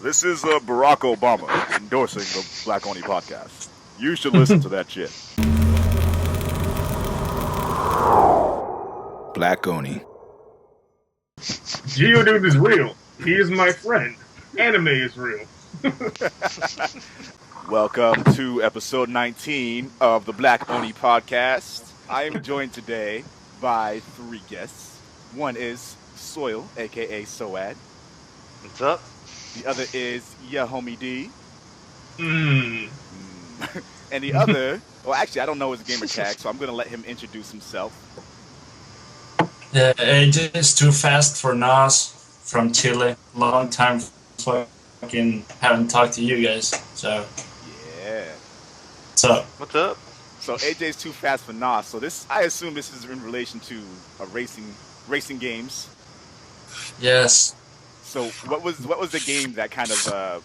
This is Barack Obama endorsing the Black Oni podcast. You should listen to that shit. Black Oni. Geodude is real. He is my friend. Anime is real. Welcome to episode 19 of the Black Oni podcast. I am joined today by three guests. One is Soil, aka Soad. What's up? The other is Ya Homie D. Mm. And the other, well, actually, I don't know his gamer tag, so I'm going to let him introduce himself. Yeah, AJ is too fast for Nas from Chile. Long time fucking haven't talked to you guys. So, Yeah. so What's up? So AJ's too fast for Nas. So this, I assume this is in relation to racing games. yes. So what was the game that kind of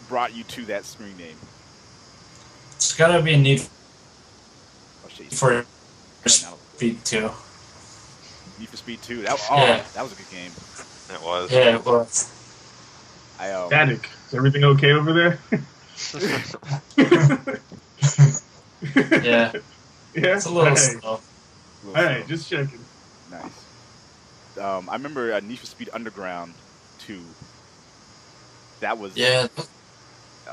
brought you to that screen name? It's gotta be Need Oh shit! for Speed 2. Need for Speed 2. That was a good game. It was. Yeah, it was. Static. Is everything okay over there? Yeah, Yeah. it's a little Hey. slow. Hey, just checking. Nice. I remember Need for Speed Underground 2. That was Yeah, that was a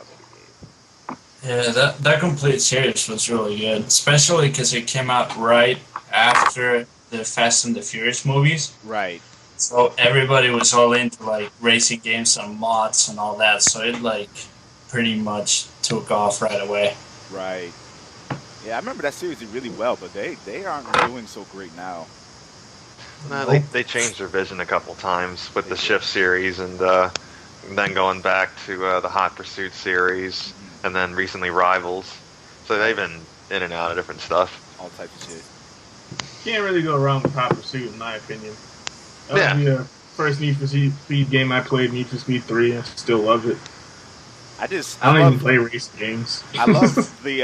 good game. yeah, that complete series was really good, especially because it came out right after the Fast and the Furious movies. Right. So everybody was all into like racing games and mods and all that. So it like pretty much took off right away. Right. Yeah, I remember that series did really well, but they aren't doing so great now. No, they changed their vision a couple times with the Shift series and then going back to the Hot Pursuit series and then recently Rivals. So they've been in and out of different stuff. All types of shit. Can't really go wrong with Hot Pursuit, in my opinion. That Yeah. was the first Need for Speed game I played, Need for Speed 3. I still love it. I I don't even love play racing games. I love the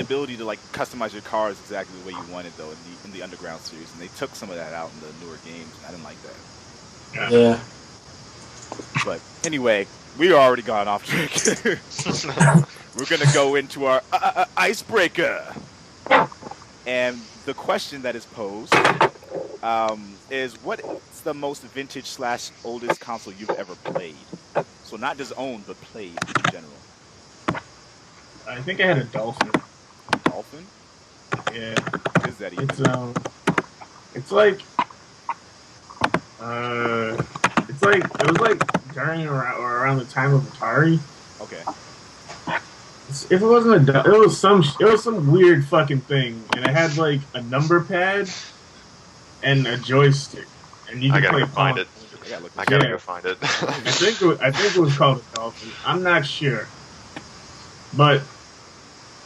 ability to like customize your cars exactly the way you wanted though in the Underground series, and they took some of that out in the newer games. I didn't like that. Yeah. But anyway, we already gone off track. We're gonna go into our icebreaker, and the question that is posed is what's the most vintage / oldest console you've ever played? So not just owned, but played in general. I think I had a Dolphin. Dolphin? Yeah. What is that even? It's like it was like during or around the time of Atari. Okay. If it wasn't it was some weird fucking thing, and it had like a number pad and a joystick, and you I could gotta play go find Pong. it. I gotta look I gotta at go find it. I think it was called a Dolphin. I'm not sure, but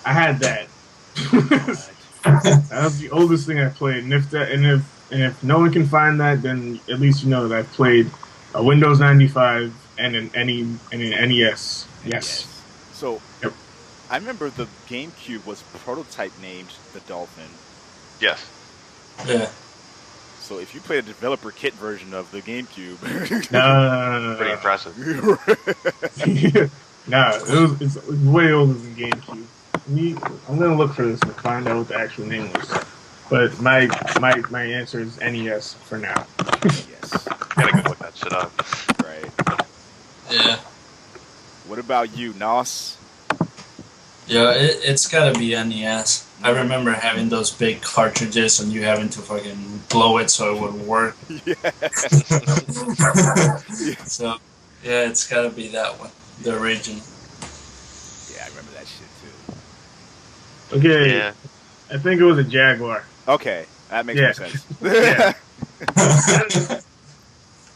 I had that. That was the oldest thing I played, and if no one can find that, then at least you know that I've played a Windows 95 and an NES. Yes. So, Yep. I remember the GameCube was prototype named the Dolphin. Yes. Yeah. So if you played a developer kit version of the GameCube, No. Pretty impressive. No, it's way older than GameCube. I'm gonna look for this and find out what the actual name was. But my answer is NES for now. Yes, Gotta go look that shit up. right. Yeah. What about you, Nos? Yeah, it's gotta be NES. I remember having those big cartridges and you having to fucking blow it so it would work. Yeah. So, yeah, it's gotta be that one. The original. Yeah, I remember that shit too. Okay, Yeah. I think it was a Jaguar. Okay, that makes Yeah. more sense. Yeah.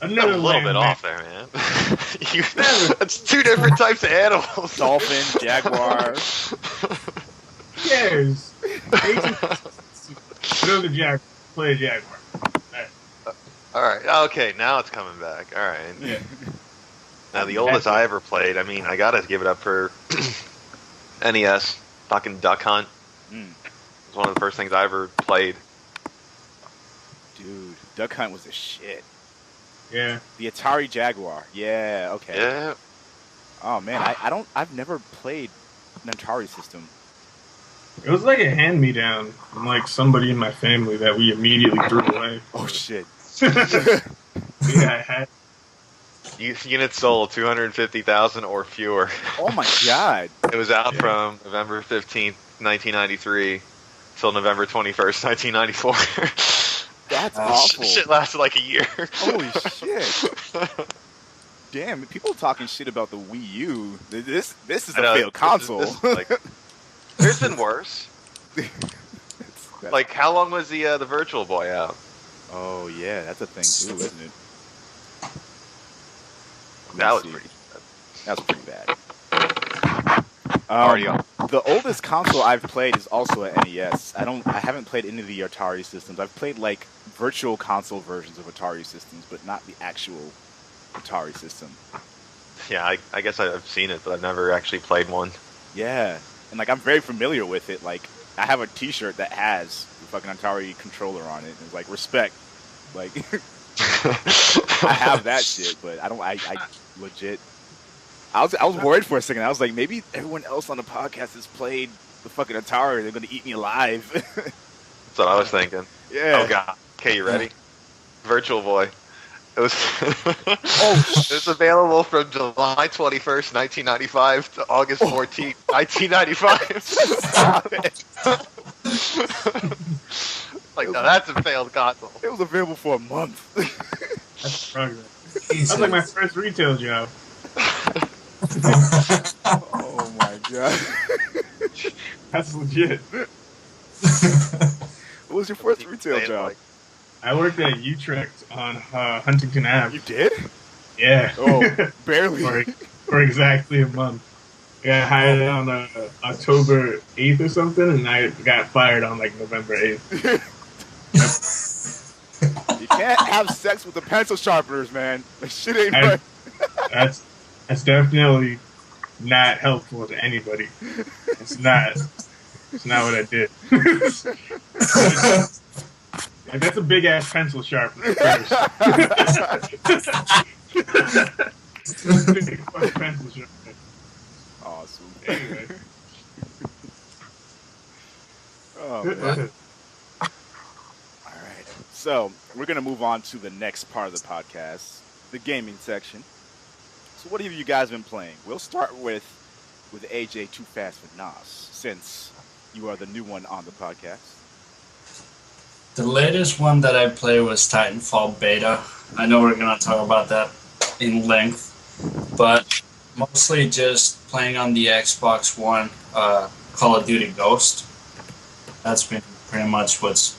Got Another a little bit landmark. off there, man. That's two different types of animals. Dolphin, Jaguar. Who cares? It was a Jaguar. Play a Jaguar. All right. Okay, now it's coming back. All right. Yeah. Now the oldest I ever played. I mean, I gotta give it up for NES. Fucking Duck Hunt. Mm. It was one of the first things I ever played. Dude, Duck Hunt was the shit. Yeah. The Atari Jaguar. Yeah. Okay. Yeah. Oh man, I've never played an Atari system. It was like a hand-me-down from like somebody in my family that we immediately threw away. Oh shit. Yeah, I had. Units sold 250,000 or fewer. Oh my god. It was out from November 15th, 1993 till November 21st, 1994. That's awful. Shit lasted like a year. Holy shit. Damn, people talking shit about the Wii U. This is a failed console. There's been worse. Like, how long was the Virtual Boy out? Oh yeah, that's a thing too, isn't it? That was pretty bad. Already on. The oldest console I've played is also an NES. I haven't played any of the Atari systems. I've played like virtual console versions of Atari systems, but not the actual Atari system. Yeah, I guess I've seen it, but I've never actually played one. Yeah, and like I'm very familiar with it. Like I have a T-shirt that has the fucking Atari controller on it. And it's like respect. Like I have that shit, but I don't. I legit. I was worried for a second. I was like, maybe everyone else on the podcast has played the fucking Atari. They're gonna eat me alive. That's what I was thinking. Yeah. Oh god. Okay, you ready? Virtual Boy. It was. It was available from July 21st, 1995 to August 14th, 1995. Stop it. Like, now that's a failed console. It was available for a month. That's progress. That's like my first retail job. Oh my god. That's legit. What was your first retail job? Like, I worked at Utrecht on Huntington Ave. You did? Yeah. Oh, barely. for exactly a month. I got hired on October 8th or something, and I got fired on like November 8th. You can't have sex with the pencil sharpeners, man. That shit ain't right. That's definitely not helpful to anybody. It's not what I did. Like, that's a big ass pencil sharpener first. Big fucking pencil sharpener. Awesome. Anyway. Oh, man. Alright. So, we're going to move on to the next part of the podcast, the gaming section. So what have you guys been playing? We'll start with AJ Too Fast for Nos, since you are the new one on the podcast. The latest one that I played was Titanfall Beta. I know we're going to talk about that in length, but mostly just playing on the Xbox One, Call of Duty Ghost. That's been pretty much what's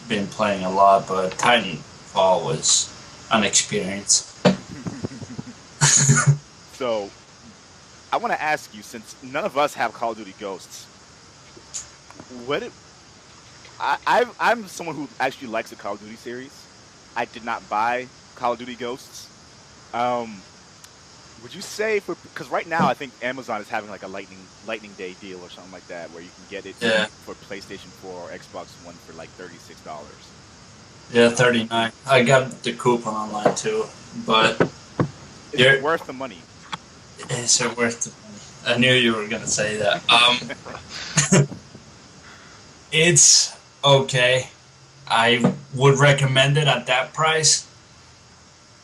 been playing a lot, but Titanfall was an experience. So, I want to ask you, since none of us have Call of Duty Ghosts, I'm someone who actually likes the Call of Duty series. I did not buy Call of Duty Ghosts. Would you say, because right now I think Amazon is having like a Lightning Day deal or something like that, where you can get it for PlayStation 4 or Xbox One for like $36. Yeah, $39. I got the coupon online too, but is it worth the money? Is it worth the money? I knew you were gonna say that. It's okay. I would recommend it at that price.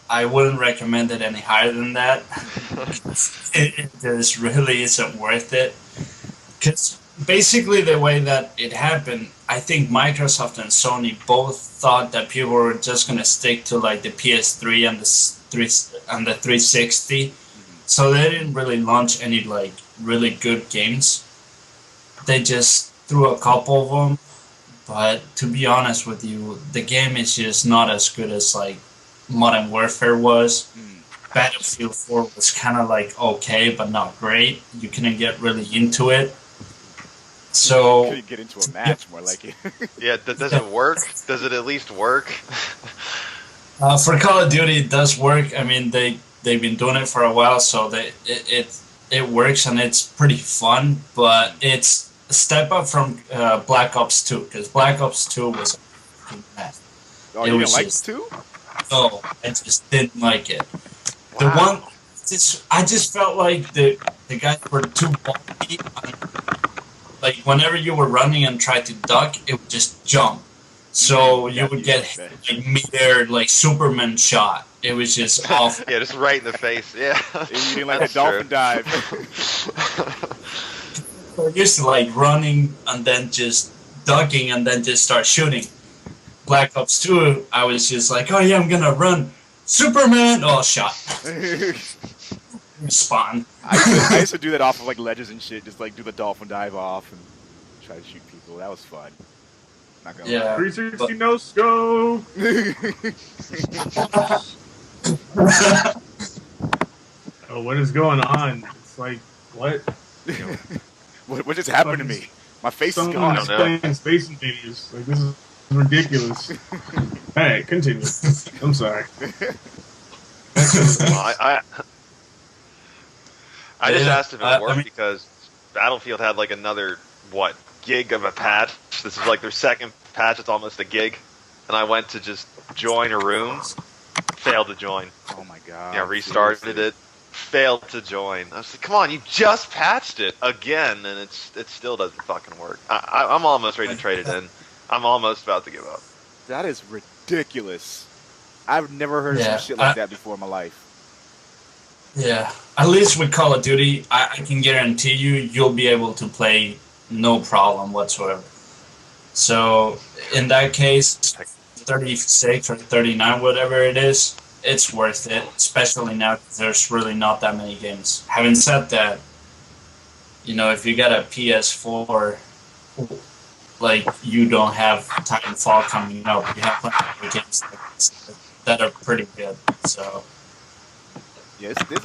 I wouldn't recommend it any higher than that. It just really isn't worth it. Because basically the way that it happened, I think Microsoft and Sony both thought that people were just going to stick to like the PS3 and the 360. So they didn't really launch any like really good games. They just threw a couple of them. But to be honest with you, the game is just not as good as like Modern Warfare was. Battlefield 4 was kind of like okay, but not great. You couldn't get really into it. So you couldn't get into a match, more like it. Yeah, does it work? Does it at least work? For Call of Duty, it does work. I mean, they've been doing it for a while, so it works and it's pretty fun. But it's a step up from Black Ops 2, because Black Ops 2 was a mess. Oh, you didn't like 2? No, I just didn't like it. The Wow. one, I just felt like the guys were too bulky. Like whenever you were running and tried to duck, it would just jump. So you would get hit like mid-air, like Superman shot. It was just awful. Yeah, just right in the face. Yeah. You didn't like That's the dolphin true. dive. I used to like running and then just ducking and then just start shooting. Black Ops 2, I was just like, oh yeah, I'm gonna run. Superman! Oh, shot. Spawn. I used to do that off of like ledges and shit, just like do the dolphin dive off and try to shoot people. That was fun. Not gonna Yeah. 360 no scope. Oh, what is going on? It's like, what? lie. What just happened to me? My face is Someone gone. is playing Space Invaders. Like, this is ridiculous. Alright, continue. I'm sorry. Well, I just asked if it I worked mean- because Battlefield had like another gig of a patch. This is like their second patch. It's almost a gig, and I went to just join a room, failed to join. Oh my god. Yeah, restarted seriously. it, failed to join. I was like, come on, you just patched it again, and it still doesn't fucking work. I'm almost ready to trade it in. I'm almost about to give up. That is ridiculous. I've never heard of Yeah, some shit like that before in my life. Yeah. At least with Call of Duty, I can guarantee you'll be able to play no problem whatsoever. So, in that case, 36 or 39, whatever it is, it's worth it, especially now 'cause there's really not that many games. Having said that, if you got a PS4, like, you don't have Titanfall coming up. You have plenty of games that are pretty good. So, Yeah, there's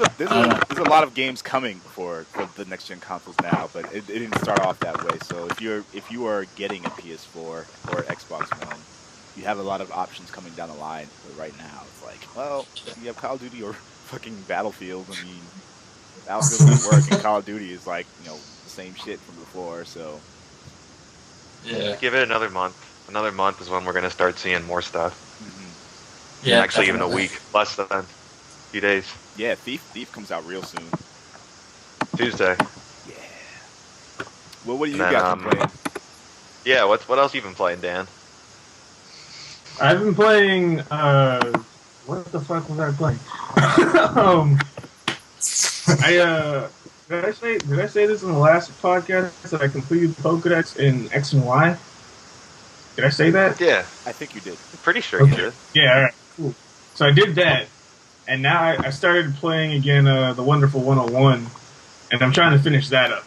a lot of games coming for the next gen consoles now, but it didn't start off that way. So if you are getting a PS4 or Xbox One, you have a lot of options coming down the line. But right now, it's like, well, you have Call of Duty or fucking Battlefield. I mean, Battlefield doesn't work, and Call of Duty is like the same shit from before. So yeah. Give it another month. Another month is when we're gonna start seeing more stuff. Yeah, Actually, even a definitely. week, less than a few days. yeah, Thief comes out real soon. Tuesday. Yeah. Well, what do you And then, got been playing? Yeah. What else you been playing, Dan? I've been playing, what the fuck was I playing? Did I say this in the last podcast that I completed Pokedex in X and Y? Did I say that? Yeah, I think you did. pretty sure you did. Yeah, alright, cool. So I did that, and now I started playing again, the Wonderful 101, and I'm trying to finish that up.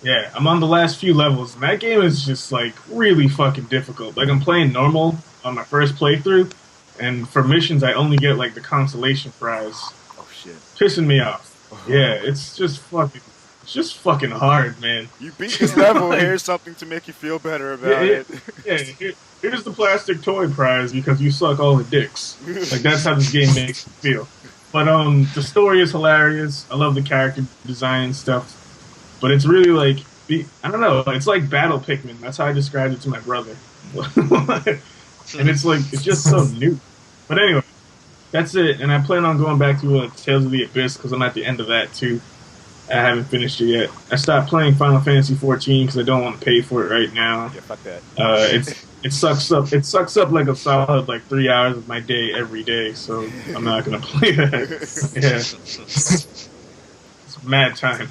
Yeah, I'm on the last few levels, and that game is just, like, really fucking difficult. Like, I'm playing normal on my first playthrough, and for missions, I only get, like, the consolation prize. Oh shit. Pissing me off. Yeah, it's just fucking hard, man. You beat this level. Here's something to make you feel better about Yeah, it. Here's the plastic toy prize because you suck all the dicks. Like, that's how this game makes me feel. But the story is hilarious. I love the character design and stuff. But it's really like, I don't know, it's like Battle Pikmin. That's how I described it to my brother. And it's like, it's just so new. But anyway, that's it. And I plan on going back to Tales of the Abyss because I'm at the end of that too. I haven't finished it yet. I stopped playing Final Fantasy 14 because I don't want to pay for it right now. Yeah, fuck that. It sucks up. It sucks up like a solid 3 hours of my day every day. So I'm not gonna play that. Yeah, it's mad time.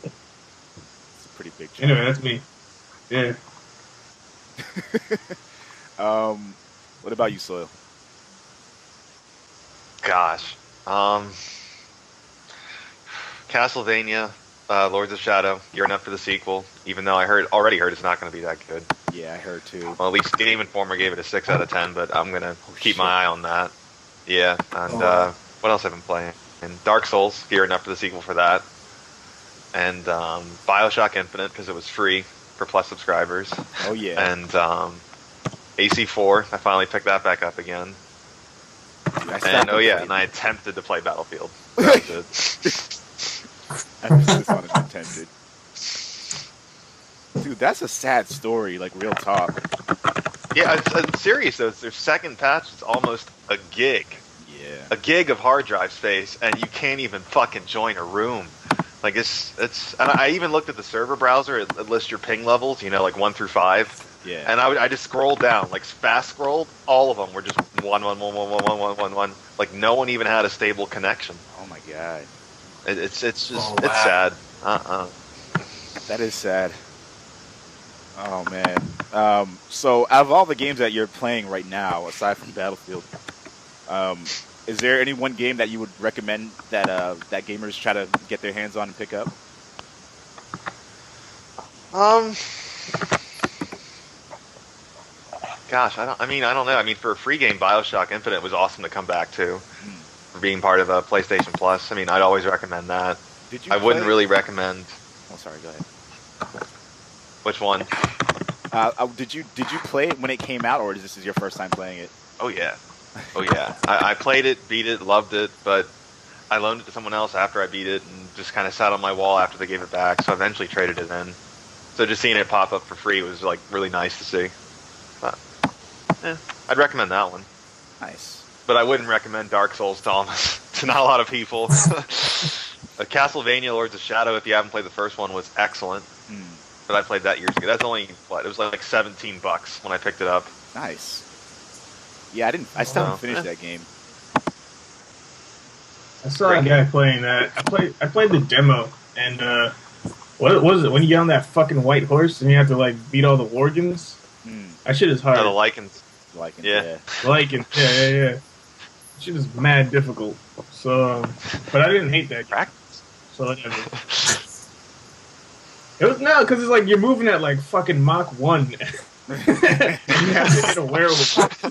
It's a pretty big chunk. Anyway, that's me. Yeah. What about you, Soil? Gosh. Castlevania, Lords of Shadow, gearing up for the sequel, even though I already heard it's not going to be that good. Yeah, I heard too. Well, at least Game Informer gave it a 6 out of 10, but I'm going to keep shit. my eye on that. Yeah, and what else have I been playing? And Dark Souls, gearing up for the sequel for that. And Bioshock Infinite, because it was free for Plus subscribers. Oh yeah. And AC4, I finally picked that back up again. Dude, I And stopped and I attempted to play Battlefield. That was it. I just wanted to attempt it. Dude, that's a sad story, like real talk. Yeah, I'm serious though. It's their second patch. It's almost a gig. Yeah. A gig of hard drive space, and you can't even fucking join a room. Like it's. And I even looked at the server browser. It lists your ping levels. You know, like 1 through 5. Yeah. And I just scrolled down, like fast scrolled. All of them were just 1, 1, 1, 1, 1, 1, 1, 1, 1. Like no one even had a stable connection. Oh my god. It's just Oh, it's wow. sad. That is sad. Oh man. So out of all the games that you're playing right now, aside from Battlefield, is there any one game that you would recommend that that gamers try to get their hands on and pick up? Gosh, I don't know. I mean, for a free game, BioShock Infinite was awesome to come back to. For being part of a PlayStation Plus. I mean, I'd always recommend that. Did you? I wouldn't play- really recommend. Oh, sorry. Go ahead. Which one? Did you play it when it came out, or is this your first time playing it? Oh yeah, oh yeah. I played it, beat it, loved it, but I loaned it to someone else after I beat it, and just kind of sat on my wall after they gave it back. So I eventually traded it in. So just seeing it pop up for free was like really nice to see. But I'd recommend that one. Nice. But I wouldn't recommend Dark Souls to not a lot of people. Castlevania Lords of Shadow, if you haven't played the first one, was excellent. But I played that years ago. That's only what it was like $17 when I picked it up. Nice. Yeah, I still haven't finished that game. I saw a guy playing that. I played the demo, and what was it when you get on that fucking white horse and you have to like beat all the Worgens? That shit is hard. Oh, the Lycans. Yeah. Lycans, yeah. Shit is mad difficult. So, but I didn't hate that game. So whatever. It was because it's like you're moving at like fucking Mach 1, and you have to hit a werewolf,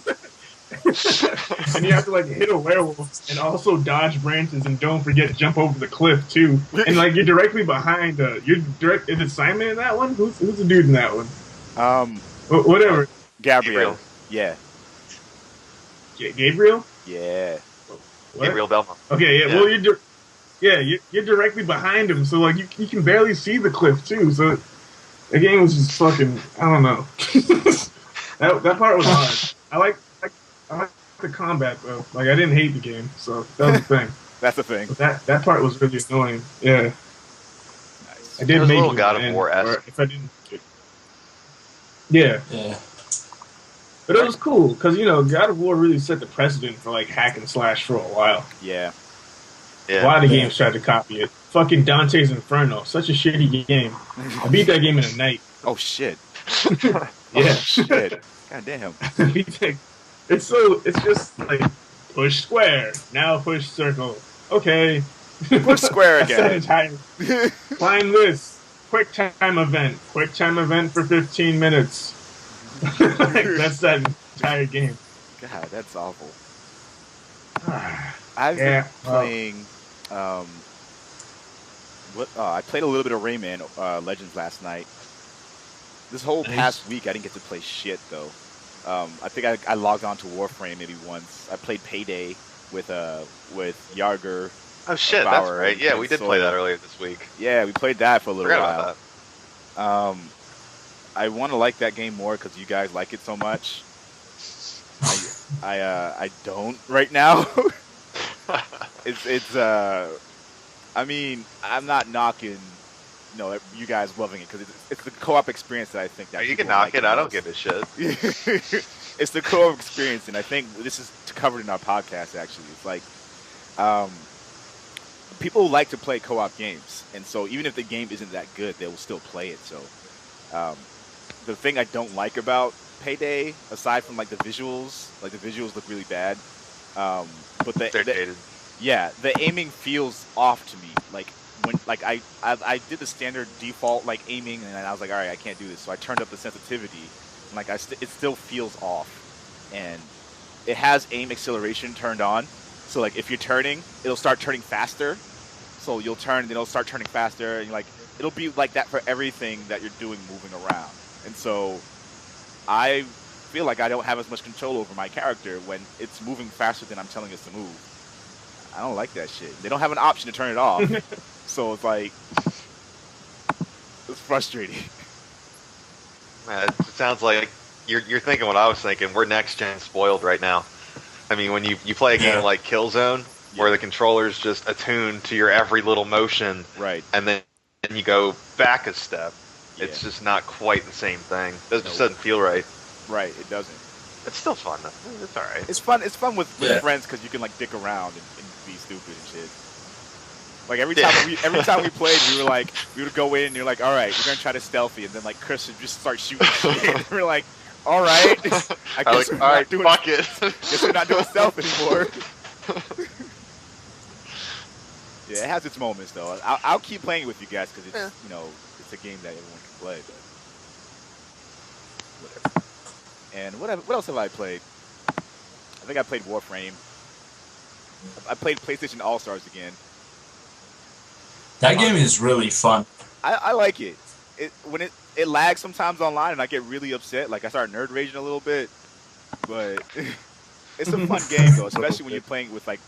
and you have to like hit a werewolf and also dodge branches and don't forget to jump over the cliff too. And like you're directly behind. Is it Simon in that one? Who's the dude in that one? Whatever. Gabriel. Yeah. Gabriel? Yeah. What? Gabriel Belmont. Okay, yeah. Well, you're directly behind him, so like you can barely see the cliff too. So the game was just fucking. I don't know. that part was hard. I like the combat though. Like I didn't hate the game, so that was the thing. That's the thing. But that part was really annoying. Yeah. Nice. I did It was a make little God of War-esque. if I didn't. Yeah. Yeah. But it was cool because God of War really set the precedent for like hack and slash for a while. Yeah. Yeah. A lot of games tried to copy it. Fucking Dante's Inferno, such a shitty game. I beat that game in a night. Oh shit. Yeah. Oh, shit. God damn. It's just like push square, now push circle. Okay. Push square again. Climb this. Quick time event for 15 minutes. That's that entire game. God, that's awful. I've been playing. I played a little bit of Rayman Legends last night. This whole past week, I didn't get to play shit though. I think I logged on to Warframe maybe once. I played Payday with Yarger. Oh shit, that's right. Yeah, we did play that earlier this week. Yeah, we played that for a little Forgot while. about that. I want to like that game more because you guys like it so much. I don't right now. I mean, I'm not knocking, you guys loving it because it's the co-op experience that I think that You can people knock like it. I the don't give a shit. most. It's the co-op experience, and I think this is covered in our podcast. Actually, it's like people like to play co-op games, and so even if the game isn't that good, they will still play it. So the thing I don't like about Payday, aside from like the visuals look really bad. But They're dated. Yeah, the aiming feels off to me. Like when I did the standard default like aiming, and I was like, all right, I can't do this. So I turned up the sensitivity, and like it still feels off. And it has aim acceleration turned on, so like if you're turning, it'll start turning faster. So you'll turn, and it'll start turning faster, and like it'll be like that for everything that you're doing moving around. And so I feel like I don't have as much control over my character when it's moving faster than I'm telling it to move. I don't like that shit. They don't have an option to turn it off. So it's like, it's frustrating. It sounds like you're thinking what I was thinking. We're next gen spoiled right now. I mean, when you play a game like Killzone, where the controller's just attuned to your every little motion, Right. and then you go back a step, Yeah. it's just not quite the same thing. It just Nope. doesn't feel right. Right. It doesn't. It's still fun though. It's all right. It's fun. It's fun with Yeah. friends because you can like dick around and be stupid and shit. Like every time we played, we would go in and you're like, all right, we're gonna try to stealthy, and then like Chris would just start shooting shit. And we're like, all right, I guess we're all right, not doing. fuck it. Guess we're not doing stealth anymore. Yeah, it has its moments though. I'll keep playing it with you guys because it's it's a game that everyone can play. But whatever. And what else have I played? I think I played Warframe. I played PlayStation All Stars again. That game is really fun. I like it. When it lags sometimes online and I get really upset. Like I start nerd raging a little bit, but it's a fun game though, especially when you're playing with like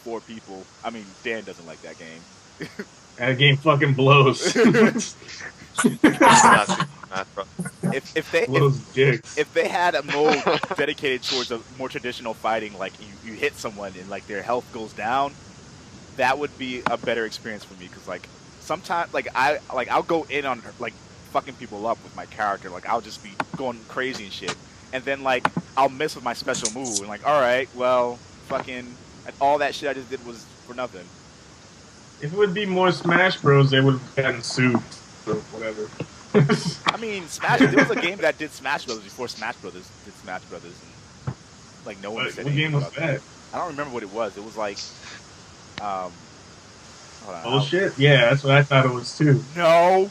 4 people. I mean, Dan doesn't like that game. That game fucking blows. Blows dicks. If they had a mode dedicated towards a more traditional fighting, like you hit someone and like their health goes down, that would be a better experience for me. Because like sometimes I'll go in on like fucking people up with my character. Like I'll just be going crazy and shit, and then like I'll miss with my special move and like, all right, well, fucking all that shit I just did was for nothing. If it would be more Smash Bros, they would have gotten sued or whatever. I mean, there was a game that did Smash Brothers before Smash Brothers did Smash Brothers, and like no one said what anything game was about that? I don't remember what it was. It was like, hold on, Bullshit? Yeah, that's what I thought it was too. No.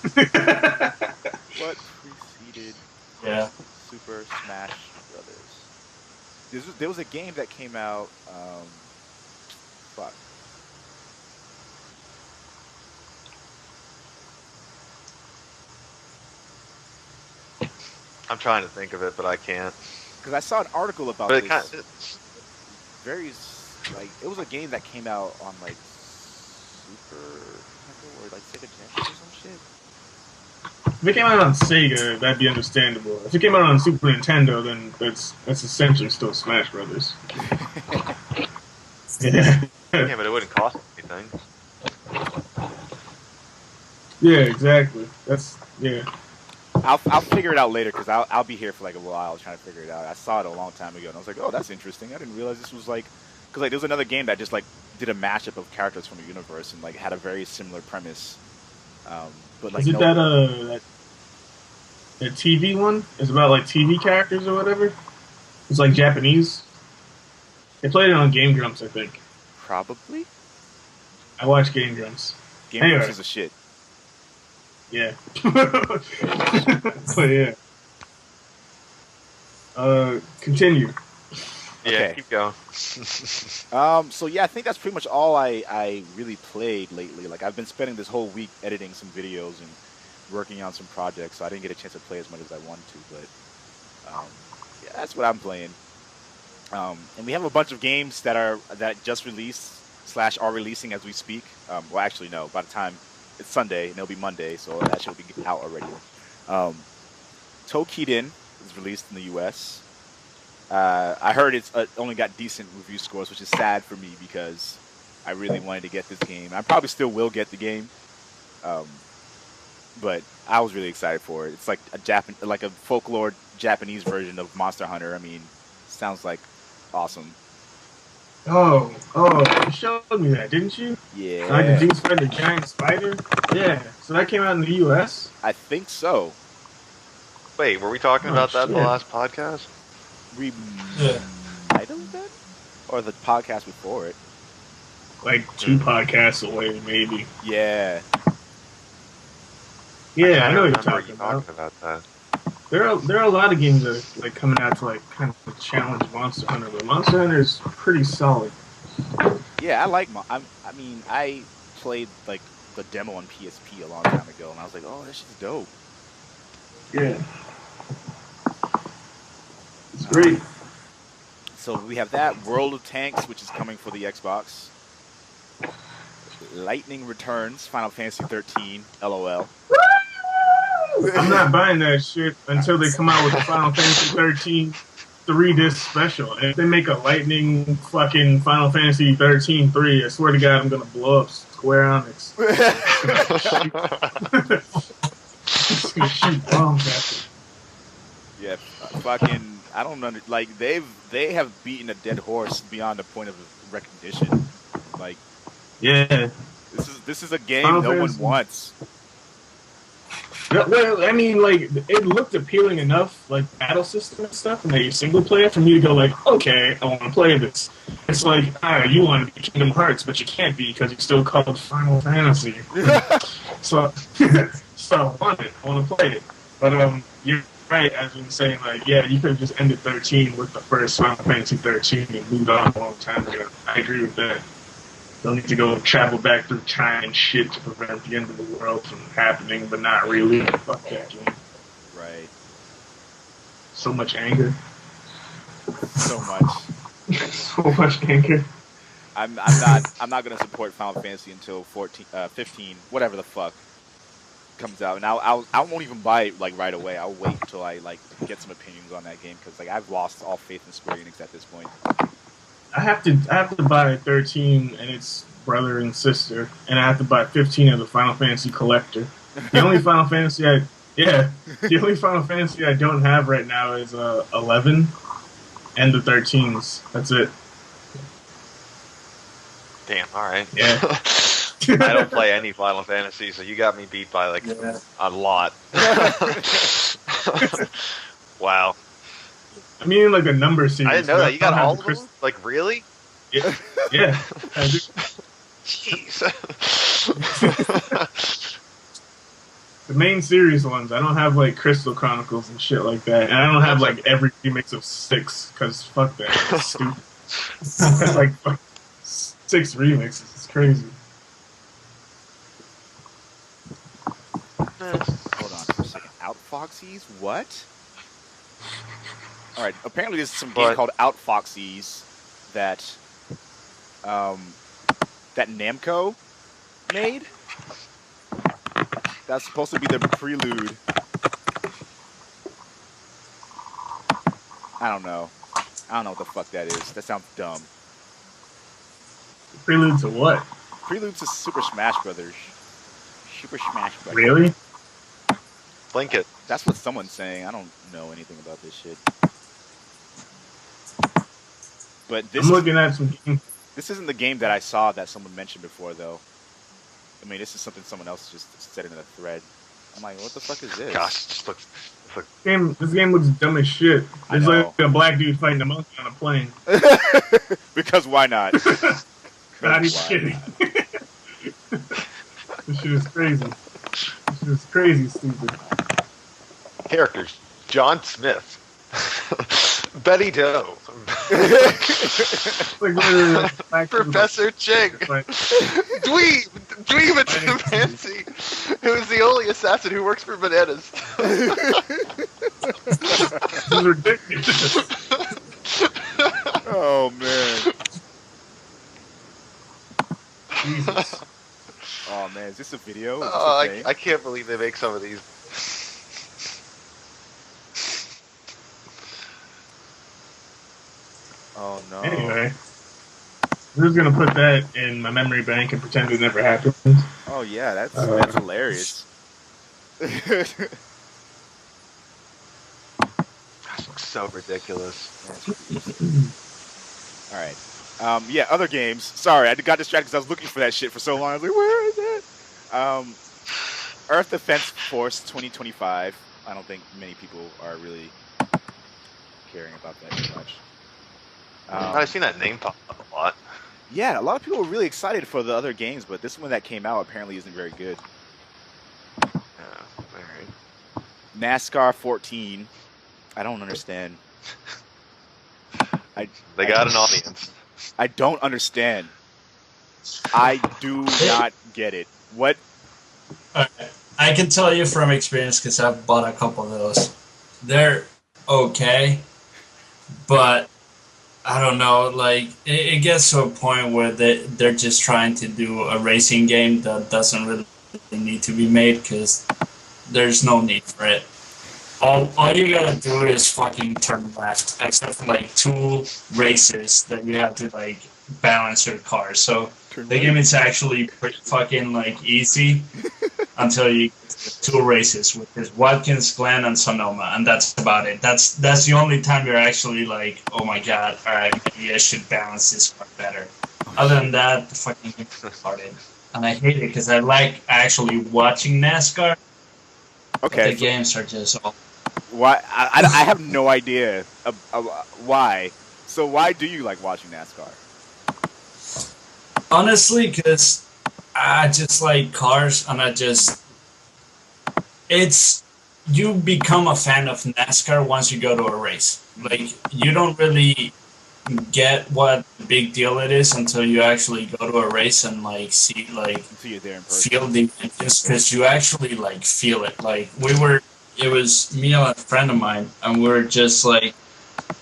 What preceded Super Smash Brothers? There was a game that came out. Fuck. I'm trying to think of it, but I can't. Because I saw an article about But this. It was a game that came out on like Super Nintendo or like Sega Genesis or some shit. If it came out on Sega, that'd be understandable. If it came out on Super Nintendo, then that's essentially still Smash Brothers. Yeah. Yeah, but it wouldn't cost anything. Yeah, exactly. Yeah. I'll figure it out later because I'll be here for like a while trying to figure it out. I saw it a long time ago and I was like, oh, that's interesting. I didn't realize this was like, because like there was another game that just like did a mashup of characters from a universe and like had a very similar premise. But like, is it that TV one? It's about like TV characters or whatever. It's like Japanese. They played it on Game Grumps, I think. Probably. I watched Game Grumps. Game Anyway. Grumps is a shit. Yeah. But yeah. Continue. Yeah, Okay. keep going. So yeah, I think that's pretty much all I really played lately. Like I've been spending this whole week editing some videos and working on some projects, so I didn't get a chance to play as much as I wanted to. But yeah, that's what I'm playing. And we have a bunch of games that just released / are releasing as we speak. Well, actually, no. By the time it's Sunday, and it'll be Monday, so that should be out already. Toukiden is released in the U.S. I heard it's only got decent review scores, which is sad for me because I really wanted to get this game. I probably still will get the game, but I was really excited for it. It's like a folklore Japanese version of Monster Hunter. I mean, sounds like awesome. Oh, you showed me that, didn't you? Yeah. Like the dudes fighting the giant spider? Yeah. So that came out in the US? I think so. Wait, were we talking about that in the shit. last podcast? We might have been? Or the podcast before it. Like 2 podcasts away, maybe. Yeah. Yeah, I know what you're remember talking you about. talking about that. There are a lot of games that are like coming out to like kind of challenge Monster Hunter, but Monster Hunter is pretty solid. Yeah, I like I played like the demo on PSP a long time ago, and I was like, oh, this shit's dope. Yeah. It's great. So we have that World of Tanks, which is coming for the Xbox. Lightning Returns, Final Fantasy 13, LOL. I'm not buying that shit until they come out with the Final Fantasy 13 3-disc special. And if they make a lightning fucking Final Fantasy 13 3, I swear to God, I'm gonna blow up Square Enix. It's gonna shoot bombs at it. Yeah, fucking. I don't know. Like they have beaten a dead horse beyond the point of recognition. Like, Yeah. this is a game Final no one Fantasy. wants. No, well, I mean, like, it looked appealing enough, like, battle system and stuff, and a single player for me to go, like, okay, I want to play this. It's like, you want to be Kingdom Hearts, but you can't be because you're still called Final Fantasy. so, so I want to play it. But, you're right, as you're saying, like, yeah, you could have just ended 13 with the first Final Fantasy 13 and moved on a long time ago. I agree with that. Don't need to go travel back through time and shit to prevent the end of the world from happening, but not really. Fuck that game. Right. So much anger. So much. So much anger. I'm not gonna support Final Fantasy until 15, whatever the fuck comes out, and I won't even buy it like right away. I'll wait until I like get some opinions on that game because like I've lost all faith in Square Enix at this point. I have to buy 13 and its brother and sister, and I have to buy 15 of the Final Fantasy Collector. The only Final Fantasy the only Final Fantasy I don't have right now is 11 and the 13s. That's it. Damn, alright. Yeah. I don't play any Final Fantasy, so you got me beat by like a lot. Wow. I mean, like a number series. I didn't know that. You got I don't all have of the them? Like, really? Yeah. Yeah. I do. Jeez. The main series ones. I don't have like Crystal Chronicles and shit like that, and I don't have like every remix of 6 because fuck that. It's stupid. It's like fuck, 6 remixes. It's crazy. Hold on for a second. Outfoxies? What? Alright, apparently there's some game But- called Outfoxies that that Namco made. That's supposed to be the prelude. I don't know. I don't know what the fuck that is. That sounds dumb. Prelude to what? Prelude to Super Smash Brothers. Super Smash Brothers. Really? Blink it. That's what someone's saying. I don't know anything about this shit. But I'm looking at some. this isn't the game that I saw that someone mentioned before, though. I mean, this is something someone else just said in a thread. I'm like, what the fuck is this? Gosh, it just looks. This game looks dumb as shit. I It's know. like a black dude fighting a monkey on a plane. Because why not? Not even Why kidding. not? This shit is crazy. This shit is crazy stupid. Characters: John Smith, Betty Doe, It's like literally like a black dude Professor Ching, fighting- Dweeb Chimpanzee, who is the only assassin who works for bananas. This is ridiculous. Oh man. Jesus. Oh man, is this a video? Is this Oh, a thing? I can't believe they make some of these. Oh no. Anyway. I'm just gonna put that in my memory bank and pretend it never happened. Oh yeah, that's hilarious. Gosh, it looks so ridiculous. All right. Yeah, other games. Sorry, I got distracted because I was looking for that shit for so long. I was like, where is it? Earth Defense Force 2025. I don't think many people are really caring about that too much. I've seen that name pop up a lot. Yeah, a lot of people were really excited for the other games, but this one that came out apparently isn't very good. Yeah, alright. NASCAR 14. I don't understand. They got an audience. I don't understand. I do not get it. What? I can tell you from experience because I've bought a couple of those. They're okay, but I don't know. Like it gets to a point where they're just trying to do a racing game that doesn't really need to be made because there's no need for it. All you gotta do is fucking turn left, except for like 2 races that you have to like balance your car. So the game is actually pretty fucking like easy until you get to 2 races, which is Watkins Glen and Sonoma, and that's about it. That's the only time you're actually like, oh my god, alright, maybe I should balance this car better. Other than that, the fucking game is retarded. And I hate it because I like actually watching NASCAR. Okay. The games are just all... Why? I have no idea why. So why do you like watching NASCAR? Honestly, because I just like cars, and you become a fan of NASCAR once you go to a race. Like, you don't really get what the big deal it is until you actually go to a race and like see you're there in person. feel the engines, because you actually like feel it. Like it was me and a friend of mine, and we were just like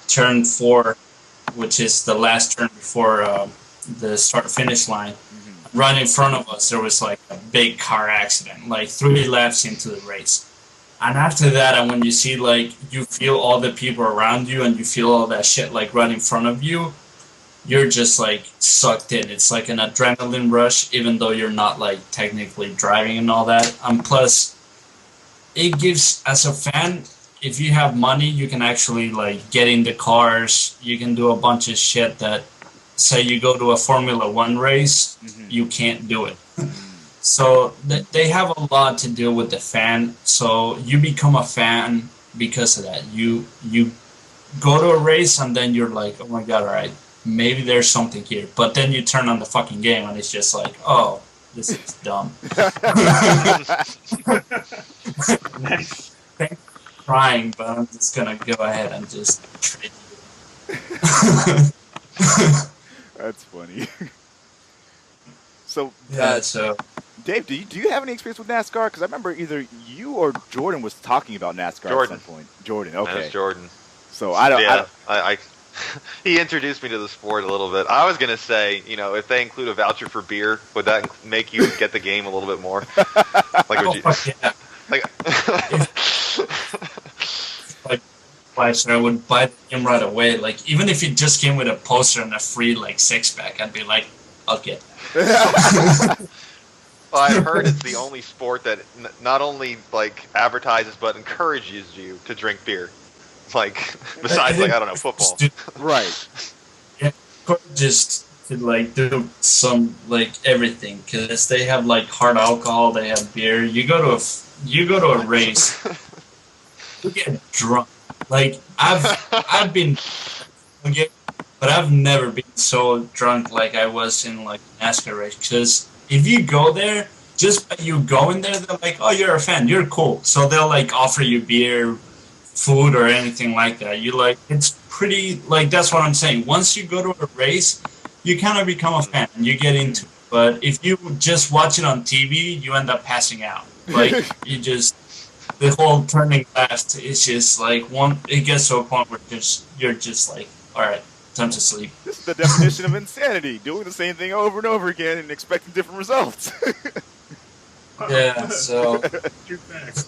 turn 4, which is the last turn before the start finish line. Mm-hmm. Right in front of us, there was like a big car accident, like 3 laps into the race. And after that, and when you see, like, you feel all the people around you and you feel all that shit, like, right in front of you, you're just, like, sucked in. It's like an adrenaline rush, even though you're not, like, technically driving and all that. And plus, it gives, as a fan, if you have money, you can actually, like, get in the cars. You can do a bunch of shit that, say you go to a Formula 1 race, you can't do it. So they have a lot to do with the fan. So you become a fan because of that. You go to a race and then you're like, oh my god, all right, maybe there's something here. But then you turn on the fucking game and it's just like, oh, this is dumb. Nice. Thanks for trying, but I'm just gonna go ahead and just trade you. That's funny. So Dave, do you have any experience with NASCAR? Because I remember either you or Jordan was talking about NASCAR at some point. Jordan, okay. That was Jordan. So I don't. I he introduced me to the sport a little bit. I was gonna say, if they include a voucher for beer, would that make you get the game a little bit more? Like, would you? Yeah. So I would buy the game right away. Like, even if it just came with a poster and a free like 6-pack, I'd be like, I'll get that. Well, I've heard it's the only sport that not only like advertises but encourages you to drink beer. Like, besides, like, I don't know, football. Right. Yeah, just to like do some like everything, because they have like hard alcohol, they have beer. You go to a race, you get drunk. Like I've been, but I've never been so drunk like I was in like NASCAR race. Because if you go there, just by you going there, they're like, oh, you're a fan, you're cool. So they'll like offer you beer, food, or anything like that. You like, it's pretty, like, that's what I'm saying. Once you go to a race, you kind of become a fan and you get into it. But if you just watch it on TV, you end up passing out. Like, the whole turning left is just like it gets to a point where you're just like, all right, time to sleep. This is the definition of insanity: doing the same thing over and over again and expecting different results. Yeah. So. True facts.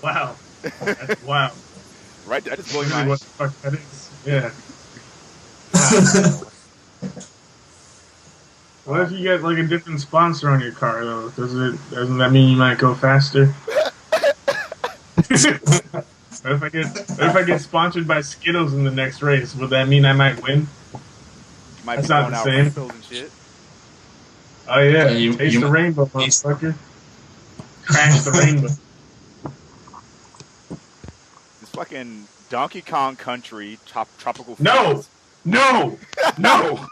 Wow. That's wow. Right. I just blew Really my. what the fuck that is? Yeah. What if you get like a different sponsor on your car though? Doesn't that mean you might go faster? What if I get sponsored by Skittles in the next race? Would that mean I might win? You might That's be not going the out same. refills and shit. Oh yeah, you taste the rainbow, motherfucker. Crash the rainbow. This fucking Donkey Kong Country tropical. No! Fields. No! No!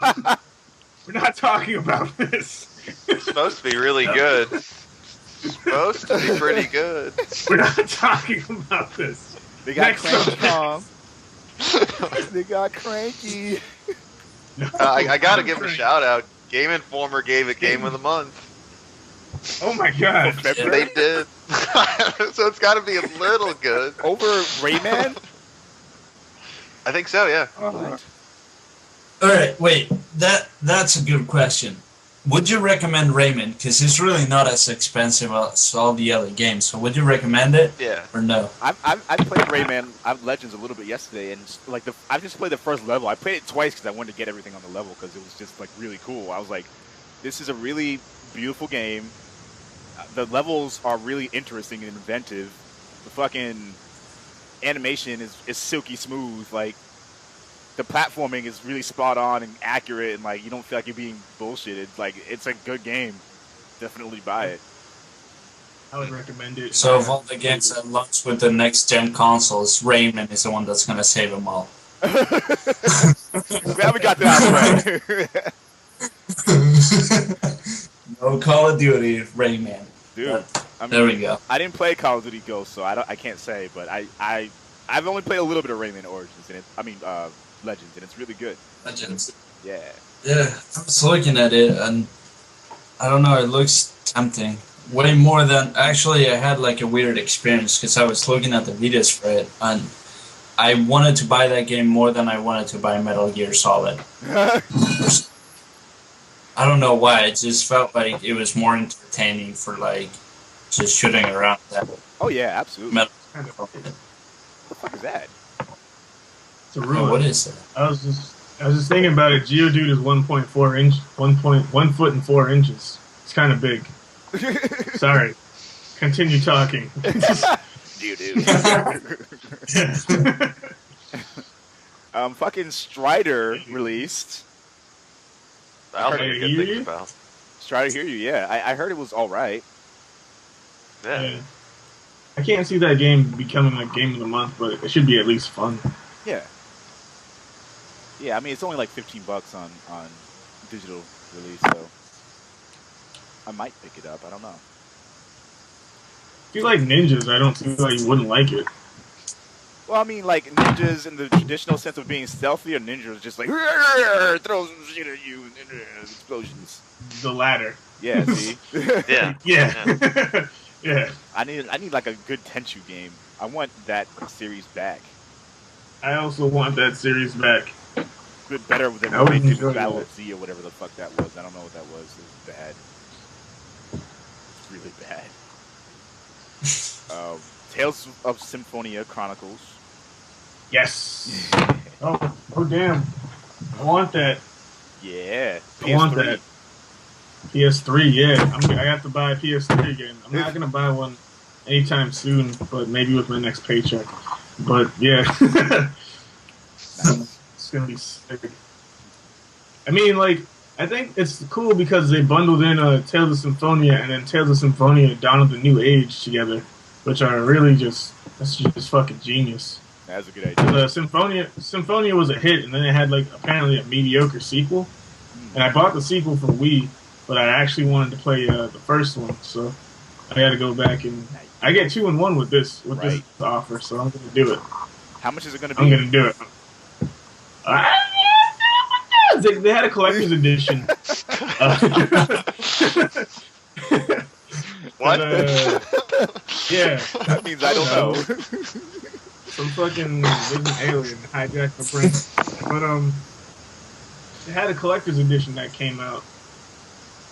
We're not talking about this. It's supposed to be really good. It's supposed to be pretty good. We're not talking about this. They got Next Cranky subject. Kong. They got Cranky. No, I gotta give a shout out. Game Informer gave it Game of the Month. Oh my god. They did. So it's gotta be a little good. Over Rayman? I think so, yeah. All right, wait. That's a good question. would you recommend Rayman? Because it's really not as expensive as all the other games. So would you recommend it Yeah. or no? I played Rayman Legends a little bit yesterday, and like I just played the first level. I played it twice because I wanted to get everything on the level because it was just like really cool. I was like, this is a really beautiful game. The levels are really interesting and inventive. The fucking animation is silky smooth. Like the platforming is really spot on and accurate, and like you don't feel like you're being bullshitted. Like it's a good game. Definitely buy it. I would recommend it. So of all the games that launch with the next gen consoles, Rayman is the one that's gonna save them all. We haven't got that right. No Call of Duty, Rayman. Dude, I mean, There we go. I didn't play Call of Duty Ghost, so I can't say, but I've only played a little bit of Rayman Origins, and Legends, and it's really good. Legends. Yeah. Yeah, I was looking at it, and I don't know, it looks tempting. Way more than actually, I had like a weird experience because I was looking at the videos for it, and I wanted to buy that game more than I wanted to buy Metal Gear Solid. I don't know why. It just felt like it was more entertaining for like just shooting around that Oh yeah, absolutely. metal. What the fuck is that? It's a Oh, ruin. what is that? I was just thinking about it. Geodude is 1.4 inch, 1 foot and 4 inches. It's kind of big. Sorry. Continue talking. Dude. Fucking Strider released. That was Hey, a good you? thing about. Strider Hear You, yeah. I heard it was all right. Yeah. Yeah. I can't see that game becoming like game of the month, but it should be at least fun. Yeah. Yeah, I mean it's only like $15 on digital release, so I might pick it up. I don't know. If you like ninjas, I don't see why you wouldn't like it. Well, I mean, like ninjas in the traditional sense of being stealthy, or ninjas just like throw some shit at you and explosions. The latter. Yeah, see. Yeah. Yeah. Yeah. I need like a good Tenchu game. I want that series back. I also want that series back. Good, better than I would what they did enjoy with Battle that. of Z or whatever the fuck that was. I don't know what that was. It was bad. It's really bad. Tales of Symphonia Chronicles. Yes. Oh damn. I want that. Yeah. I want PS3. that. PS3, yeah. I have to buy a PS3 again. I'm not gonna buy one anytime soon, but maybe with my next paycheck. But yeah, it's gonna be sick. I mean, like, I think it's cool because they bundled in Tales of Symphonia and then Tales of Symphonia Dawn of the New Age together, which are really that's just fucking genius. That's a good idea. The Symphonia was a hit, and then it had like apparently a mediocre sequel. And I bought the sequel for Wii, but I actually wanted to play the first one, so I got to go back and I get 2-in-1 with this Right. offer, so I'm gonna do it. How much is it going to be? I'm gonna do it. They had a collector's edition. What? Yeah, That means I don't know. some fucking living alien hijacked my brain. But they had a collector's edition that came out,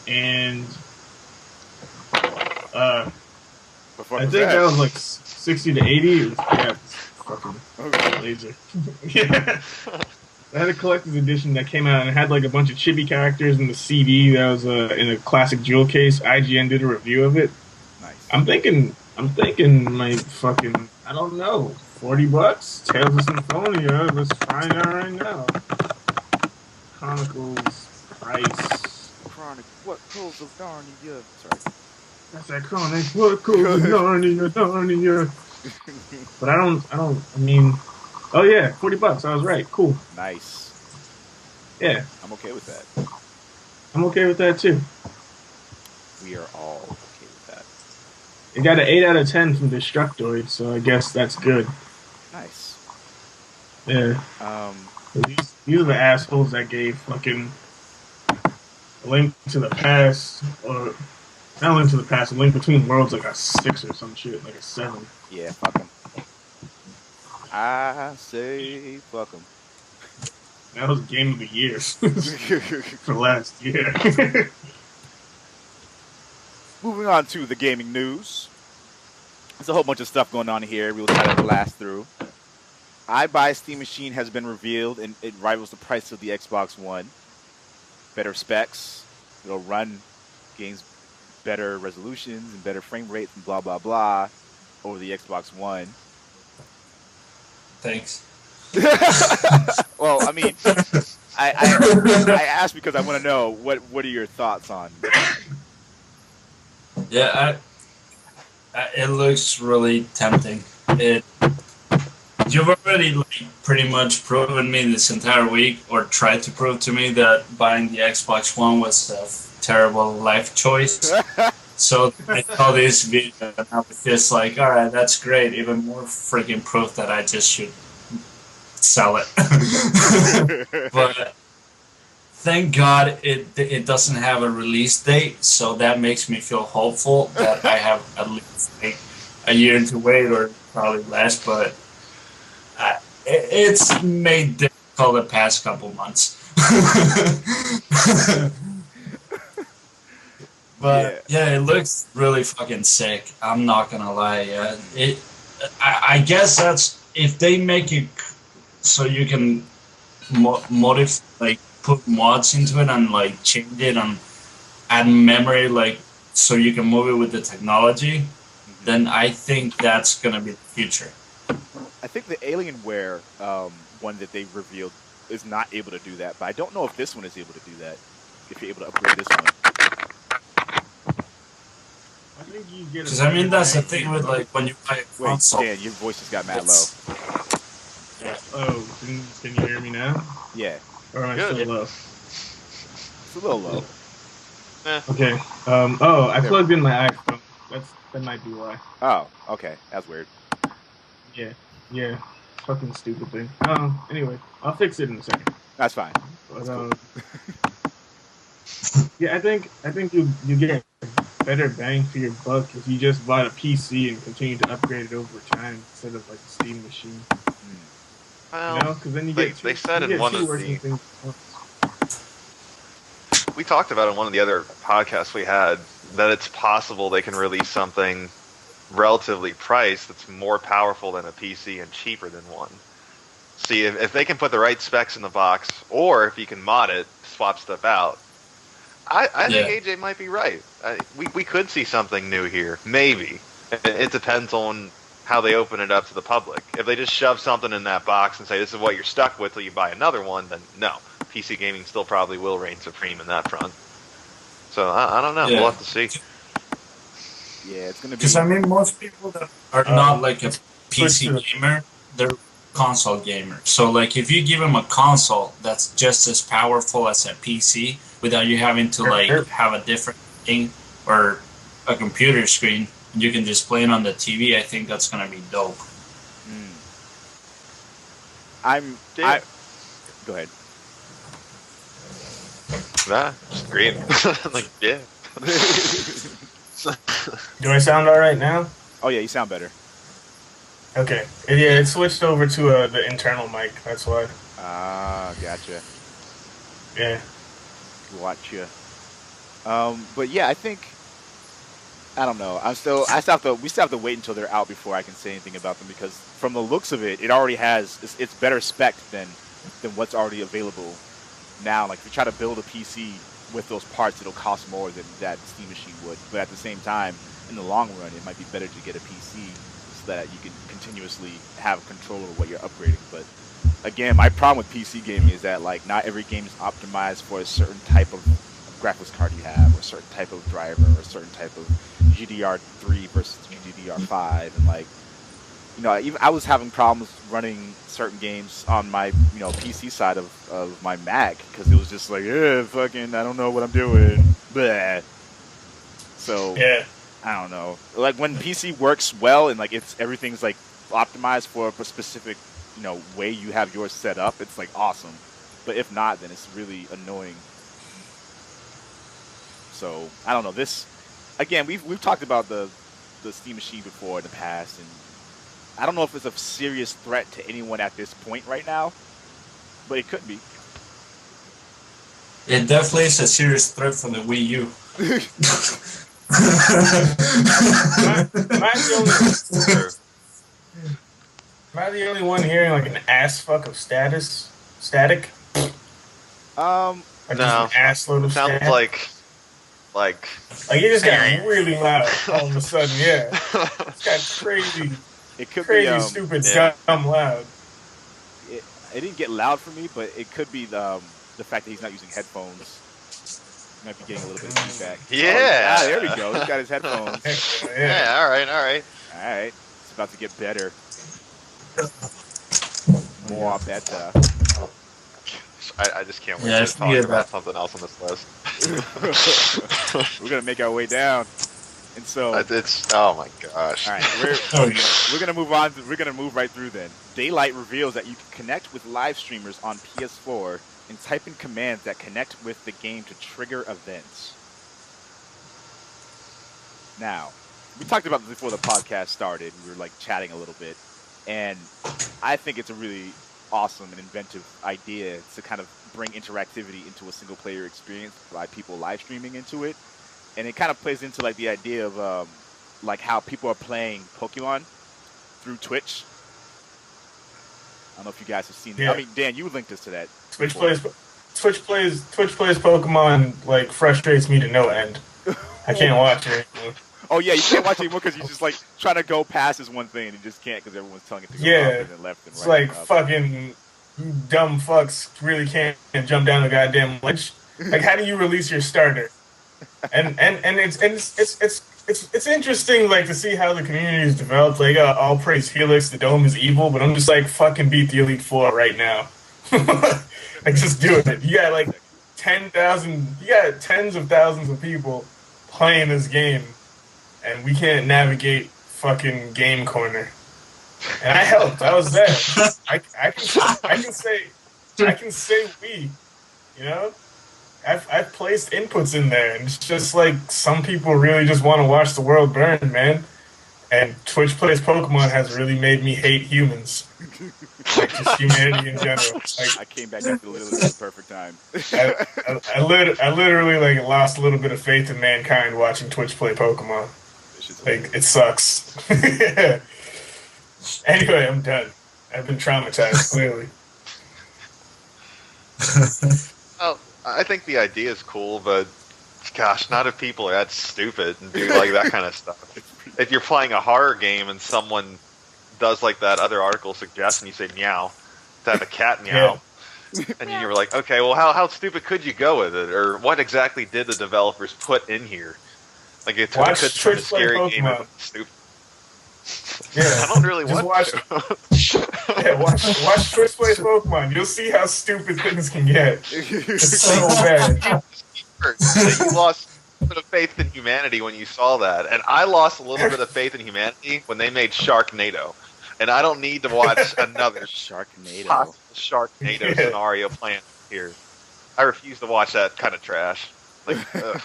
and The fuck I was think that was like 60 to 80. It was, yeah, it's fucking Okay. laser. Yeah. I had a collector's edition that came out and it had like a bunch of chibi characters in the CD that was in a classic jewel case. IGN did a review of it. Nice. I'm thinking my fucking, I don't know, $40? Tales of Symphonia. Let's find out right now. Chronicles price. Chronic. What Clothes of Narnia? Sorry. That's that Chronic. What cool Narnia. But I mean, oh yeah, $40. I was right. Cool. Nice. Yeah, I'm okay with that. I'm okay with that too. We are all okay with that. It got an 8 out of 10 from Destructoid, so I guess that's good. Nice. Yeah. These are the assholes that gave fucking A Link to the Past, or not A Link to the Past, A Link Between Worlds like a 6 or some shit, like a 7. Yeah, fuck them. I say fuck them. That was Game of the Year for last year. moving on to the gaming news. There's a whole bunch of stuff going on here. We'll try to blast through. iBuy Steam Machine has been revealed, and it rivals the price of the Xbox One. Better specs. It'll run games better resolutions and better frame rates and blah, blah, blah over the Xbox One. Thanks. Well, I mean, I asked because I want to know what are your thoughts on. Yeah, it looks really tempting. You've already pretty much proven me this entire week, or tried to prove to me that buying the Xbox One was a terrible life choice. So I saw this video and I was just like, all right, that's great. Even more freaking proof that I just should sell it. But thank God it doesn't have a release date, so that makes me feel hopeful that I have at least a year to wait, or probably less. But it's made difficult the past couple months. But yeah, it looks really fucking sick. I'm not gonna lie. Yeah, I guess that's if they make it so you can modify, put mods into it and change it and add memory, so you can move it with the technology. Then I think that's gonna be the future. I think the Alienware one that they revealed is not able to do that, but I don't know if this one is able to do that. If you're able to upgrade this one. Because I mean that's the thing with when you buy a console. Dan, your voice just got mad low. Yeah. Oh, can you hear me now? Yeah. Or am I still low? It's a little low. Okay. I plugged in my iPhone. That might be why. Oh, okay. That's weird. Yeah. Fucking stupid thing. Anyway, I'll fix it in a second. That's fine. But, That's cool. Yeah, I think you get better bang for your buck if you just bought a PC and continue to upgrade it over time instead of a Steam machine. Well, because then they said in one of the we talked about in one of the other podcasts we had that it's possible they can release something relatively priced that's more powerful than a PC and cheaper than one. See, if they can put the right specs in the box, or if you can mod it, swap stuff out, I think AJ might be right. We could see something new here, maybe. It depends on how they open it up to the public. If they just shove something in that box and say this is what you're stuck with till you buy another one, then no. PC gaming still probably will reign supreme in that front. So I don't know. Yeah. We'll have to see. Yeah, it's gonna be. Because I mean, most people that are not a PC gamer, they're console gamers. So if you give them a console that's just as powerful as a PC, without you having to have a different thing or a computer screen, you can just play it on the TV. I think that's gonna be dope. Go ahead. Nah, just great. Yeah. Do I sound all right now? Oh yeah, you sound better. Okay. Yeah, it switched over to the internal mic. That's why. Ah, gotcha. Yeah. Gotcha. But yeah, I think. I don't know. We still have to wait until they're out before I can say anything about them, because from the looks of it, it already has it's better spec than what's already available now. If you try to build a PC with those parts, it'll cost more than that Steam machine would. But at the same time, in the long run, it might be better to get a PC so that you can continuously have control over what you're upgrading. But again, my problem with PC gaming is that not every game is optimized for a certain type of graphics card you have, or a certain type of driver, or a certain type of GDDR3 versus GDDR5, and even I was having problems running certain games on my PC side of my Mac, because it was just fucking I don't know what I'm doing. Bleh. So yeah, I don't know. When PC works well and everything's optimized for a specific way you have yours set up, it's awesome. But if not, then it's really annoying. So I don't know. This again, we've talked about the Steam machine before in the past, and I don't know if it's a serious threat to anyone at this point right now, but it could be. It definitely is a serious threat for the Wii U. Am I the only? True. Am I the only one hearing like an ass fuck of static? Or just No. an ass load of Sounds static? like Like it just got really loud all of a sudden. Yeah, it's got crazy, It could crazy, be stupid, yeah. dumb loud. it didn't get loud for me, but it could be the fact that he's not using headphones. He might be getting a little bit of feedback. Yeah. Oh, there we go. He's got his headphones. Yeah. yeah, all right. All right, it's about to get better. More better. I just can't wait Yeah, I to talk forget about about- something else on this list. We're gonna make our way down, and so. It's oh my gosh. All right, we're gonna move on. We're gonna move right through then. Daylight reveals that you can connect with live streamers on PS4 and type in commands that connect with the game to trigger events. Now, we talked about this before the podcast started. We were like chatting a little bit, and I think it's a really awesome and inventive idea to kind of bring interactivity into a single player experience by people live streaming into it. And it kind of plays into like the idea of like how people are playing Pokemon through Twitch. I don't know if you guys have seen that. Yeah. I mean, Dan, you linked us to that. Twitch before. plays Pokemon like frustrates me to no end. I can't watch it anymore. Oh yeah, you can't watch it anymore because you just like trying to go past this one thing and you just can't because everyone's telling it to go Yeah. up and then left and right. It's like and up. fucking you dumb fucks really can't jump down the goddamn ledge. Like, how do you release your starter? And it's interesting like to see how the community is developed. Like, all praise Helix, the dome is evil, but I'm just like fucking beat the Elite Four right now. Like, just do it. You got like 10,000. You got tens of thousands of people playing this game, and we can't navigate fucking Game Corner. And I helped. I was there. I can say we. You know, I've placed inputs in there, and it's just like some people really just want to watch the world burn, man. And Twitch Plays Pokemon has really made me hate humans, like just humanity in general. Like I came back after literally the perfect time. I literally like lost a little bit of faith in mankind watching Twitch play Pokemon. This is Like, it sucks. Anyway, I'm done. I've been traumatized, clearly. Oh, I think the idea is cool, but gosh, not if people are that stupid and do like that kind of stuff. If you're playing a horror game and someone does like that other article suggests and you say meow to have a cat meow, and you're like, okay, well, how stupid could you go with it, or what exactly did the developers put in here? Like, it Watch could Twitch a scary play game Pokemon. of stupid. Yeah. I don't really Just want to. Yeah, watch Twitch play Pokemon. You'll see how stupid things can get. It's so bad. You lost a bit of faith in humanity when you saw that, and I lost a little bit of faith in humanity when they made Sharknado, and I don't need to watch another Sharknado. possible Sharknado scenario planned here. I refuse to watch that kind of trash. Like, ugh.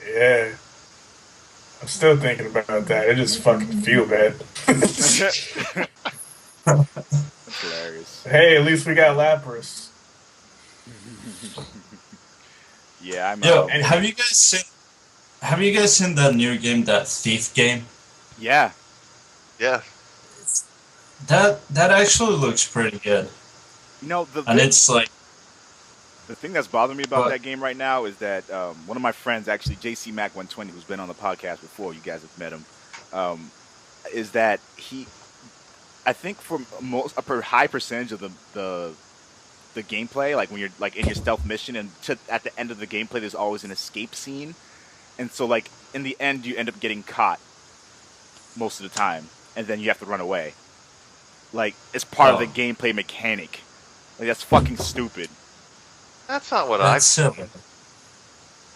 Yeah. I'm still thinking about that. I just fucking feel bad. That's hilarious. Hey, at least we got Lapras. Yeah, I'm. Yo, And- have you guys seen that new game, that Thief game? Yeah, Yeah, That actually looks pretty good, you know and it's like, the thing that's bothering me about What? that game right now is that one of my friends, actually JC Mac 120, who's been on the podcast before, you guys have met him, is that I think for a high percentage of the gameplay, like when you're like in your stealth mission, and at the end of the gameplay, there's always an escape scene, and so like in the end, you end up getting caught most of the time, and then you have to run away. Like it's part of the gameplay mechanic. Like that's fucking stupid. that's not what that's silly.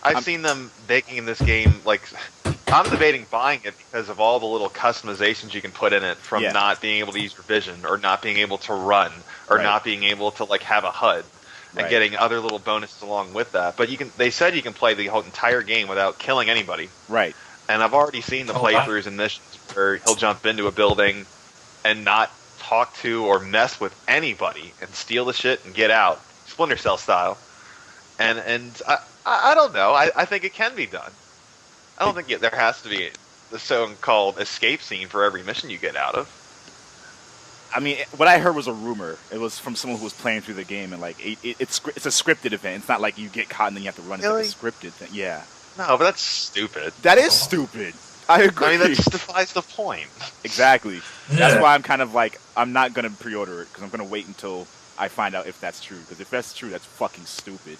I've seen them baking this game. Like, I'm debating buying it because of all the little customizations you can put in it, from Yeah. not being able to use your vision, or not being able to run, or Right. not being able to like have a HUD, and Right. getting other little bonuses along with that. But they said you can play the whole entire game without killing anybody. Right. And I've already seen the Oh, wow. playthroughs and missions where he'll jump into a building and not talk to or mess with anybody and steal the shit and get out, Splinter Cell style. And I don't know. I think it can be done. I don't think there has to be the so-called escape scene for every mission you get out of. I mean, what I heard was a rumor. It was from someone who was playing through the game, and like it's a scripted event. It's not like you get caught and then you have to run. Really? It's like a scripted thing. Yeah. No, but that's stupid. That is stupid. I agree. I mean, that just defies the point. Exactly. Yeah. That's why I'm kind of like, I'm not going to pre-order it, because I'm going to wait until I find out if that's true. Because if that's true, that's fucking stupid.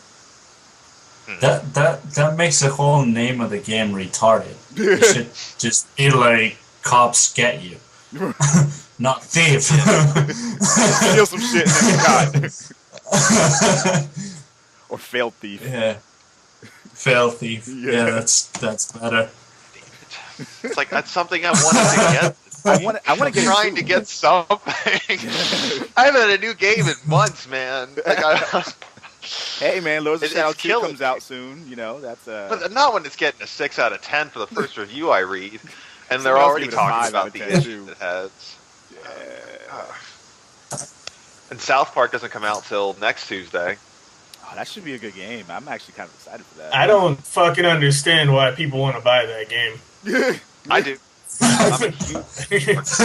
That makes the whole name of the game retarded. It should just be like cops get you, not thief. Steal some shit and then you got. Or failed thief. Yeah, fail thief. Yeah. Yeah, that's better. It's like that's something I wanted to get. I want to get trying to get something. I haven't had a new game in months, man. Like, Hey man, Lords of It's Shadow 2 killing comes me. out soon. You know, that's but not when it's getting a 6 out of 10 for the first review I read, and they're Someone else already gave it a 5 talking out about of the 10 issues too. it has. And South Park doesn't come out till next Tuesday. Oh, that should be a good game. I'm actually kind of excited for that. I don't fucking understand why people want to buy that game. I do. I'm a huge It's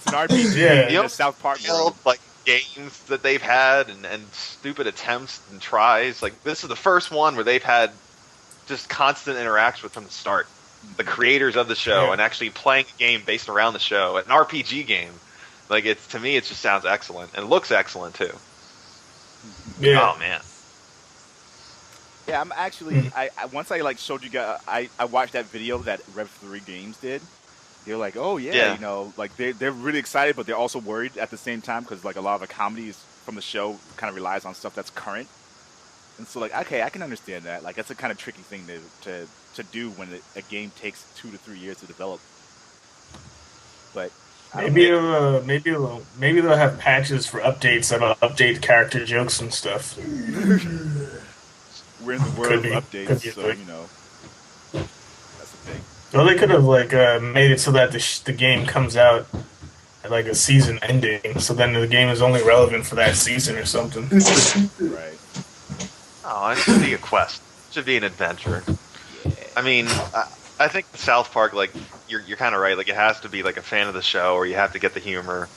an RPG Yeah. in the South Park world. like games that they've had and stupid attempts and tries. Like this is the first one where they've had just constant interaction with from the start. The creators of the show Yeah. and actually playing a game based around the show, an RPG game. Like it's to me, it just sounds excellent and it looks excellent too. Yeah. Oh man, Yeah, I'm actually. I once I like showed you guys. I watched that video that Rev 3 Games did. They're like, oh yeah, Yeah. you know, like they're really excited, but they're also worried at the same time because like a lot of the comedies from the show kind of relies on stuff that's current. And so like, okay, I can understand that. Like that's a kind of tricky thing to do when a game takes 2 to 3 years to develop. But I don't know. Maybe they'll have patches for updates that'll update character jokes and stuff. We're in the world Could of be. updates, Could be a so thing. you know, that's the thing. Well, they could have like made it so that the game comes out at like a season ending, so then the game is only relevant for that season or something. Right. oh, it should be a quest. It should be an adventure. I mean, I think South Park, like you're kind of right. Like it has to be like a fan of the show, or you have to get the humor.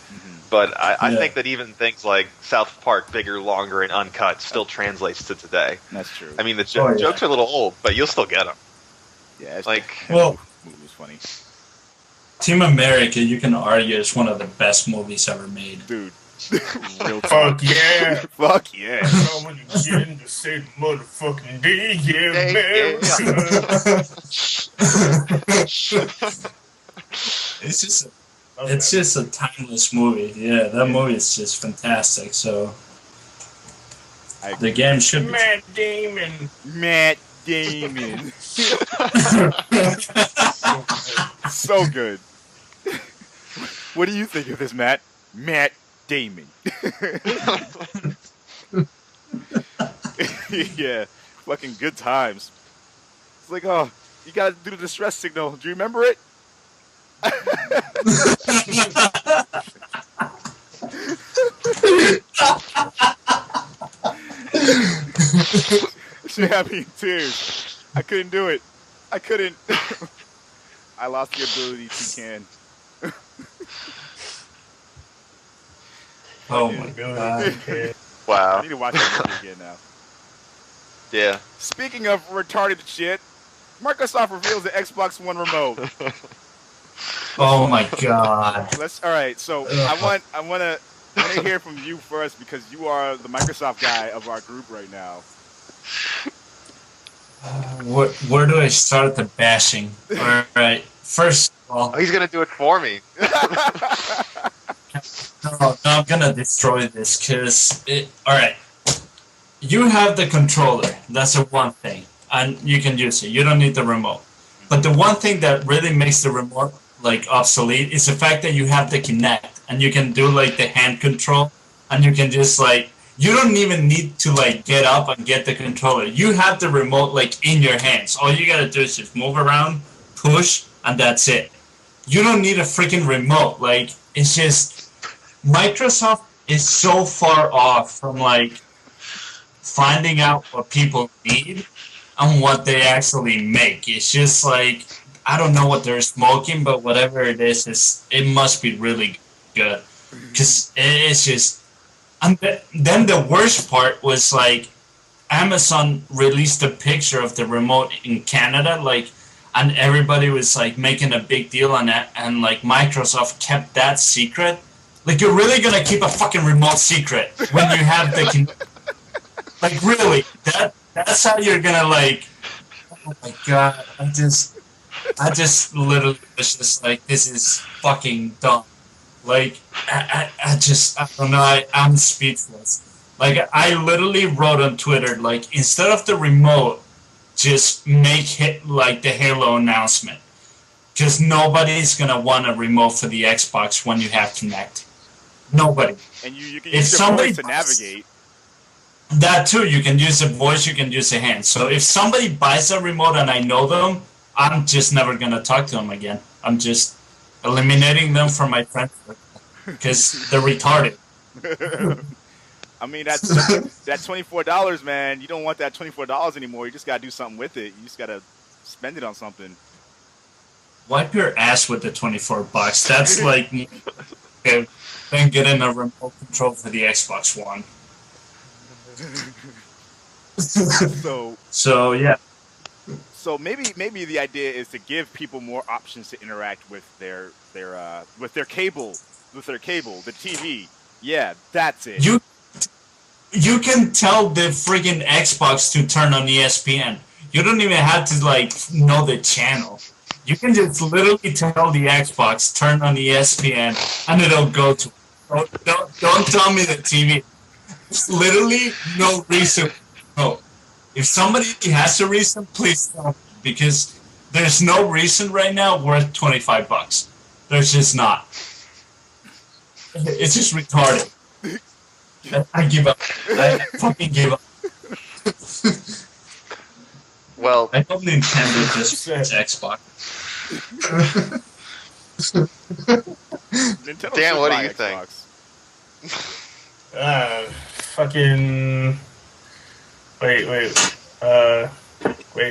But I Yeah. think that even things like South Park, bigger, longer, and uncut, still translates to today. That's true. I mean, the Oh, yeah. jokes are a little old, but you'll still get them. Yeah, it's Like, Well- movie was funny, Team America, you can argue, is one of the best movies ever made. dude. Real talk. Fuck yeah! Fuck yeah. I'm gonna get in to say the motherfucking D, yeah, It's just man. it's just a timeless movie. Yeah, that movie is just fantastic. So I the game should be. Matt Damon. Matt Damon. So good. What do you think of this, Matt? Matt Damon. Yeah, fucking good times. It's like, oh, you gotta do the distress signal. Do you remember it? She had me in tears. I couldn't do it. I couldn't. I lost the ability to can. Oh my god! I wow. need to watch that movie again now. Yeah. Speaking of retarded shit, Microsoft reveals the Xbox One remote. Oh my god! All right. So I want to hear from you first because you are the Microsoft guy of our group right now. Where do I start the bashing? All right. First of all, Oh, he's gonna do it for me. no, I'm gonna destroy this because all right. You have the controller. That's the one thing, and you can use it. You don't need the remote. But the one thing that really makes the remote like obsolete is the fact that you have the Kinect and you can do like the hand control, and you can just like you don't even need to like get up and get the controller. You have the remote like in your hands. All you gotta do is just move around, push, and that's it. You don't need a freaking remote. Like it's just Microsoft is so far off from like finding out what people need and what they actually make. It's just like, I don't know what they're smoking, but whatever it is, it must be really good. Because it's just... And then the worst part was like, Amazon released a picture of the remote in Canada, like, and everybody was like making a big deal on that, and like Microsoft kept that secret. Like, you're really gonna keep a fucking remote secret when you have the like, really? That's how you're gonna, like... Oh my god! I just literally was just like, this is fucking dumb. Like, I don't know. I'm speechless. Like, I literally wrote on Twitter, like, instead of the remote, just make it like the Halo announcement. Because nobody's going to want a remote for the Xbox when you have Kinect. Nobody. And you can use your voice to navigate. That too. You can use a voice, you can use a hand. So if somebody buys a remote and I know them, I'm just never going to talk to them again. I'm just eliminating them from my friends because they're retarded. I mean, that $24, man. You don't want that $24 anymore. You just gotta do something with it. You just gotta spend it on something. Wipe your ass with the $24. That's like, okay, then getting a remote control for the Xbox One. So yeah. So maybe the idea is to give people more options to interact with their cable, the TV. Yeah, that's it. You can tell the friggin' Xbox to turn on ESPN. You don't even have to like know the channel. You can just literally tell the Xbox turn on ESPN and it'll go to. Don't tell me the TV. There's literally no reason. No. If somebody has a reason, please tell me, because there's no reason right now worth $25. There's just not. It's just retarded. I give up. I fucking give up. Well, I hope Nintendo just fits Xbox. Dan, what do you think? Fucking. Wait.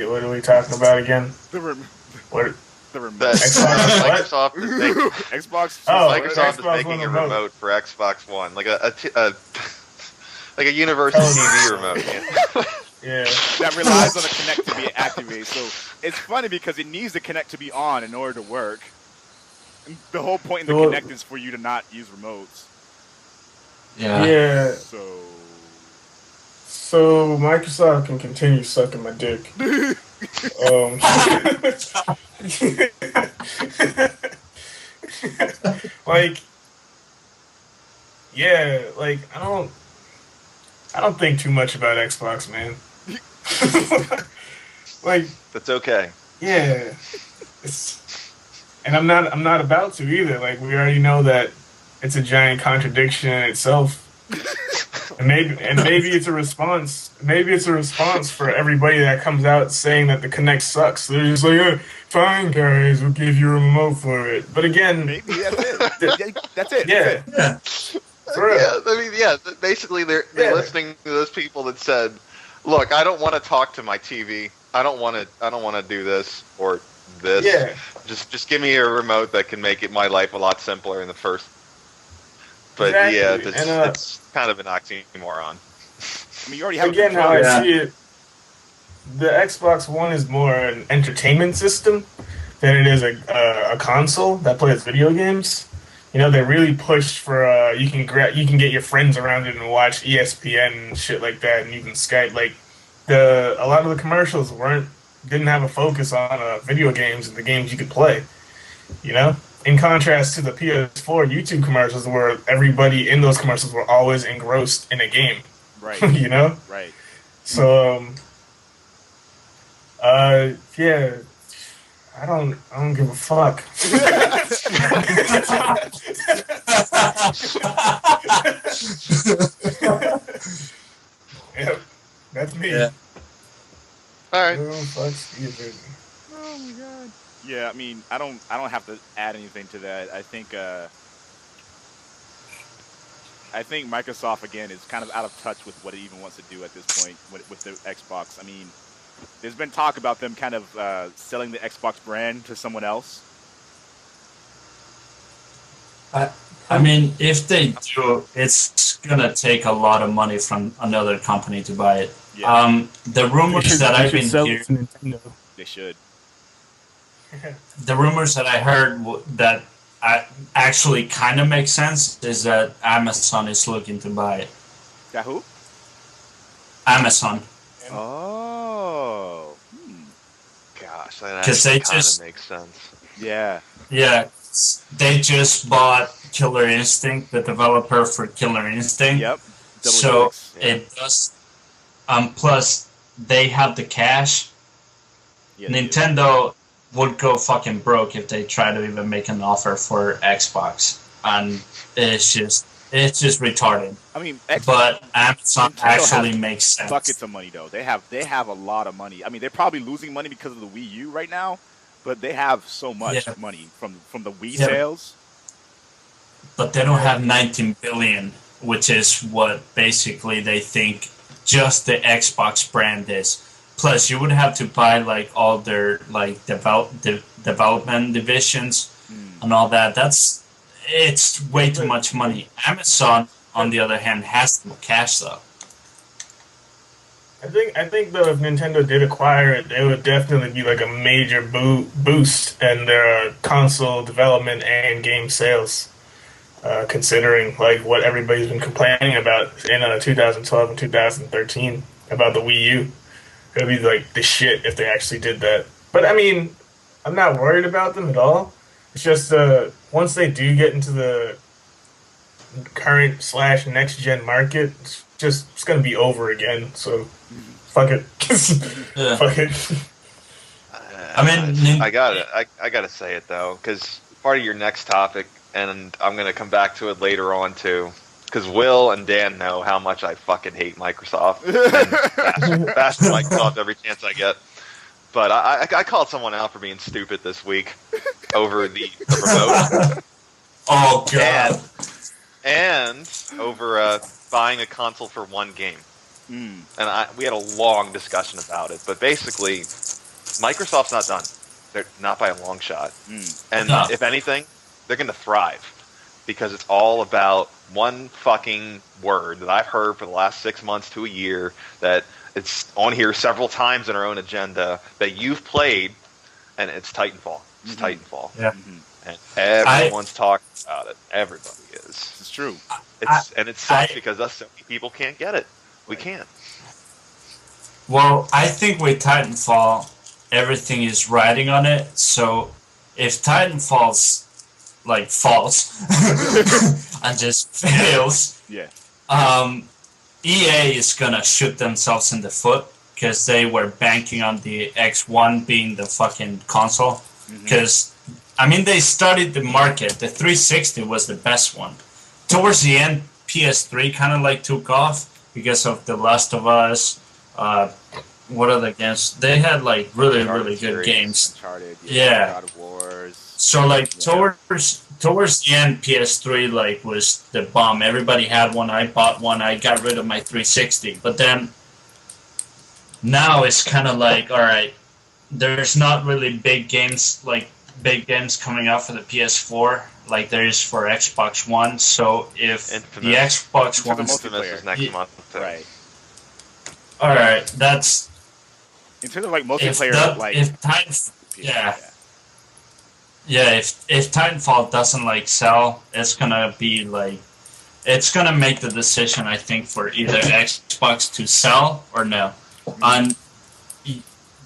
What are we talking about again? What? The remote. Microsoft is making, Xbox. Microsoft is making a remote for Xbox One, like a universal TV remote. Yeah. That relies on the Kinect to be activated. So it's funny because it needs the Kinect to be on in order to work. And the whole point in the Kinect is for you to not use remotes. Yeah. So Microsoft can continue sucking my dick. Like, yeah, like I don't think too much about Xbox, man. Like, that's okay. Yeah, and I'm not about to either. Like, we already know that it's a giant contradiction in itself. And maybe it's a response. Maybe it's a response for everybody that comes out saying that the Kinect sucks. They're just like, fine, guys, we'll give you a remote for it. But again, maybe that's it. That's it. Yeah. Yeah, I mean, yeah. Basically, they're listening to those people that said, "Look, I don't want to talk to my TV. I don't want to do this or this. Yeah. Just give me a remote that can make my life a lot simpler in the first." But exactly. yeah, it's kind of an oxymoron. I mean, you already have again, how I see it, the Xbox One is more an entertainment system than it is a console that plays video games. You know, they really pushed for you can get your friends around it and watch ESPN and shit like that, and you can Skype. Like, a lot of the commercials didn't have a focus on video games and the games you could play. You know, in contrast to the PS4 YouTube commercials, where everybody in those commercials were always engrossed in a game. Right. You know. Right. So, yeah. I don't give a fuck. Yep, that's me. Yeah. All right. Oh, fuck stupid. Oh my god. Yeah, I mean, I don't have to add anything to that. I think I think Microsoft again is kind of out of touch with what it even wants to do at this point with the Xbox. I mean, there's been talk about them kind of selling the Xbox brand to someone else. I mean, if they do, it's gonna take a lot of money from another company to buy it. Yeah. The rumors that I've been hearing, They should. the rumors that I heard that actually kind of make sense is that Amazon is looking to buy it. Got who? Amazon. Oh. Gosh, that 'Cause they kind of just- makes sense. Yeah. Yeah, they just bought Killer Instinct, the developer for Killer Instinct. Yep. Double So Helix. Yeah. it does. Plus, they have the cash. Yeah, they do. Nintendo would go fucking broke if they try to even make an offer for Xbox, and it's just retarded. I mean, But Amazon Nintendo actually has makes sense. buckets of money though. They have a lot of money. I mean, they're probably losing money because of the Wii U right now, but they have so much Yeah. money from the Wii Yeah. sales. But they don't have 19 billion, which is what basically they think just the Xbox brand is. Plus, you would have to buy like all their like development divisions and all that. It's way too much money. Amazon, on the other hand, has the cash though. I think though if Nintendo did acquire it, it would definitely be like a major boost in their console development and game sales. Considering like what everybody's been complaining about in 2012 and 2013 about the Wii U, it would be like the shit if they actually did that. But I mean, I'm not worried about them at all. It's just once they do get into the current / next gen market, it's gonna be over again. So fuck it. Yeah. Fuck it. I mean, I gotta say it though, because part of your next topic, and I'm gonna come back to it later on too, because Will and Dan know how much I fucking hate Microsoft and bash Microsoft every chance I get. But I called someone out for being stupid this week over the remote. Oh god. And over buying a console for one game. And we had a long discussion about it. But basically, Microsoft's not done. They're not by a long shot. And No. if anything, they're going to thrive. Because it's all about one fucking word that I've heard for the last 6 months to a year, that it's on here several times in our own agenda, that you've played, and it's Titanfall. It's Titanfall. Yeah. And everyone's talking about it. Everybody is. It's true. And it sucks because us so many people can't get it. We can't. Well, I think with Titanfall, everything is riding on it. So if Titanfall's like falls and just fails, Yeah. EA is gonna shoot themselves in the foot because they were banking on the X1 being the fucking console. Because I mean, they started the market. The 360 was the best one. Towards the end, PS3 kind of like took off because of The Last of Us. What other games? They had like really good series, games. Uncharted, Yeah. God of Wars. So like Yeah. towards the end, PS3 like was the bomb. Everybody had one. I bought one. I got rid of my 360. But then now it's kind of like, all right, there's not really big games coming out for the PS4 like there is for Xbox One. So if Infamous. the Xbox One, Infamous is next month. Too. Right. all right, that's In terms of like if multiplayer, that, like if if Titanfall doesn't like sell, it's gonna be like, it's gonna make the decision, I think, for either Xbox to sell or no. And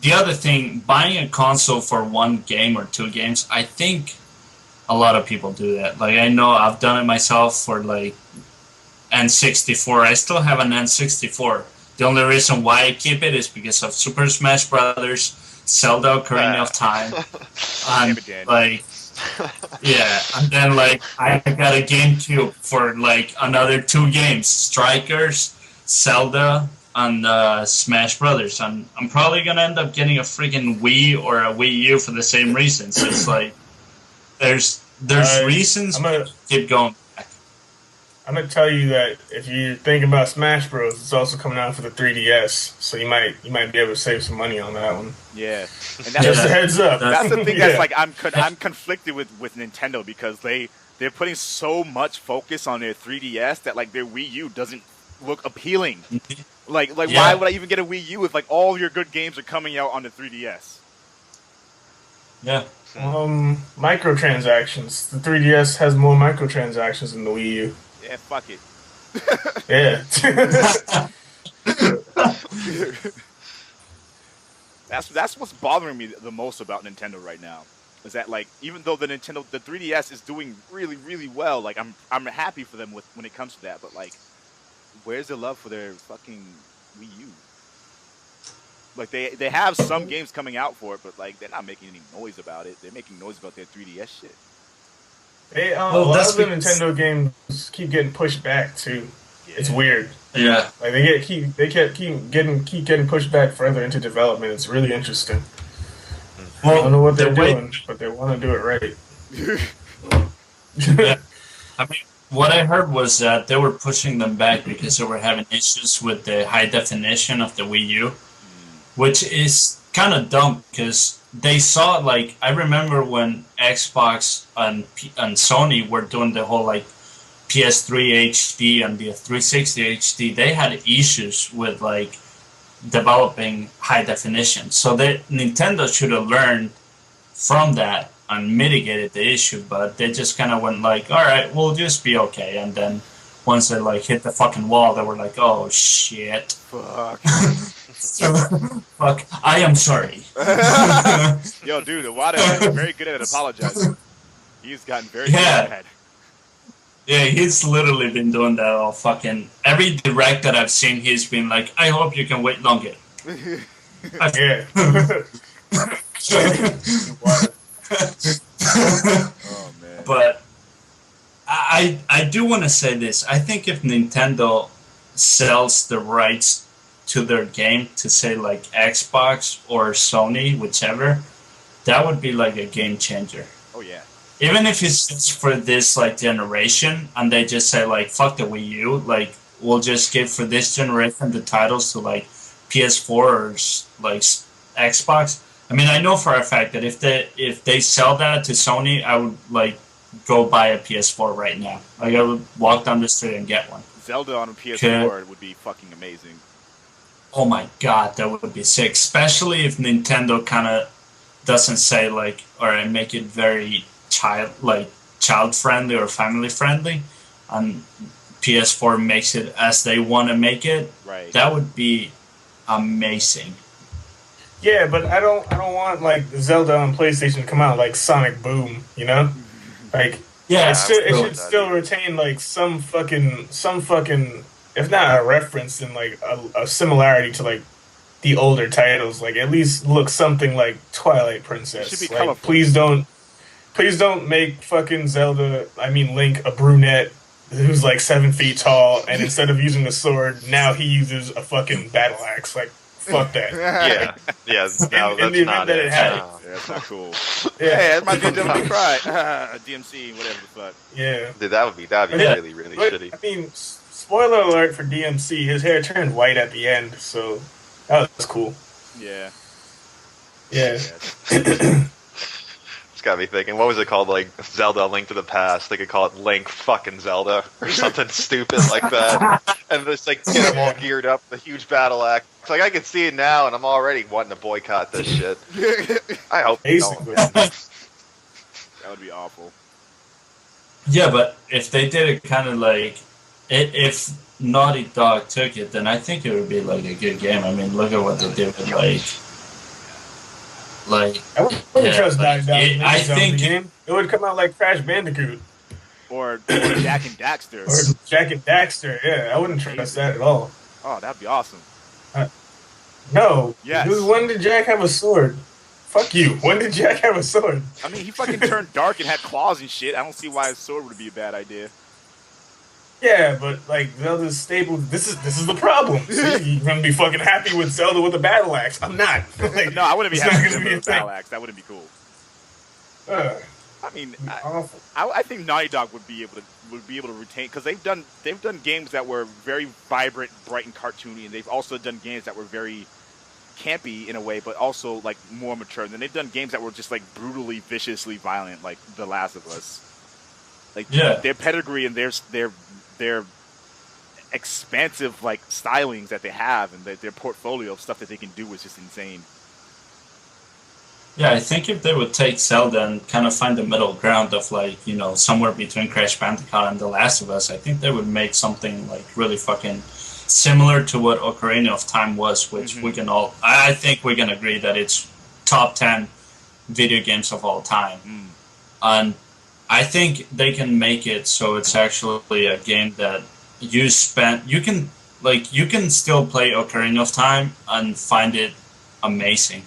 the other thing, buying a console for one game or two games, I think a lot of people do that. Like I know I've done it myself for like N64. I still have an N64. The only reason why I keep it is because of Super Smash Brothers, Zelda Ocarina of Time, Damn and it, Dan. like, yeah, and then like I got a GameCube for like another 2 games: Strikers, Zelda, and Smash Brothers. And I'm probably gonna end up getting a freaking Wii or a Wii U for the same reasons. It's like there's reasons I'm gonna- to keep going back. I'm gonna tell you that if you're thinking about Smash Bros, it's also coming out for the 3DS, so you might be able to save some money on that one. Yeah, and Just a heads up. that's the thing that's Yeah. like I'm conflicted with Nintendo because they're putting so much focus on their 3DS that like their Wii U doesn't look appealing. Like why would I even get a Wii U if like all your good games are coming out on the 3DS? Yeah. Microtransactions. The 3DS has more microtransactions than the Wii U. Yeah, fuck it. Yeah. That's what's bothering me the most about Nintendo right now. Is that like even though the 3DS is doing really really well, like I'm happy for them when it comes to that, but like where's the love for their fucking Wii U? Like they have some games coming out for it, but like they're not making any noise about it. They're making noise about their 3DS shit. A Well, lot that's of the because- Nintendo games keep getting pushed back too. Yeah. It's weird. Yeah. Like keep getting pushed back further into development. It's really interesting. I don't know what they're doing, but they want to do it right. Yeah. I mean, what I heard was that they were pushing them back because they were having issues with the high definition of the Wii U, which is kind of dumb because they saw, like, I remember when Xbox and Sony were doing the whole, like, PS3 HD and the 360 HD, they had issues with, like, developing high definition. So Nintendo should have learned from that and mitigated the issue, but they just kind of went like, all right, we'll just be okay. And then once they like hit the fucking wall, they were like, oh shit. Fuck. Fuck, I am sorry. Yo, dude, Iwata is very good at apologizing. He's gotten very good Yeah. at that. Yeah, he's literally been doing that all fucking... Every direct that I've seen, he's been like, I hope you can wait longer. Yeah. Oh man. But I do want to say this. I think if Nintendo sells the rights to their game to say like Xbox or Sony, whichever, that would be like a game changer. Oh yeah. Even if it's just for this like generation and they just say like fuck the Wii U, like we'll just give for this generation the titles to like PS4 or like Xbox. I mean, I know for a fact that if they sell that to Sony, I would like go buy a PS4 right now. Like I would walk down the street and get one. Zelda on a PS4 would be fucking amazing. Oh my god, that would be sick. Especially if Nintendo kind of doesn't say like, or make it very child friendly or family friendly, and PS4 makes it as they want to make it. Right. That would be amazing. Yeah, but I don't want like Zelda on PlayStation to come out like Sonic Boom, you know? Like Yeah, it should that still either. retain like some fucking if not a reference, then like a similarity to like the older titles. Like at least look something like Twilight Princess. It should be like, colorful. please don't make fucking Link a brunette who's like 7 feet tall, and instead of using a sword, now he uses a fucking battle axe. Like fuck that. Yeah, yeah. No, In that's the event not that it. it had- No. Yeah, that's not cool. Yeah. Hey, that might be a Devil May Cry. DMC, whatever the fuck. Yeah. Dude, that'd be Yeah. really, really But, shitty. I mean, spoiler alert for DMC, his hair turned white at the end, so that was cool. Yeah. Yeah. It's got me thinking, what was it called? Like Zelda Link to the Past. They could call it Link fucking Zelda or something stupid like that. And just like get them all geared up, the huge battle axe. It's like I can see it now, and I'm already wanting to boycott this shit. I hope they don't. Basically. That would be awful. Yeah, but if they did it kind of like, if Naughty Dog took it, then I think it would be like a good game. I mean, look at what they did with like. I wouldn't Yeah, trust like, Naughty Dog to it- make I a Zelda think- game. It would come out like Crash Bandicoot Or Jack and Daxter. or Jack and Daxter. Yeah, I wouldn't trust that at all. Oh, that'd be awesome. No. Yes. When did Jack have a sword? Fuck you. When did Jack have a sword? I mean, he fucking turned dark and had claws and shit. I don't see why his sword would be a bad idea. Yeah, but like Zelda's stable. This is the problem. See, you're gonna be fucking happy with Zelda with a battle axe. I'm not. Like, No, I wouldn't be it's not happy gonna with be a a thing. battle axe. That wouldn't be cool. I mean, It'd be awful. I think Naughty Dog would be able to retain, because they've done games that were very vibrant, bright, and cartoony, and they've also done games that were very campy in a way, but also like more mature. And then they've done games that were just like brutally, viciously violent, like The Last of Us. Like their pedigree and their expansive like stylings that they have, and their portfolio of stuff that they can do is just insane. Yeah, I think if they would take Zelda and kind of find the middle ground of like, you know, somewhere between Crash Bandicoot and The Last of Us, I think they would make something like really fucking similar to what Ocarina of Time was, which we can all, I think we can agree that it's top 10 video games of all time. And I think they can make it so it's actually a game that you can still play Ocarina of Time and find it amazing.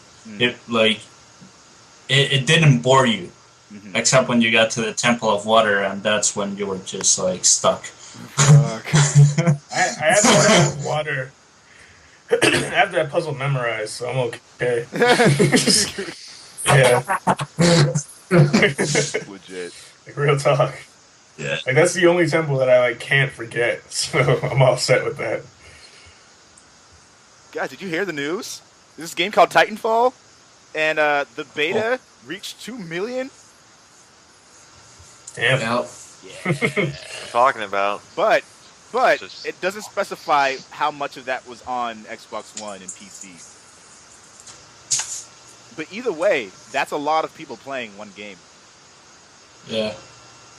It didn't bore you, except when you got to the Temple of Water, and that's when you were just like stuck. I have that water. I have that puzzle memorized, so I'm okay. Yeah. Legit. Like, real talk. Yeah. Like, that's the only temple that I like can't forget, so I'm all set with that. Guys, did you hear the news? There's this game called Titanfall, and the beta reached 2 million. Damn. Well, I'm talking about. But it doesn't specify how much of that was on Xbox One and PC. But either way, that's a lot of people playing one game. yeah.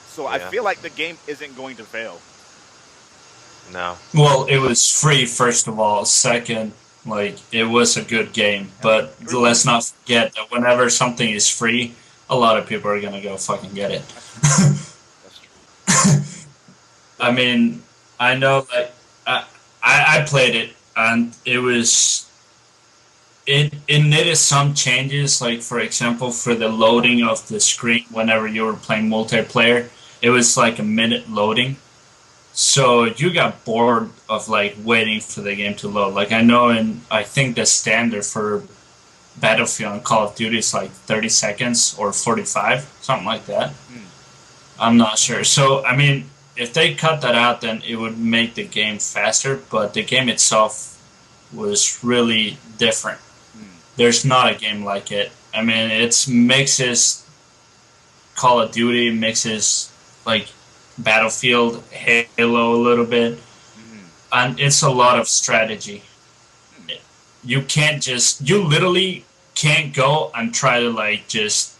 So I feel like the game isn't going to fail. No. Well, it was free, first of all. Second, like, it was a good game. But let's not forget that whenever something is free, a lot of people are going to go fucking get it. That's true. I mean, I know, like, I played it, and it was... It needed some changes, like, for example, for the loading of the screen whenever you were playing multiplayer. It was like a minute loading. So you got bored of, like, waiting for the game to load. Like, I think the standard for Battlefield and Call of Duty is like 30 seconds or 45, something like that. I'm not sure. So, I mean, if they cut that out, then it would make the game faster, but the game itself was really different. There's not a game like it. I mean, it mixes Call of Duty, mixes like Battlefield, Halo a little bit, and it's a lot of strategy. You literally can't go and try to like just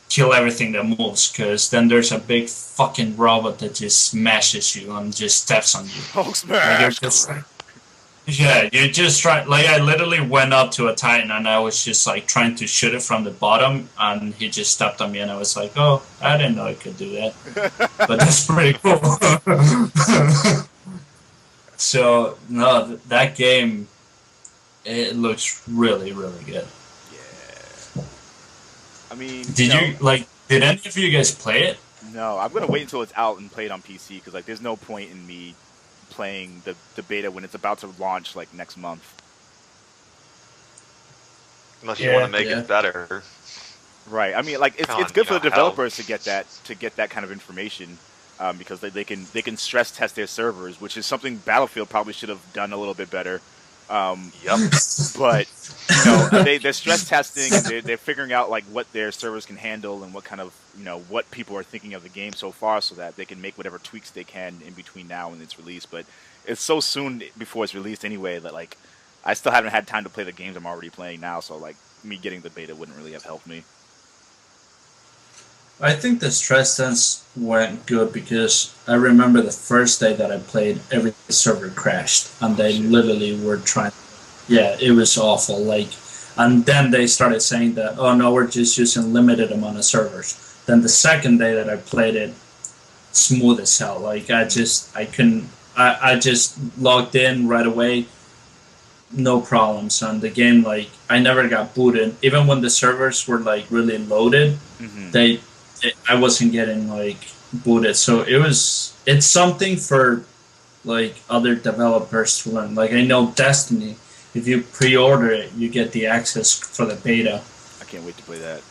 kill everything that moves, because then there's a big fucking robot that just smashes you and just steps on you. Hulk smash! You're just trying. Like, I literally went up to a Titan and I was just like trying to shoot it from the bottom, and he just stepped on me, and I was like, "Oh, I didn't know I could do that." But that's pretty cool. So no, that game, it looks really, really good. Yeah. I mean, Did any of you guys play it? No, I'm gonna wait until it's out and play it on PC, because like, there's no point in me playing the beta when it's about to launch like next month. Unless you want to make it better. Right. I mean, like, it's good for the developers to get that kind of information, because they can stress test their servers, which is something Battlefield probably should have done a little bit better. But you know, they're stress testing, and they're figuring out like what their servers can handle and what kind of, you know, what people are thinking of the game so far, so that they can make whatever tweaks they can in between now and its release. But it's so soon before it's released anyway that like, I still haven't had time to play the games I'm already playing now. So like, me getting the beta wouldn't really have helped me. I think the stress test went good, because I remember the first day that I played, every server crashed, and they literally were trying. Yeah, it was awful. Like, and then they started saying that, oh no, we're just using limited amount of servers. Then the second day that I played it, smooth as hell. Like, I just logged in right away, no problems. And the game, like, I never got booted. Even when the servers were like really loaded, I wasn't getting like booted. So it's something for like other developers to learn. Like, I know Destiny, if you pre-order it, you get the access for the beta. I can't wait to play that.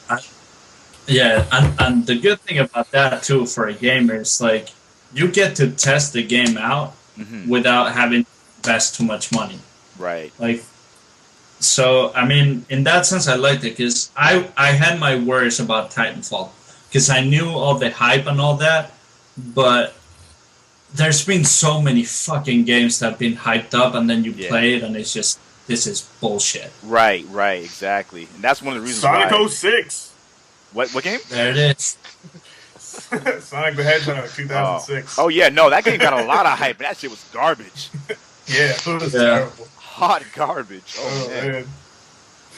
Yeah, and the good thing about that too for a gamer is like you get to test the game out Hmm. without having to invest too much money. Right. Like, so I mean, in that sense, I liked it because I had my worries about Titanfall because I knew all the hype and all that, but there's been so many fucking games that have been hyped up and then you Yeah. play it and it's just this is bullshit. Right. Right. Exactly. And that's one of the reasons Sonic why. 06. What game? There it is. Sonic the Hedgehog 2006. Oh yeah, no, that game got a lot of hype. That shit was garbage. Yeah, it was Yeah. terrible. Hot garbage. Oh, Oh man. man.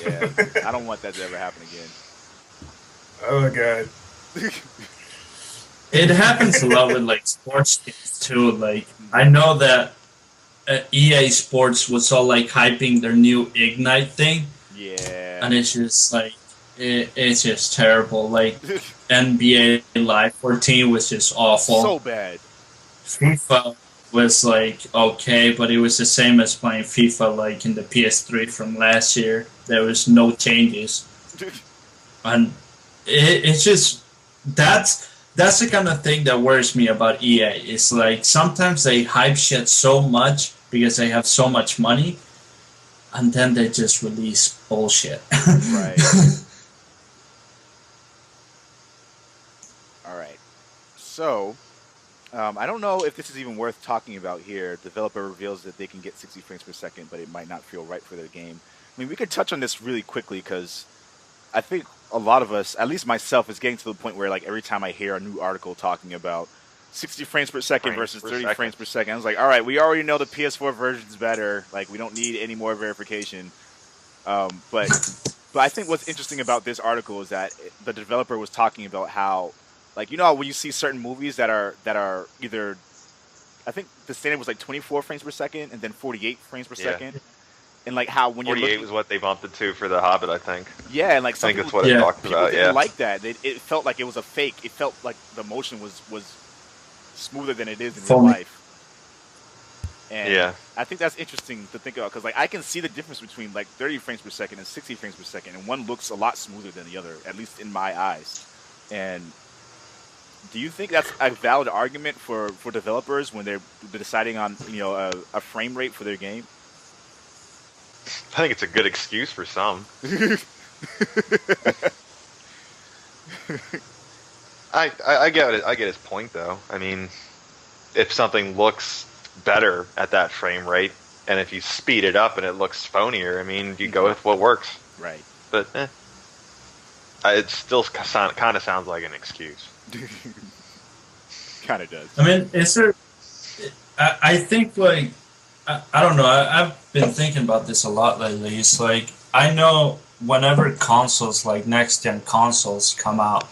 Yeah. I don't want that to ever happen again. Oh, God. It happens a lot with like sports games too. Like I know that EA Sports was all like hyping their new Ignite thing, Yeah. and it's just like it's just terrible. Like NBA Live 14 was just awful. So bad. FIFA was like okay, but it was the same as playing FIFA like in the PS3 from last year. There was no changes, and it's just that's the kind of thing that worries me about EA. It's like sometimes they hype shit so much because they have so much money, and then they just release bullshit. Right. All right. So, I don't know if this is even worth talking about here. Developer reveals that they can get 60 frames per second, but it might not feel right for their game. I mean, we could touch on this really quickly because I think a lot of us, at least myself, is getting to the point where like every time I hear a new article talking about 60 frames per second versus 30 frames per second, I was like, all right, we already know the PS4 version's better. Like, we don't need any more verification. But I think what's interesting about this article is that the developer was talking about how, like, you know, how when you see certain movies that are either, I think the standard was like 24 frames per second and then 48 frames per Yeah. second, and like how when you're 48 looking, was what they bumped it to for The Hobbit, I think. yeah, and like I some think that's people, what it Yeah. talked people about, didn't yeah. like that. It felt like it was a fake. It felt like the motion was smoother than it is in real For me. life. And Yeah. I think that's interesting to think about because like I can see the difference between like 30 frames per second and 60 frames per second, and one looks a lot smoother than the other, at least in my eyes. And do you think that's a valid argument for developers when they're deciding on a frame rate for their game? I think it's a good excuse for some. I get it. I get his point, though. I mean, if something looks better at that frame rate, and if you speed it up and it looks phonier, I mean, you go with what works. Right. But it still kind of sounds like an excuse. Kind of does. I mean, is there? I think like I don't know. I've been thinking about this a lot lately. It's like I know whenever consoles like next gen consoles come out,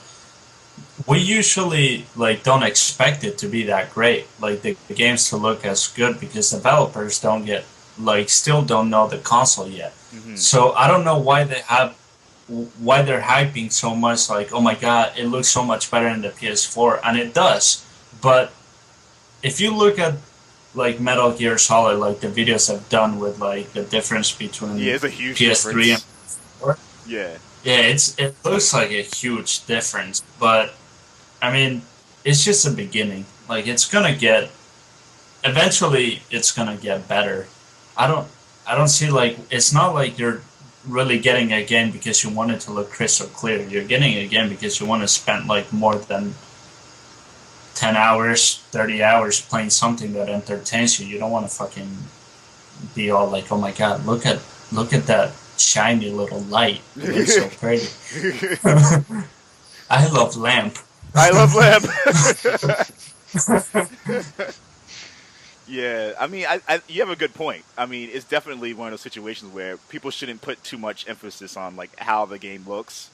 we usually like don't expect it to be that great. Like the games to look as good because developers don't get like still don't know the console yet. Hmm. So I don't know why they're hyping so much. Like, oh my god, it looks so much better in the PS4, and it does. But if you look at like Metal Gear Solid, like the videos I've done with like the difference between Yeah, it's a huge PS3 difference. and PS4, Yeah. yeah, it looks like a huge difference. But I mean, it's just a beginning. Like eventually it's gonna get better. I don't see like it's not like you're really getting a game because you want it to look crystal clear. You're getting a game because you want to spend like more than 10 hours, 30 hours playing something that entertains you. You don't want to fucking be all like, oh my god, look at that shiny little light. It looks so pretty. I love lamp. I love Lamb. Yeah, I mean, you have a good point. I mean, it's definitely one of those situations where people shouldn't put too much emphasis on like how the game looks.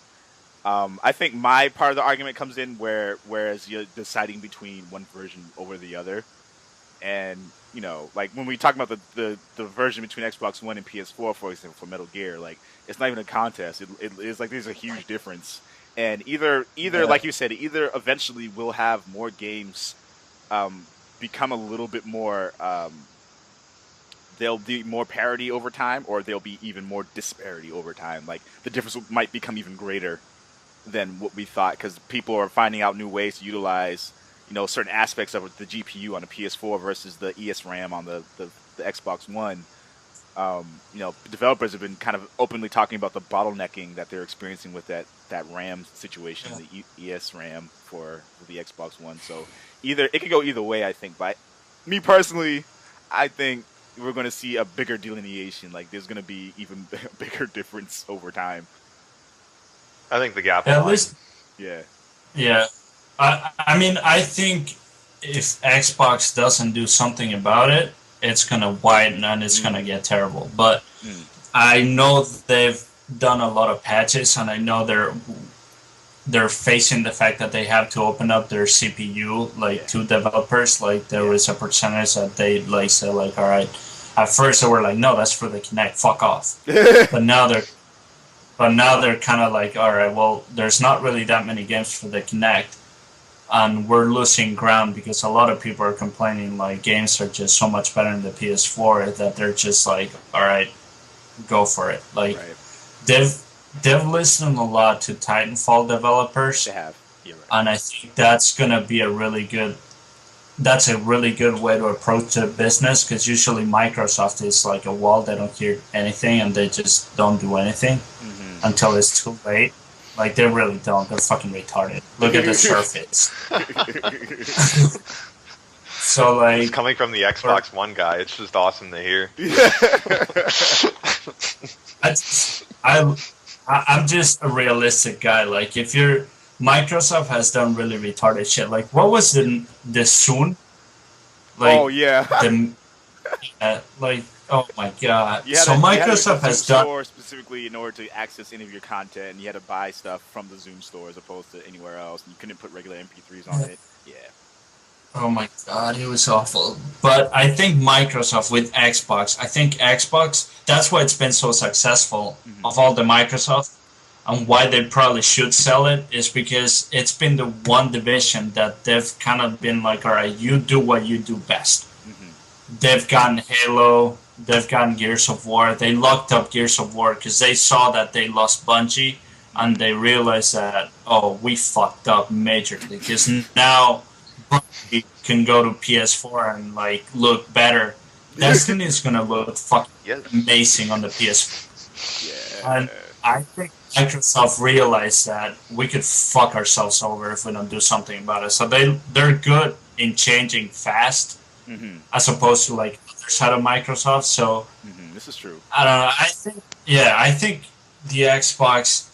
I think my part of the argument comes in whereas you're deciding between one version over the other, and like when we talk about the version between Xbox One and PS4, for example, for Metal Gear, like it's not even a contest. It's like there's a huge difference, and either like you said, either eventually we'll have more games become a little bit more. There'll be more parity over time, or there'll be even more disparity over time. Like the difference might become even greater. than what we thought because people are finding out new ways to utilize, certain aspects of the GPU on the PS4 versus the ESRAM on the Xbox One. Developers have been kind of openly talking about the bottlenecking that they're experiencing with that RAM situation, the ESRAM for the Xbox One. So it could go either way, I think. But me personally, I think we're going to see a bigger delineation. Like there's going to be even a bigger difference over time. I think the gap. At least, yeah. I mean, I think if Xbox doesn't do something about it, it's gonna widen and it's gonna get terrible. But I know they've done a lot of patches, and I know they're facing the fact that they have to open up their CPU to developers. Like there was a percentage that they said all right. At first they were like, no, that's for the Kinect, fuck off. But now they're kind of like, all right, well, there's not really that many games for the Kinect. And we're losing ground because a lot of people are complaining games are just so much better in the PS4 that they're just like, all right, go for it. Right. They've listened a lot to Titanfall developers. They have. You're right. And I think that's gonna be a really good way to approach the business because usually Microsoft is like a wall. They don't hear anything and they just don't do anything until it's too late. Like, they really don't. They're fucking retarded. Look at the Surface. So, it's coming from the Xbox One guy. It's just awesome to hear. I'm just a realistic guy. Like, if Microsoft has done really retarded shit. Like, what was the Zune? Oh, yeah. Oh my god! So Microsoft has done store specifically in order to access any of your content, and you had to buy stuff from the Zoom store as opposed to anywhere else. And you couldn't put regular MP3s on it. Yeah. Oh my god, it was awful. But I think Microsoft with Xbox, that's why it's been so successful of all the Microsoft, and why they probably should sell it is because it's been the one division that they've kind of been like, all right, you do what you do best. They've gotten Halo. They've gotten Gears of War. They locked up Gears of War because they saw that they lost Bungie, and they realized that, we fucked up majorly because now Bungie can go to PS4 and look better. Destiny is gonna look fucking amazing on the PS4. Yeah. And I think Microsoft realized that we could fuck ourselves over if we don't do something about it. So they're good in changing fast, as opposed to other side of Microsoft. So this is true. I don't know. I think the Xbox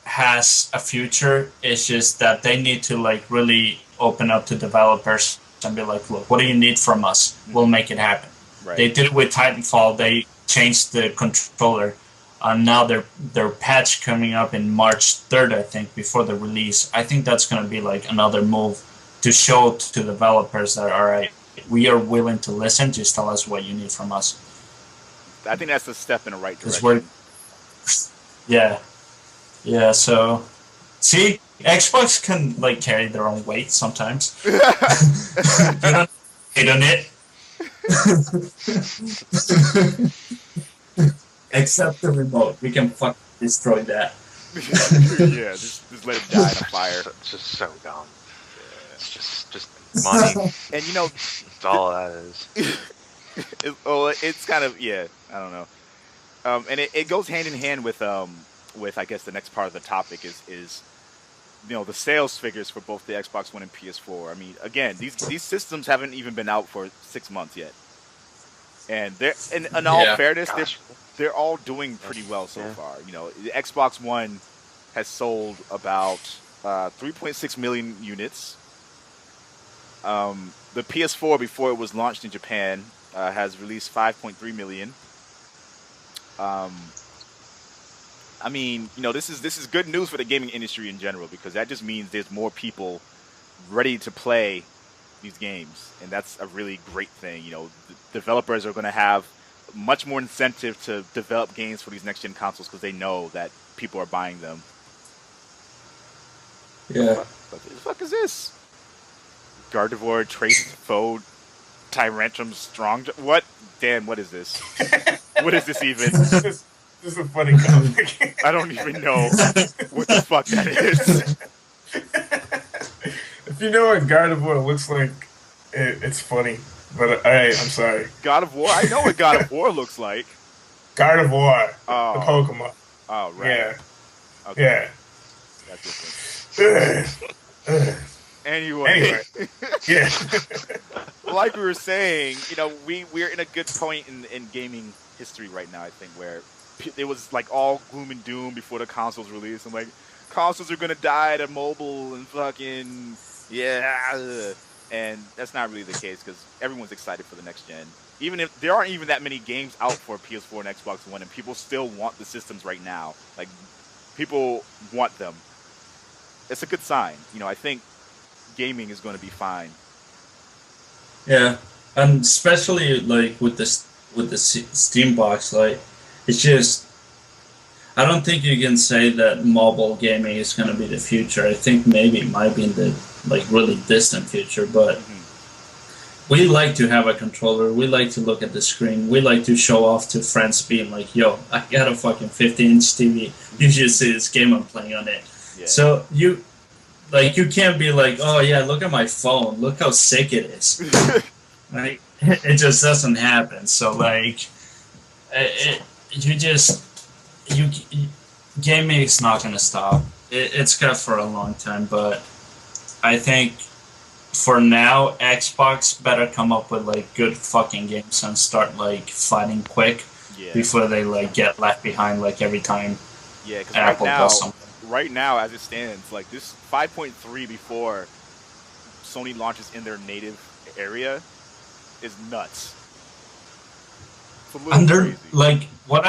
has a future. It's just that they need to really open up to developers and be like, look, what do you need from us? We'll make it happen. Right. They did it with Titanfall. They changed the controller. And now their patch coming up in March 3rd, I think, before the release. I think that's going to be another move to show to developers that, all right, we are willing to listen. Just tell us what you need from us. I think that's a step in the right direction. Yeah. So, see, Xbox can carry their own weight sometimes. You don't hate on it. Except the remote, we can fucking destroy that. Yeah, just let it die in a fire. It's just so dumb. Yeah. It's just money. And that's all that is. It's kind of I don't know. And it goes hand in hand with I guess the next part of the topic is the sales figures for both the Xbox One and PS4. I mean, again, these systems haven't even been out for 6 months yet, and they're in all fairness, they're all doing pretty well so far. The Xbox One has sold about 3.6 million units. The PS4, before it was launched in Japan, has released 5.3 million. I mean, this is good news for the gaming industry in general, because that just means there's more people ready to play these games, and that's a really great thing. The developers are going to have much more incentive to develop games for these next-gen consoles because they know that people are buying them. Yeah. What the fuck is this? Gardevoir, Trace, Foe, Tyrantrum, Strong... What? Dan, what is this? What is this even? This is a funny comic. I don't even know what the fuck that is. If you know what Gardevoir looks like, it's funny. But alright, I'm sorry. God of War? I know what God of War looks like. Gardevoir, Oh. the Pokemon. Oh, right. Yeah. Okay. Yeah. That's different. Anyway. Yeah. Like we were saying, you know, we're in a good point in gaming history right now, I think, where it was like all gloom and doom before the consoles released. I'm like, consoles are gonna die to mobile and fucking yeah, and that's not really the case because everyone's excited for the next gen. Even if there aren't even that many games out for PS4 and Xbox One, and people still want the systems right now, like people want them. It's a good sign. You know, I think gaming is going to be fine. Yeah, and especially like with the Steam box, like it's just I don't think you can say that mobile gaming is going to be the future. I think maybe it might be in the like really distant future, but we like to have a controller. We like to look at the screen. We like to show off to friends, being like, "Yo, I got a fucking 50-inch TV. You should see this game I'm playing on it." Yeah. So you can't be like, "Oh yeah, look at my phone. Look how sick it is." Like it just doesn't happen. So like, gaming is not gonna stop. It's got for a long time, but I think for now, Xbox better come up with like good fucking games and start like fighting quick before they like get left behind like every time. Yeah, because Apple does something. Right now, as it stands, like this 5.3 before Sony launches in their native area is nuts. It's a little And crazy. like what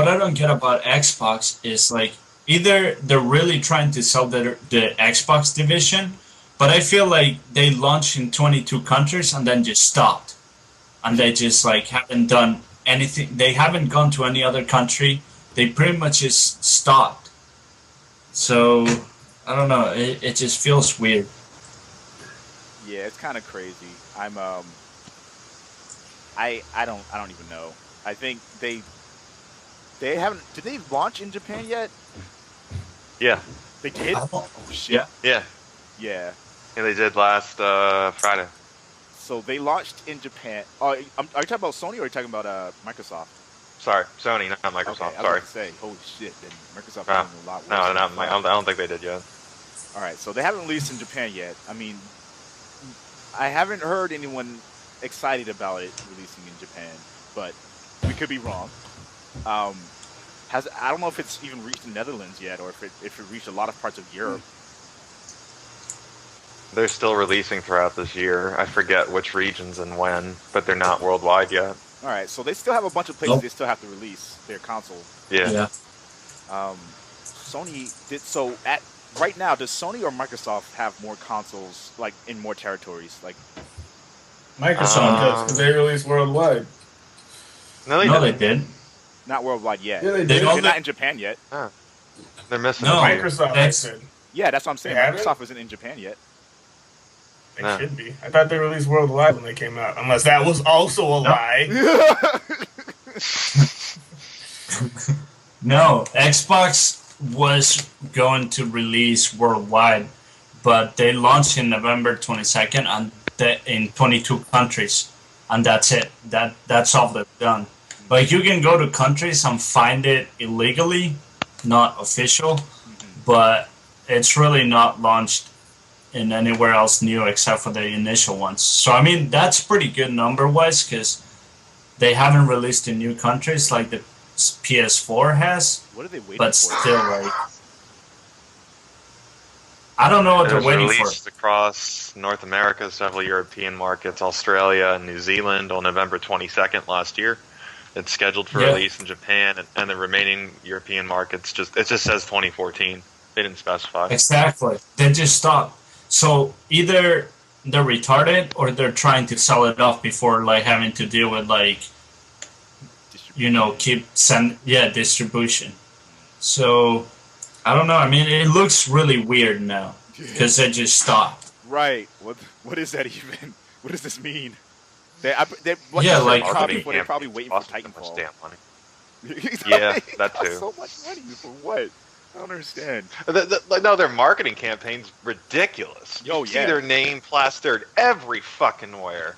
I don't get about Xbox is like either they're really trying to sell the Xbox division, but I feel like they launched in 22 countries and then just stopped, and they just like haven't done anything. They haven't gone to any other country. They pretty much just stopped. So I don't know. It just feels weird. Yeah, it's kind of crazy. I don't even know. I think they haven't. Did they launch in Japan yet? Yeah. They did. Oh shit. Yeah. Yeah. Yeah. Yeah, they did last Friday. So they launched in Japan. Are you talking about Sony or are you talking about Microsoft? Sorry, Sony, not Microsoft. Okay, I was Sorry. about to say, holy shit, then Microsoft is No, doing a lot worse. no, than I don't think they did yet. All right, so they haven't released in Japan yet. I mean, I haven't heard anyone excited about it releasing in Japan, but we could be wrong. I don't know if it's even reached the Netherlands yet, or if it reached a lot of parts of Europe. They're still releasing throughout this year. I forget which regions and when, but they're not worldwide yet. All right, so they still have a bunch of places they still have to release their console. Yeah. Sony did so at right now. Does Sony or Microsoft have more consoles like in more territories? Like Microsoft does, because they release worldwide. No, They did. not worldwide yet. Yeah, they They did. They're only- not in Japan yet. They're missing No. a few. Microsoft, I That's- said. Yeah, that's what I'm saying. They haven't? Microsoft isn't in Japan yet. They No. should be. I thought they released worldwide when they came out, unless that was also a lie. No, Xbox was going to release worldwide, but they launched in November 22nd and in 22 countries, and that's it. That's all they've done. Like you can go to countries and find it illegally, not official, but it's really not launched in anywhere else new except for the initial ones. So I mean that's pretty good number-wise because they haven't released in new countries like the PS4 has, What are they waiting but for? still like I don't know what It they're was waiting for. released across North America, several European markets, Australia, and New Zealand on November 22nd last year. It's scheduled for Yeah. release in Japan and the remaining European markets. It just says 2014. They didn't specify. Exactly. They just stopped. So either they're retarded or they're trying to sell it off before like having to deal with like distribution. So I don't know. I mean, it looks really weird now because they just stopped. Right. What is that even? What does this mean? They Yeah, like- probably waiting for Costs them Titanfall. damn money. Yeah, that too. So much money for what? I don't understand. No, their marketing campaign's ridiculous. Yo, You see yeah. their name plastered every fucking where.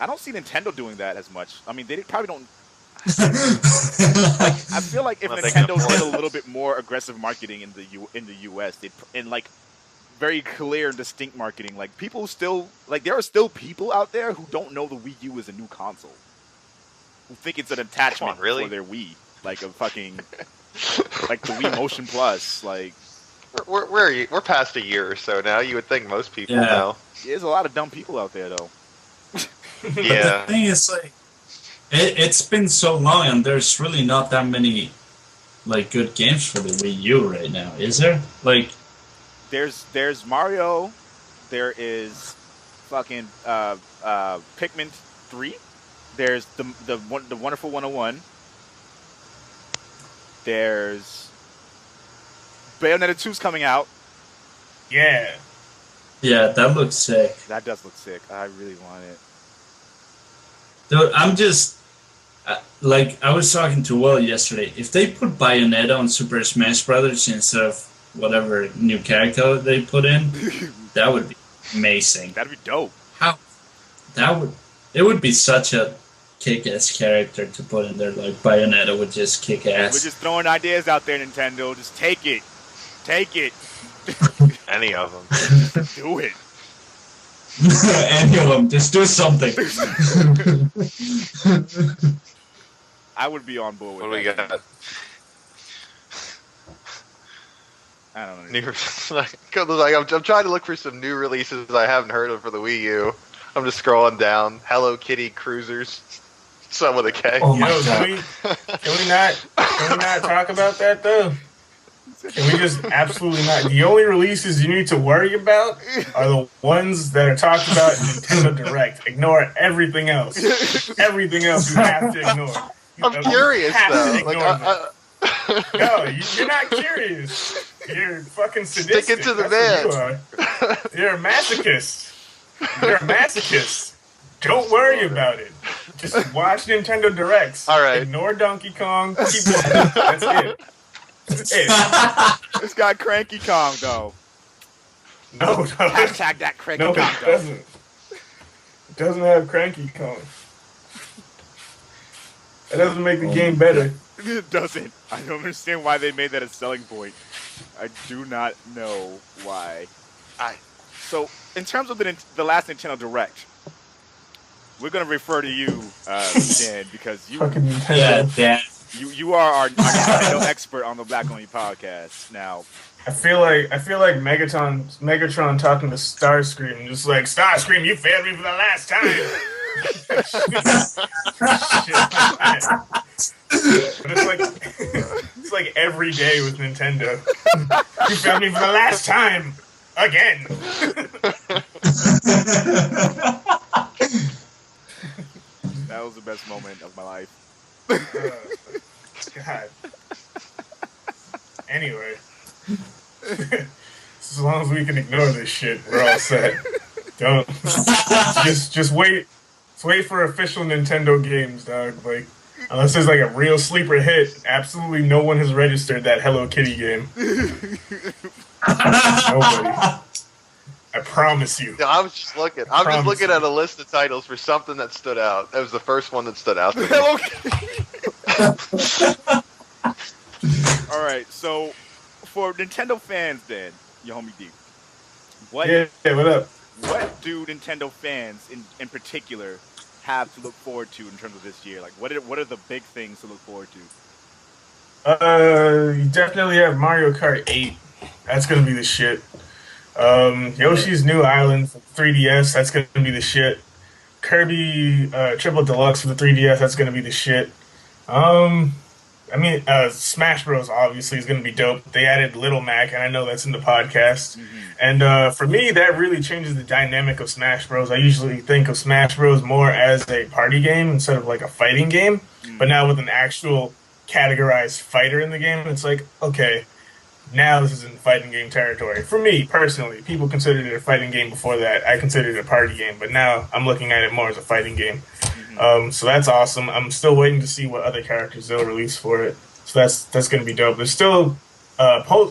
I don't see Nintendo doing that as much. I mean, they probably don't. Like, I feel like if Well, they can Nintendo afford did a it. little bit more aggressive marketing in the US, they'd in like very clear and distinct marketing. Like people still like there are still people out there who don't know the Wii U is a new console, who think it's an attachment really? for their Wii, like a fucking like the Wii Motion Plus. Like We're past a year or so now. You would think most people Yeah. know. there's a lot of dumb people out there though. Yeah. the thing is, like, it's been so long, and there's really not that many like good games for the Wii U right now, is there? Like, There's Mario, there is fucking Pikmin 3. There's the Wonderful 101. There's Bayonetta 2's coming out. Yeah. yeah, that looks sick. That does look sick. I really want it. Dude, I'm just like, I was talking to Will yesterday. If they put Bayonetta on Super Smash Brothers instead of whatever new character they put in, that would be amazing. That'd be dope. How it would be such a kick-ass character to put in there. Like, Bayonetta would just kick We're ass. just throwing ideas out there, Nintendo. Just take it. Take it. Any of them. Do it. Any of them, just do something. I would be on board with What do we that. got? I don't know. New, I'm trying to look for some new releases I haven't heard of for the Wii U. I'm just scrolling down. Hello Kitty Cruisers. Some with a K. Oh my Yo, god. can we not talk about that though? Can we just absolutely not? The only releases you need to worry about are the ones that are talked about in Nintendo Direct. Ignore everything else. Everything else you have to ignore. I'm curious have to though. ignore Like, them. No, you're not curious. You're fucking sadistic. Stick it to the That's what you are. You're a masochist. You're a masochist. Don't worry about it. Just watch Nintendo Directs. All right. Ignore Donkey Kong. Keep going. That's it. That's it. It's got Cranky Kong though. No, no. Hashtag that Cranky No, Kong it though. doesn't. It doesn't have Cranky Kong. That doesn't make the game better. It doesn't. I don't understand why they made that a selling point. I do not know why. So, in terms of the last Nintendo Direct, we're gonna refer to you, Dan, because Fucking Nintendo. Yeah, Dan. you are our Nintendo expert on the Black Only podcast. Now, I feel like Megatron talking to Starscream, just like, Starscream, you failed me for the last time. Shit like that. But it's like every day with Nintendo. You failed me for the last time again. that was the best moment of my life. God. Anyway, as long as we can ignore this shit, we're all set. Don't just wait. Just wait for official Nintendo games, dog. Like, unless there's like a real sleeper hit, absolutely no one has registered that Hello Kitty game. Nobody. I promise you. Yeah, I was just looking. I'm just looking at a list of titles for something that stood out. That was the first one that stood out. To me. Hello Kitty. All right, so for Nintendo fans, then, your homie D, what What up? what do Nintendo fans in particular have to look forward to in terms of this year? Like, what are the big things to look forward to? You definitely have Mario Kart 8. That's gonna be the shit. Yoshi's New Island for 3DS. That's gonna be the shit. Kirby Triple Deluxe for the 3DS. That's gonna be the shit. Smash Bros. Obviously is gonna be dope. They added Little Mac, and I know that's in the podcast. Mm-hmm. And for me, that really changes the dynamic of Smash Bros. I usually think of Smash Bros. More as a party game instead of like a fighting game. But now with an actual categorized fighter in the game, it's like, okay, now this is in fighting game territory. For me, personally, people considered it a fighting game before that. I considered it a party game, but now I'm looking at it more as a fighting game. So that's awesome. I'm still waiting to see what other characters they'll release for it. So that's going to be dope. There's still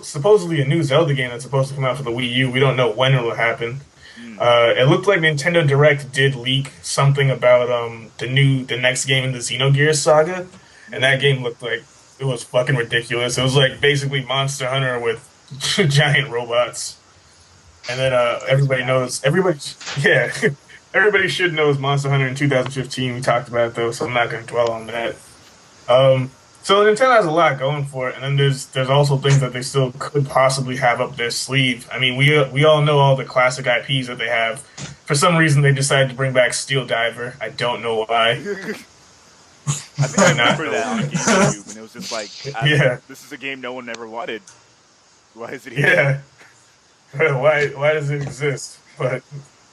supposedly a new Zelda game that's supposed to come out for the Wii U. We don't know when it will happen. It looked like Nintendo Direct did leak something about the next game in the Xenogears saga, and that game looked like it was fucking ridiculous. It was like basically Monster Hunter with giant robots. And then everybody should know Monster Hunter in 2015. We talked about it though, so I'm not going to dwell on that. So Nintendo has a lot going for it, and then there's also things that they still could possibly have up their sleeve. I mean, we all know all the classic IPs that they have. For some reason, they decided to bring back Steel Diver. I don't know why. I think I remember that on GameCube, and it was just like, this is a game no one ever wanted. Why is it here? Yeah. Why does it exist? But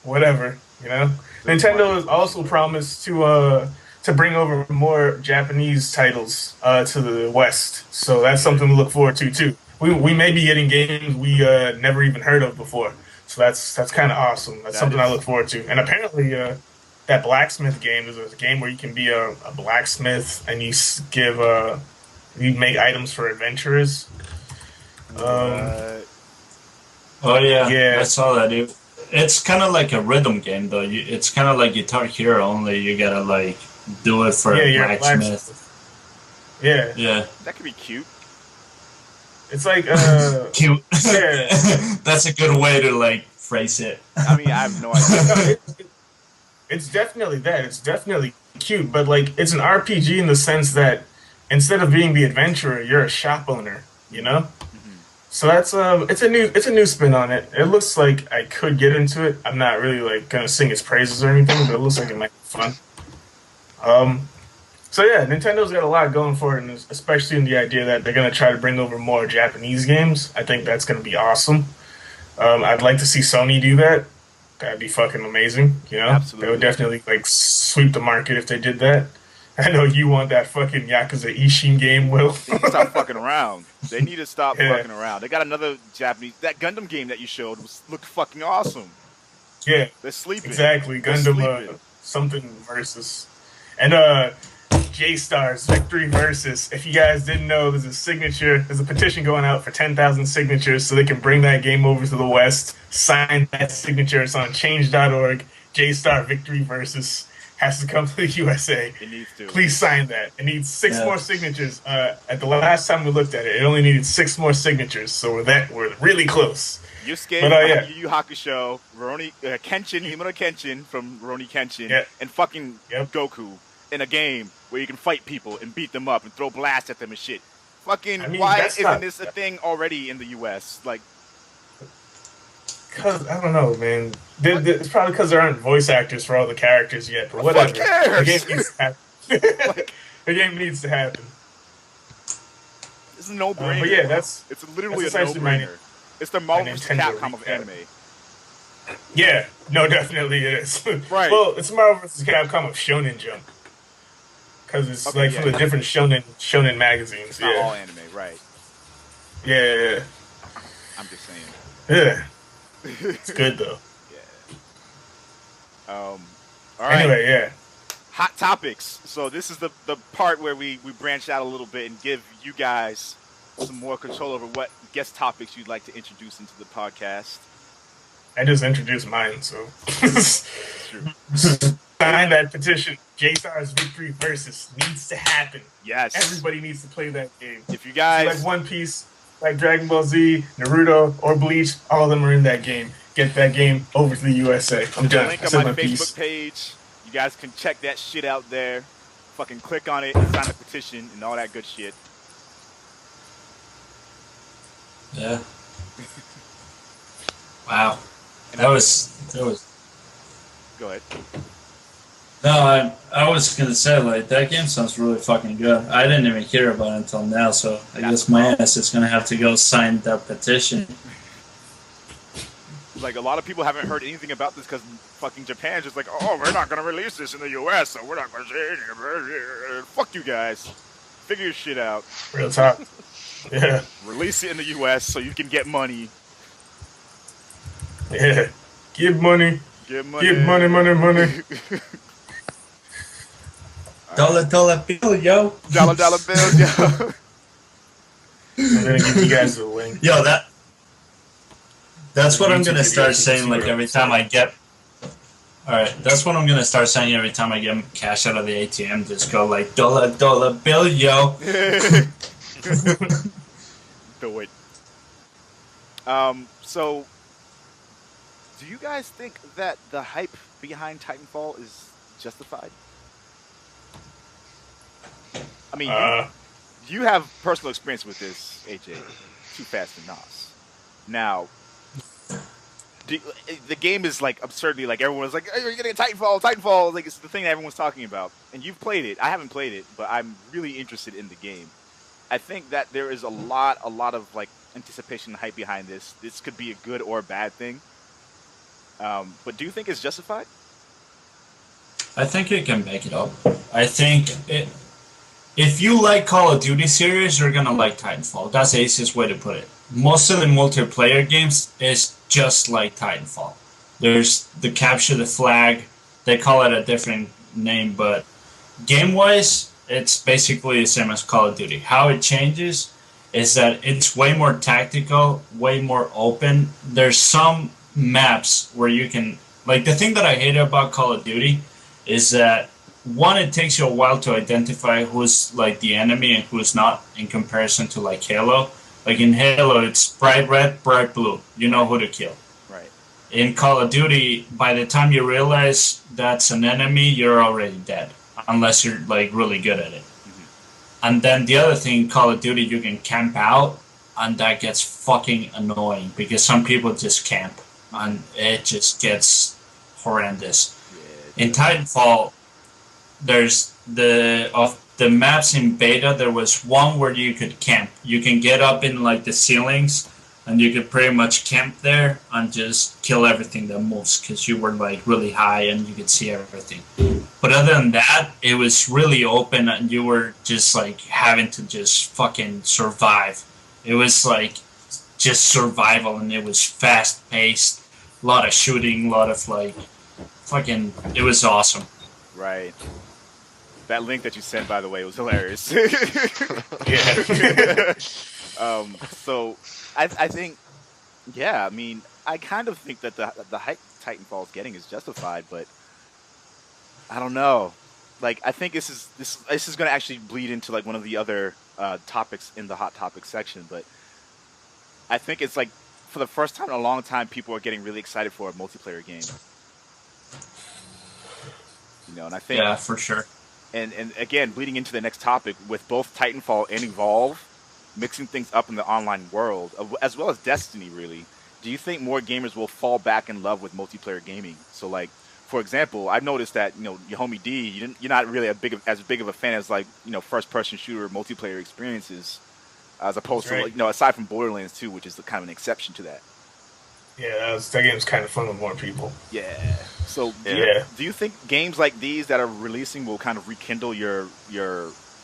whatever, you know. Nintendo has also promised to bring over more Japanese titles to the West, so that's something to look forward to too. We may be getting games we never even heard of before, so that's kind of awesome. That's something I look forward to. And apparently, that blacksmith game is a game where you can be a blacksmith and you you make items for adventurers. Oh yeah, I saw that. It's kind of like a rhythm game though. It's kind of like Guitar Hero, only you gotta like do it for a blacksmith. Yeah. That could be cute. It's like cute. Yeah. That's a good way to like phrase it. I mean, I have no idea. It's definitely that. It's definitely cute, but like it's an RPG in the sense that instead of being the adventurer, you're a shop owner. You know. Mm-hmm. So that's it's a new spin on it. It looks like I could get into it. I'm not really like gonna sing its praises or anything, but it looks like it might be fun. So yeah, Nintendo's got a lot going for it, and especially in the idea that they're going to try to bring over more Japanese games. I think that's going to be awesome. I'd like to see Sony do that. That'd be fucking amazing, you know? Absolutely. They would definitely like sweep the market if they did that. I know you want that fucking Yakuza Ishin game, Will. They need to stop fucking around. They need to stop fucking around. They got another Japanese... That Gundam game that you showed looked fucking awesome. Yeah. They're sleeping. Exactly. Gundam something versus... And J-Stars Victory Versus. If you guys didn't know, there's a petition going out for 10,000 signatures so they can bring that game over to the West. Sign that signature. It's on change.org. J-Star Victory Versus has to come to the USA. It needs to. Please sign that. It needs 6 more signatures. At the last time we looked at it, it only needed 6 more signatures, so we're really close. Yusuke, Yu Yu Hakusho, Himura Kenshin from Rurouni Kenshin, and fucking Goku in a game where you can fight people and beat them up and throw blasts at them and shit. Fucking, why isn't this a thing already in the U.S.? Like, because, I don't know, man. It's probably because there aren't voice actors for all the characters yet, but whatever. Who cares? The game needs to happen. The game needs to happen. It's a no-brainer. But yeah, it's literally a no-brainer. It's the Marvel vs. Capcom of anime. Yeah, no, definitely it is. Right. Well, it's Marvel vs. Capcom of Shonen Jump. Because it's from the different shonen magazines. It's not all anime, right. Yeah. I'm just saying. Yeah. It's good, though. Yeah. All right. Anyway, yeah. Hot topics. So this is the part where we branch out a little bit and give you guys some more control over what guest topics you'd like to introduce into the podcast. I just introduced mine, so. True. Sign that petition. J-Stars Victory Versus needs to happen. Yes. Everybody needs to play that game. If you guys... Like One Piece, like Dragon Ball Z, Naruto, or Bleach, all of them are in that game. Get that game over to the USA. I'm done. Link on my Facebook page. You guys can check that shit out there. Fucking click on it and sign a petition and all that good shit. Yeah. Wow. That was. Go ahead. No, I was gonna say, like, that game sounds really fucking good. I didn't even hear about it until now, so I guess my ass is gonna have to go sign that petition. Like, a lot of people haven't heard anything about this because fucking Japan's just like, oh, we're not gonna release this in the US, so we're not gonna say anything. Fuck you guys. Figure your shit out. Real talk. Yeah. Release it in the US so you can get money. Yeah. Give money. Give money. Give money. Dollar bill, yo. Dollar bills, yo. I'm gonna give you guys the link. Yo, that's what I'm YouTube gonna video start to saying see like what every I'm time I saying. get. All right, that's what I'm gonna start saying every time I get cash out of the ATM. Just go like dollar bill, yo. Do it. So, do you guys think that the hype behind Titanfall is justified? I mean, you have personal experience with this, AJ. Too Fast and Nos. Now, the game is like absurdly like everyone's like, "Hey, you're getting Titanfall." Like it's the thing that everyone's talking about, and you've played it. I haven't played it, but I'm really interested in the game. I think that there is a lot of like anticipation and hype behind this. This could be a good or a bad thing. But do you think it's justified? I think you can make it up. I think if you like Call of Duty series, you're gonna like Titanfall. That's the easiest way to put it. Most of the multiplayer games is just like Titanfall. There's the capture the flag. They call it a different name, but game-wise, it's basically the same as Call of Duty. How it changes is that it's way more tactical, way more open. There's some maps where you can... Like, the thing that I hate about Call of Duty is that, one, it takes you a while to identify who's, like, the enemy and who's not in comparison to, like, Halo. Like, in Halo, it's bright red, bright blue. You know who to kill. Right. In Call of Duty, by the time you realize that's an enemy, you're already dead. Unless you're, like, really good at it. Mm-hmm. And then the other thing, Call of Duty, you can camp out, and that gets fucking annoying, because some people just camp, and it just gets horrendous. Yeah, in Titanfall, there's of the maps in beta, there was one where you could camp. You can get up in, like, the ceilings, and you could pretty much camp there and just kill everything that moves, because you were, like, really high and you could see everything. But other than that, it was really open, and you were just, like, having to just fucking survive. It was, like, just survival, and it was fast-paced, a lot of shooting, a lot of, like, fucking... It was awesome. Right. That link that you sent, by the way, was hilarious. Yeah. So, I think, yeah, I mean, I kind of think that the hype Titanfall is getting is justified, but I don't know. Like, I think this is going to actually bleed into like one of the other topics in the hot topics section, but I think it's like for the first time in a long time, people are getting really excited for a multiplayer game. You know, and I think, yeah, for sure. And again, bleeding into the next topic, with both Titanfall and Evolve mixing things up in the online world, as well as Destiny, really, do you think more gamers will fall back in love with multiplayer gaming? So, like, for example, I've noticed that, you know, your homie D, you're not really as big of a fan as, like, you know, first-person shooter multiplayer experiences, as opposed to, like, you know, aside from Borderlands 2, which is kind of an exception to that. Yeah, that game's kind of fun with more people. Yeah. So, do you think games like these that are releasing will kind of rekindle your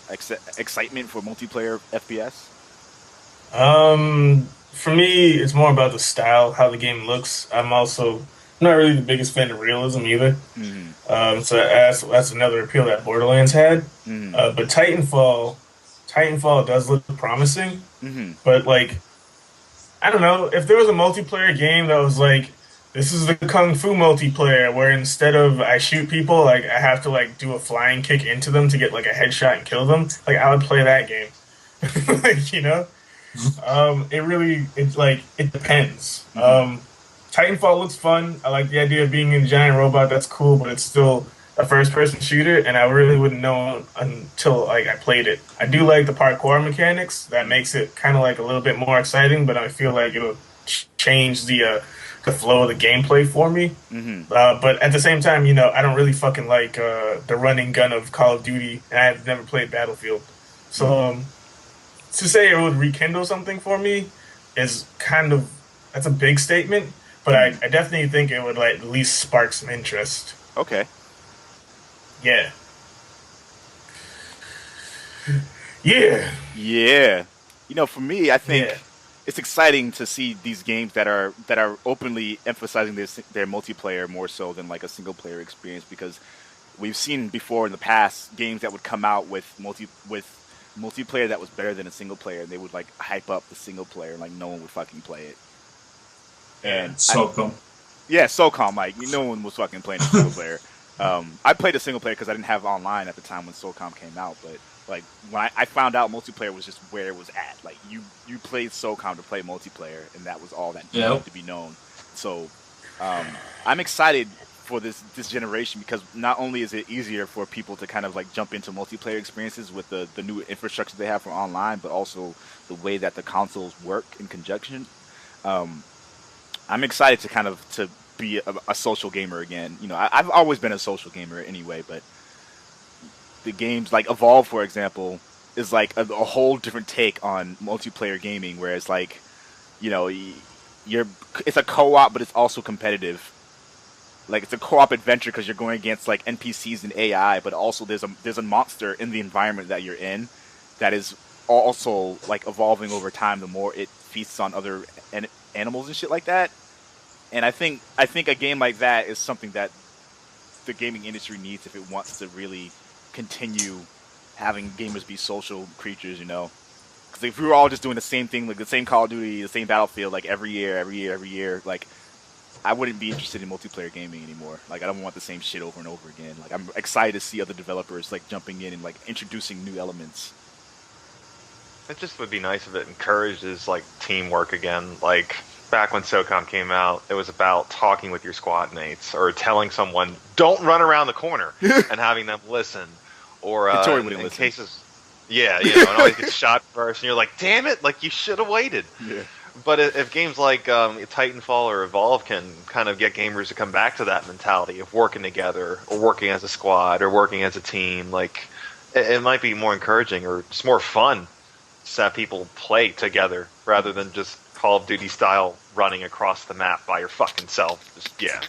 excitement for multiplayer FPS? For me, it's more about the style, how the game looks. I'm not really the biggest fan of realism either. Mm-hmm. So that's another appeal that Borderlands had. Mm-hmm. But Titanfall does look promising. Mm-hmm. But, like, I don't know, if there was a multiplayer game that was like, this is the Kung Fu multiplayer, where instead of I shoot people, like, I have to, like, do a flying kick into them to get, like, a headshot and kill them, like, I would play that game. Like, you know? It depends. Titanfall looks fun. I like the idea of being a giant robot. That's cool, but it's still a first-person shooter, and I really wouldn't know until, like, I played it. I do like the parkour mechanics. That makes it kind of, like, a little bit more exciting, but I feel like it'll change the flow of the gameplay for me. Mm-hmm. But at the same time, you know, I don't really fucking like the running gun of Call of Duty, and I've never played Battlefield. So to say it would rekindle something for me is that's a big statement, but I definitely think it would, like, at least spark some interest. Okay. Yeah. Yeah. You know, for me, I think it's exciting to see these games that are openly emphasizing their multiplayer more so than, like, a single player experience, because we've seen before in the past games that would come out with multiplayer that was better than a single player, and they would like hype up the single player, and like no one would fucking play it. And SOCOM. Yeah, SOCOM, like no one was fucking playing a single player. I played a single player because I didn't have online at the time when SOCOM came out, but like when I found out multiplayer was just where it was at. Like you played SOCOM to play multiplayer, and that was all that needed to be known. So I'm excited for this generation because not only is it easier for people to kind of like jump into multiplayer experiences with the new infrastructure they have for online, but also the way that the consoles work in conjunction. I'm excited to kind of to be a social gamer again. You know, I've always been a social gamer anyway, but the games like Evolve, for example, is like a whole different take on multiplayer gaming, where it's like, you know, it's a co-op, but it's also competitive. Like it's a co-op adventure because you're going against like NPCs and AI, but also there's a monster in the environment that you're in that is also like evolving over time. The more it feasts on other animals and shit like that. And I think a game like that is something that the gaming industry needs if it wants to really continue having gamers be social creatures, you know. Because if we were all just doing the same thing, like the same Call of Duty, the same Battlefield, like every year, like I wouldn't be interested in multiplayer gaming anymore. Like I don't want the same shit over and over again. Like I'm excited to see other developers like jumping in and like introducing new elements. It just would be nice if it encourages like teamwork again. Like back when SOCOM came out, it was about talking with your squad mates or telling someone, "Don't run around the corner," and having them listen. Or in cases, yeah, you know, and always get shot first, and you're like, "Damn it! Like you should have waited." Yeah. But if games like Titanfall or Evolve can kind of get gamers to come back to that mentality of working together or working as a squad or working as a team, like it might be more encouraging or just more fun to have people play together rather than just Call of Duty style running across the map by your fucking self. Just, yeah.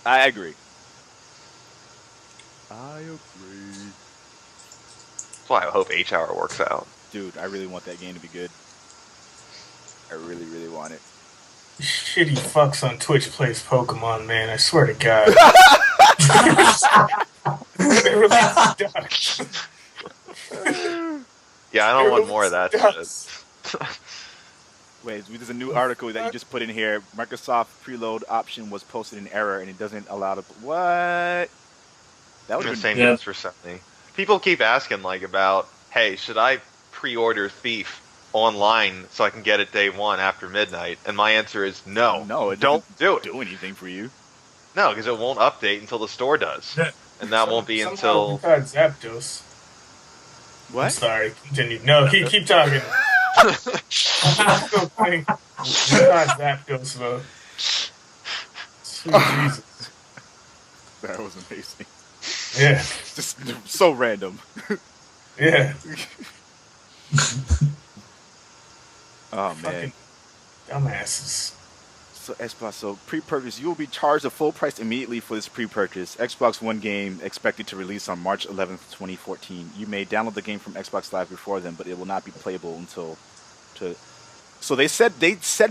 I agree. That's why I hope H-Hour works out. Dude, I really want that game to be good. I really, really want it. Shitty fucks on Twitch plays Pokemon, man. I swear to God. They really suck. Yeah, I don't want more of that shit. Wait, there's a new article that you just put in here. Microsoft preload option was posted in error, and it doesn't allow to... What? That was the same news for Sony. People keep asking, like, about, hey, should I pre-order Thief online so I can get it day one after midnight? And my answer is no. No, it don't do it. Do anything for you. No, because it won't update until the store does. And that won't be until... Zapdos. What? I'm sorry, continue. No, keep talking. I'm still playing Zapdos, though. Sweet Jesus. That was amazing. Yeah. Just so random. Yeah. Oh, man. Fucking dumbasses. So Xbox, so pre-purchase, you will be charged a full price immediately for this pre-purchase. Xbox One game expected to release on March 11th, 2014. You may download the game from Xbox Live before then, but it will not be playable until So they said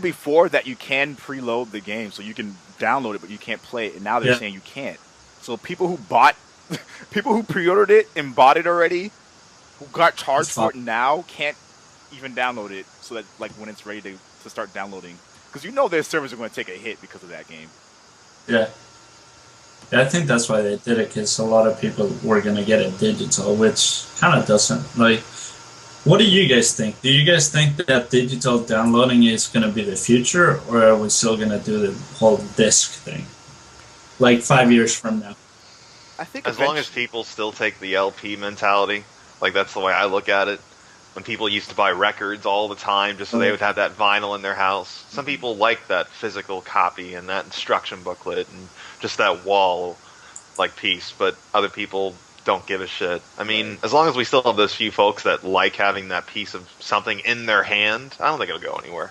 before that you can preload the game, so you can download it, but you can't play it. And now they're saying you can't. So people who pre-ordered it and bought it already, who got charged for it now, can't even download it. So that like when it's ready to start downloading. Because you know their servers are going to take a hit because of that game. Yeah. I think that's why they did it, because a lot of people were going to get it digital, which kind of doesn't. Like, what do you guys think? Do you guys think that digital downloading is going to be the future, or are we still going to do the whole disc thing? Like 5 years from now? I think as long as people still take the LP mentality, like that's the way I look at it. When people used to buy records all the time just so they would have that vinyl in their house. Some people like that physical copy and that instruction booklet and just that wall like piece, but other people don't give a shit. I mean, as long as we still have those few folks that like having that piece of something in their hand, I don't think it'll go anywhere.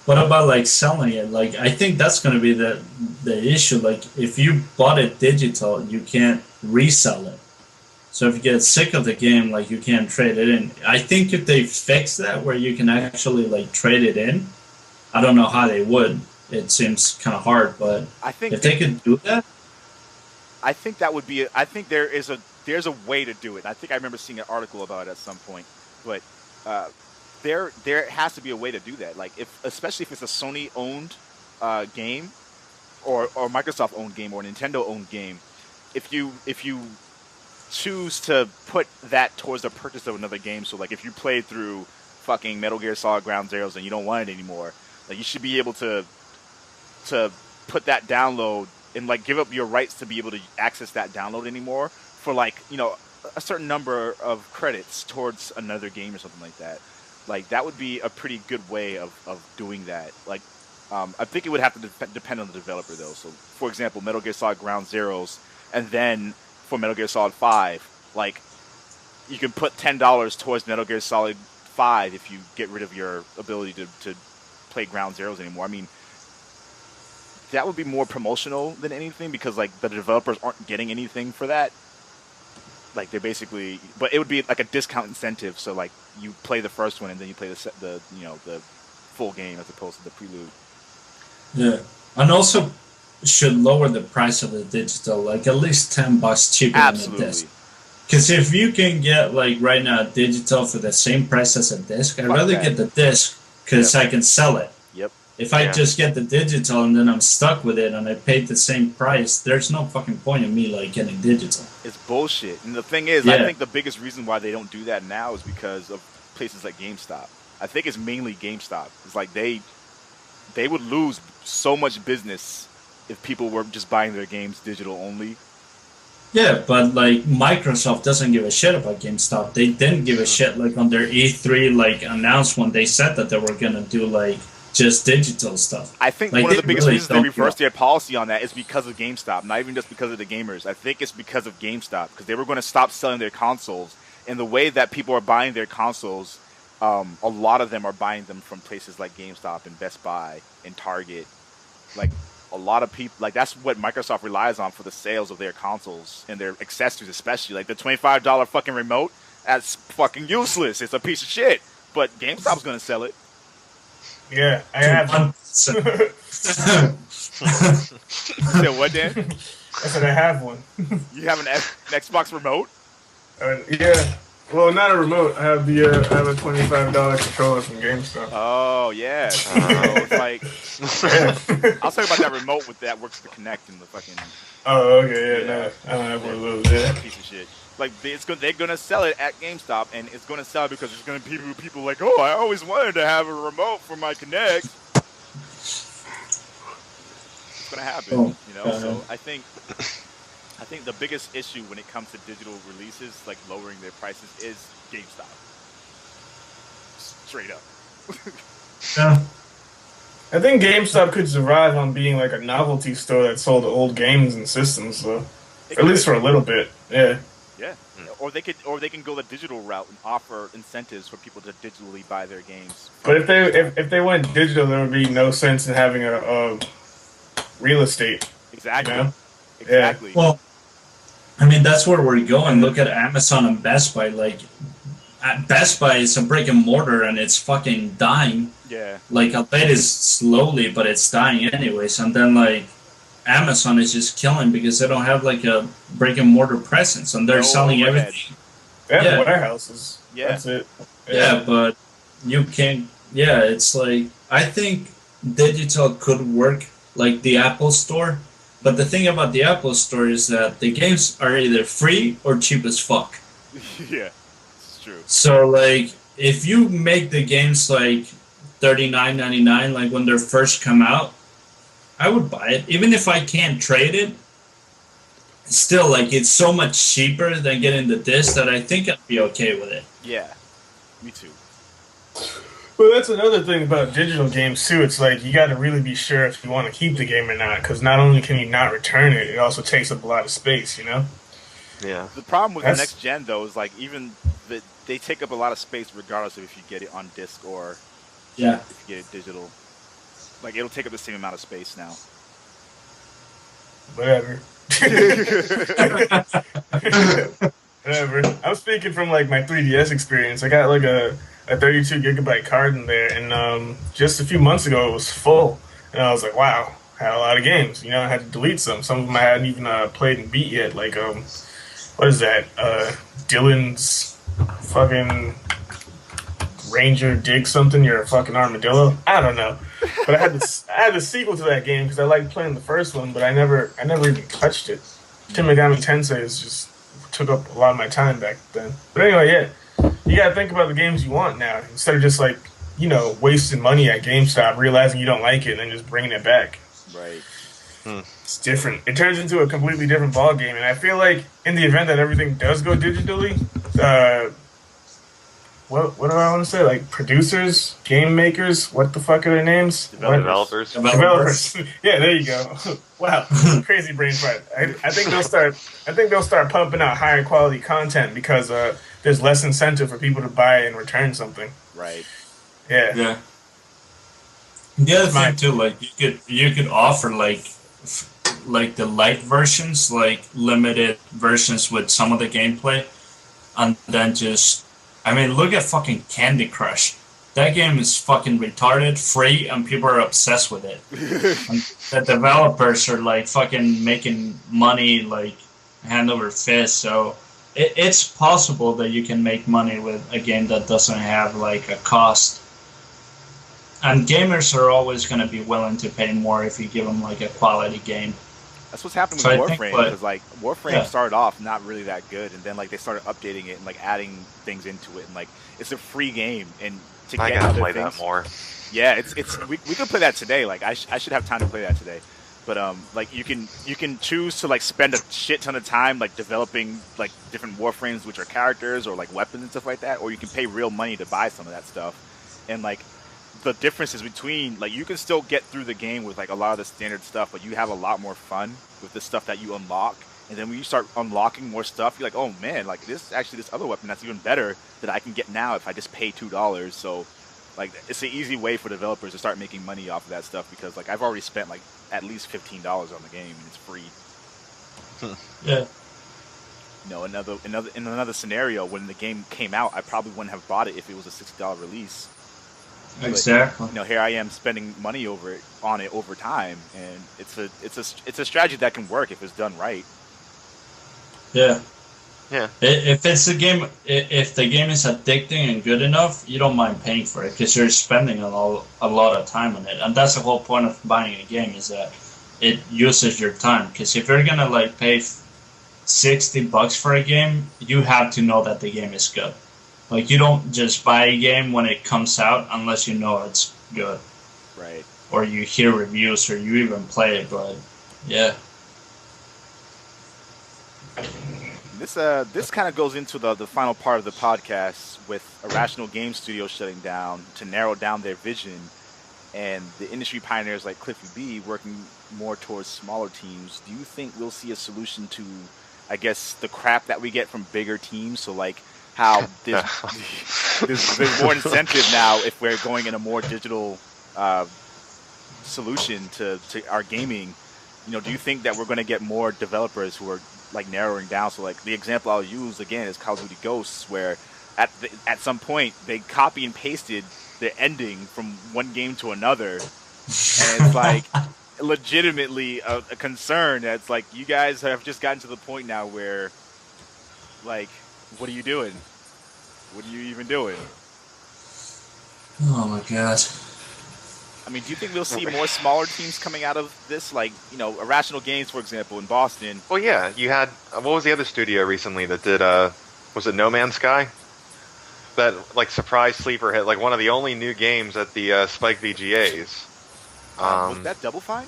What about like selling it? Like, I think that's going to be the issue. Like, if you bought it digital, you can't resell it. So if you get sick of the game, like, you can't trade it in. I think if they fix that where you can actually like trade it in, I don't know how they would, it seems kind of hard. But I think if they could do that, I think that would be. I think there's a way to do it. I think I remember seeing an article about it at some point, but there has to be a way to do that. Like especially if it's a Sony owned game or Microsoft owned game or Nintendo owned game, if you choose to put that towards the purchase of another game, so like if you played through fucking Metal Gear Solid Ground Zeroes and you don't want it anymore, like you should be able to put that download and like give up your rights to be able to access that download anymore for like, you know, a certain number of credits towards another game or something like that. Like that would be a pretty good way of doing that. Like I think it would have to depend on the developer though. So for example, Metal Gear Solid Ground Zeroes, and then for Metal Gear Solid 5, like you can put $10 towards Metal Gear Solid 5 if you get rid of your ability to play Ground Zeroes anymore. I mean, that would be more promotional than anything because like the developers aren't getting anything for that. Like they're basically, but it would be like a discount incentive. So like you play the first one and then you play the full game as opposed to the prelude. yeah, and also should lower the price of the digital, like at least $10 cheaper than a disc. Absolutely. Because if you can get like right now digital for the same price as a disc, I'd Fuck rather that. get the disc because Yep. I can sell it. Yep. If I Yeah. just get the digital and then I'm stuck with it and I paid the same price, there's no fucking point in me like getting digital. It's bullshit. And the thing is, I Yeah. think the biggest reason why they don't do that now is because of places like GameStop. I think it's mainly GameStop. It's like they would lose so much business if people were just buying their games digital only. Yeah, but like Microsoft doesn't give a shit about GameStop. They didn't give a shit like on their E3 like announced when they said that they were gonna do like just digital stuff. I think Like, one of they the biggest really reasons they don't reversed their policy on that is because of GameStop, not even just because of the gamers. I think it's because of GameStop, because they were going to stop selling their consoles. And the way that people are buying their consoles, a lot of them are buying them from places like GameStop and Best Buy and Target. Like, a lot of people, like, that's what Microsoft relies on for the sales of their consoles and their accessories, especially. Like, the $25 fucking remote, that's fucking useless. It's a piece of shit. But GameStop's going to sell it. Yeah, I have. One- You said what, Dan? I said I have one. You have an Xbox remote? Yeah. Well, not a remote. I have I have a $25 controller from GameStop. Oh yeah. So it's like I was talking about that remote with that works to connect and the fucking Oh, okay, yeah, no, I don't have one of those. Yeah. that piece of shit. Like they're gonna sell it at GameStop, and it's gonna sell because there's gonna be people like, oh, I always wanted to have a remote for my Kinect. It's gonna happen, Oh, you know. So I think the biggest issue when it comes to digital releases, like lowering their prices, is GameStop. Straight up. Yeah. I think GameStop could survive on being like a novelty store that sold old games and systems, so at least for a little bit. Yeah. Yeah, or they can go the digital route and offer incentives for people to digitally buy their games. But if they went digital, there would be no sense in having a real estate. Exactly, You know? exactly. Well, I mean that's where we're going. Look at Amazon and Best Buy. Like, at Best Buy is a brick and mortar, and it's fucking dying. Yeah, Like, albeit is slowly, but it's dying anyways. And then like Amazon is just killing because they don't have like a brick and mortar presence, and they're No selling overhead. everything. They have Yeah. warehouses. Yeah. That's it. Yeah, but you can't. Yeah, it's like I think digital could work like the Apple Store, but the thing about the Apple Store is that the games are either free or cheap as fuck. yeah, it's true. So like, if you make the games like $39.99, like when they first come out, I would buy it, even if I can't trade it. Still, like it's so much cheaper than getting the disc that I think I'd be okay with it. Yeah, me too. Well, that's another thing about digital games too. It's like you got to really be sure if you want to keep the game or not, because not only can you not return it, it also takes up a lot of space. You know. Yeah. The problem with That's- the next gen though is like even they take up a lot of space regardless of if you get it on disc or Yeah. if you get it digital. Like it'll take up the same amount of space now. Whatever. Whatever. I'm speaking from like my 3DS experience. I got like a 32 gigabyte card in there, and just a few months ago it was full. And I was like, wow, had a lot of games. You know, I had to delete some. Some of them I hadn't even played and beat yet. Like, what is that? Dylan's fucking Ranger dig something. You're a fucking armadillo. I don't know. But I had the sequel to that game because I liked playing the first one, but I never even touched it. Shin Megami Tensei just took up a lot of my time back then. But anyway, yeah, you gotta think about the games you want now instead of just like, you know, wasting money at GameStop, realizing you don't like it, and then just bringing it back. Right. It's different. It turns into a completely different ball game, and I feel like in the event that everything does go digitally, what do I want to say? Like producers, game makers, what the fuck are their names? Developers. Yeah, there you go. Wow, crazy brain fart. I think they'll start pumping out higher quality content because there's less incentive for people to buy and return something. Right. Yeah. Yeah. The other thing too, like you could offer like the light versions, like limited versions with some of the gameplay, and then just, I mean, look at fucking Candy Crush. That game is fucking retarded, free, and people are obsessed with it. And the developers are like fucking making money like hand over fist. So it's possible that you can make money with a game that doesn't have like a cost. And gamers are always going to be willing to pay more if you give them like a quality game. That's what's happening with Warframe, because like Warframe started off not really that good, and then like they started updating it and like adding things into it, and like it's a free game, and to I get gotta other play things, that more. Yeah, it's we could play that today. Like I should have time to play that today, but like you can choose to like spend a shit ton of time like developing like different Warframes, which are characters or like weapons and stuff like that, or you can pay real money to buy some of that stuff, and like the differences between, like, you can still get through the game with like a lot of the standard stuff, but you have a lot more fun with the stuff that you unlock. And then when you start unlocking more stuff, you're like, oh man, like this other weapon that's even better that I can get now if I just pay $2. So like it's an easy way for developers to start making money off of that stuff, because like I've already spent like at least $15 on the game and it's free. Yeah. You know, in another scenario, when the game came out, I probably wouldn't have bought it if it was a $60 release. Exactly. But, you know, here I am spending money on it over time, and it's a strategy that can work if it's done right. Yeah. Yeah. If it's a game, if the game is addicting and good enough, you don't mind paying for it because you're spending a lot of time on it, and that's the whole point of buying a game, is that it uses your time. Because if you're gonna like pay $60 for a game, you have to know that the game is good. Like, you don't just buy a game when it comes out unless you know it's good. Right. Or you hear reviews, or you even play it, but yeah. This kind of goes into the final part of the podcast, with Irrational Game Studios shutting down to narrow down their vision, and the industry pioneers like Cliffy B working more towards smaller teams. Do you think we'll see a solution to, I guess, the crap that we get from bigger teams? So like how there's more incentive now if we're going in a more digital solution to our gaming. You know, do you think that we're going to get more developers who are like narrowing down? So like the example I'll use again is Call of Duty Ghosts, where at some point they copy and pasted the ending from one game to another, and it's like legitimately a concern. That's like, you guys have just gotten to the point now where, like, what are you doing? What are you even doing? Oh my god. I mean, do you think we'll see more smaller teams coming out of this? Like, you know, Irrational Games, for example, in Boston. Well, yeah, you had, what was the other studio recently that did, was it No Man's Sky? That, like, surprise sleeper hit, like, one of the only new games at the Spike VGAs. Was that Double Fine?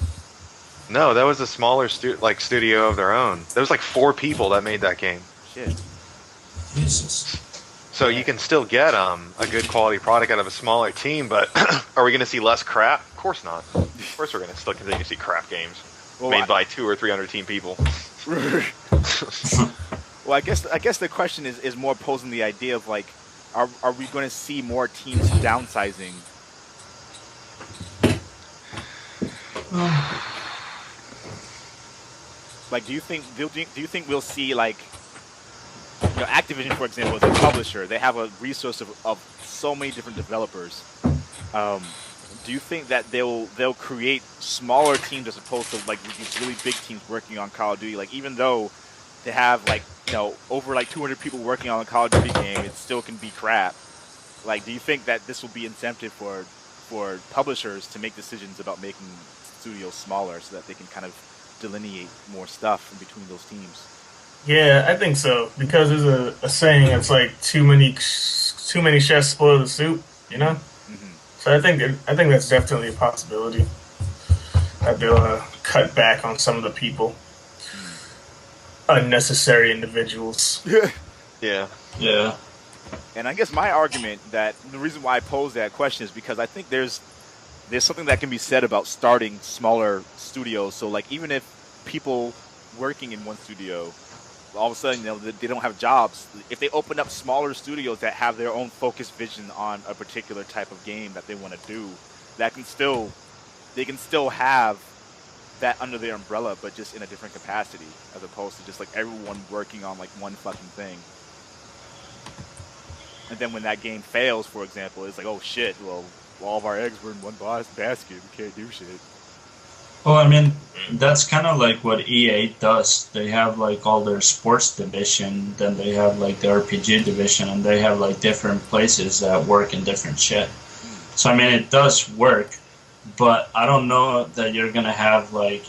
No, that was a smaller studio of their own. There was like 4 people that made that game. Shit. Jesus. So you can still get a good quality product out of a smaller team, but are we going to see less crap? Of course not. Of course we're going to still continue to see crap games made by 200 or 300 team people. Well, I guess the question is more posing the idea of like, are we going to see more teams downsizing? Like, do you think we'll see, like, you know, Activision, for example, as a publisher, they have a resource of so many different developers. do you think that they'll create smaller teams as opposed to like these really big teams working on Call of Duty? Like even though they have like over like 200 people working on a Call of Duty game, it still can be crap. Like, do you think that this will be incentive for publishers to make decisions about making studios smaller so that they can kind of delineate more stuff in between those teams? Yeah, I think so, because there's a saying, it's like too many chefs spoil the soup, you know. So I think that's definitely a possibility that they'll cut back on some of the people, unnecessary individuals. Yeah. Yeah. And I guess my argument that the reason why I pose that question is because I think there's something that can be said about starting smaller studios. So like even if people working in one studio all of a sudden they don't have jobs, if they open up smaller studios that have their own focused vision on a particular type of game that they want to do, they can still have that under their umbrella, but just in a different capacity, as opposed to just like everyone working on like one fucking thing. And then when that game fails, for example, it's like, oh shit, well, all of our eggs were in one basket. We can't do shit. Well, I mean, that's kind of like what EA does. They have like all their sports division, then they have like the RPG division, and they have like different places that work in different shit. So I mean, it does work, but I don't know that you're gonna have like.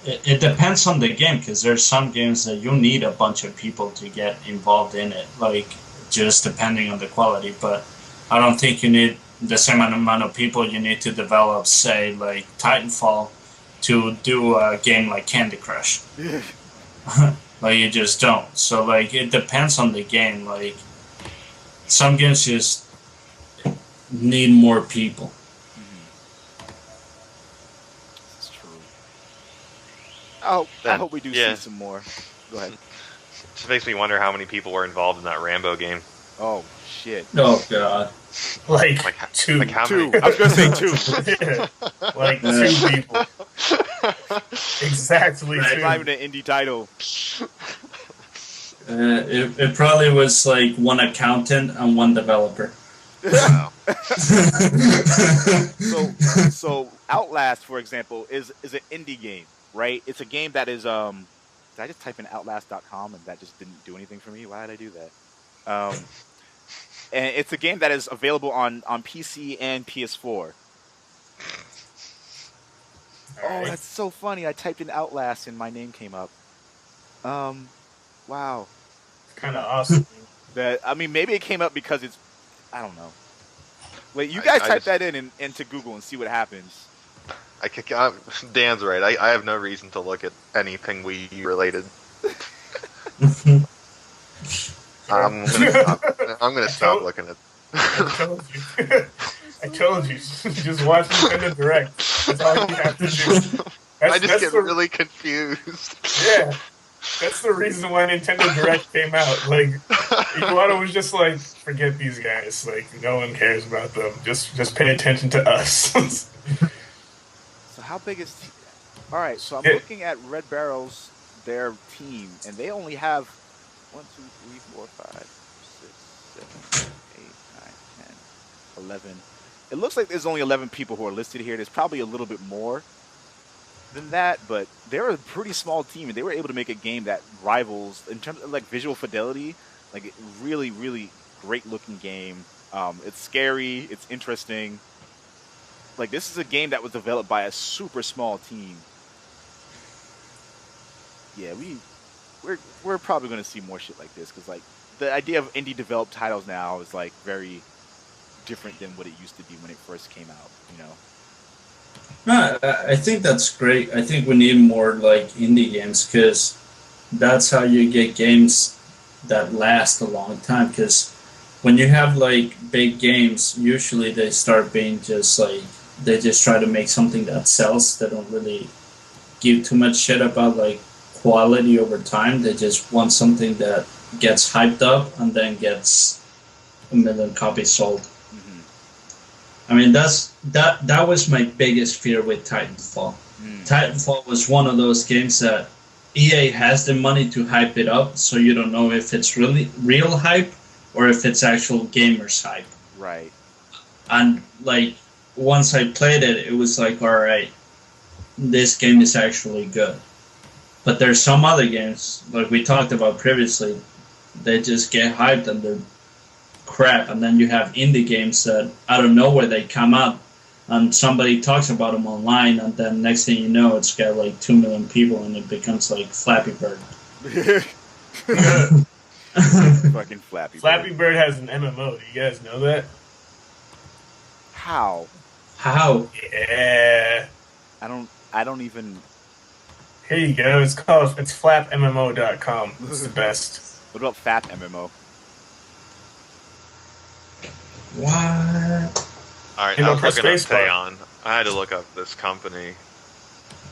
It depends on the game, because there's some games that you need a bunch of people to get involved in it, like just depending on the quality. But I don't think you need the same amount of people you need to develop, say, like Titanfall, to do a game like Candy Crush. Like, you just don't. So, like, it depends on the game. Like, some games just need more people. That's true. I hope we do see some more. Go ahead. It makes me wonder how many people were involved in that Rambo game. Oh, shit. Oh, God. Like two. Like how many? I was going to say two. Yeah. Like two people. Exactly It's two. not even an indie title. It probably was like one accountant and one developer. Wow. So Outlast, for example, is an indie game, right? It's a game that is did I just type in outlast.com and that just didn't do anything for me? Why did I do that? And it's a game that is available on PC and PS4. Oh, that's so funny. I typed in Outlast and my name came up. Wow. Kind of awesome. I mean, maybe it came up because it's, I don't know. Wait, you guys type that into Google and see what happens. Dan's right. I have no reason to look at anything Wii U related. I'm gonna stop looking at. I told you. Just watch Nintendo Direct. That's all you have to do. I just get really confused. Yeah. That's the reason why Nintendo Direct came out. Like, Iwata was just like, forget these guys. Like, no one cares about them. Just pay attention to us. So how big is... All right, so I'm looking at Red Barrel's, their team, and they only have 1, 2, 3, 4, 5, 6, 7, 8, 9, 10, 11. It looks like there's only 11 people who are listed here. There's probably a little bit more than that, but they're a pretty small team, and they were able to make a game that rivals in terms of like visual fidelity, like a really, really great looking game. It's scary, it's interesting. Like, this is a game that was developed by a super small team. Yeah, we're probably going to see more shit like this, because like the idea of indie developed titles now is like very different than what it used to be when it first came out, you know. No, I think that's great. I think we need more like indie games, because that's how you get games that last a long time. Because when you have like big games, usually they start being just like, they just try to make something that sells. They don't really give too much shit about like quality over time. They just want something that gets hyped up and then gets 1 million copies sold. I mean, that was my biggest fear with Titanfall. Titanfall was one of those games that EA has the money to hype it up, so you don't know if it's really real hype or if it's actual gamers hype. Right. And like once I played it, it was like, all right, this game is actually good. But there's some other games, like we talked about previously, they just get hyped and they're crap. And then you have indie games that out of nowhere they come out and somebody talks about them online, and then next thing you know, it's got like 2 million people and it becomes like Flappy Bird. Fucking Flappy Bird. Flappy Bird has an MMO. Do you guys know that? How? How? Yeah. I don't even. Here you go. It's flapmmo.com. It's the best. What about Fat MMO? What? Alright, You know, I was press looking up spacebar. Teon. I had to look up this company.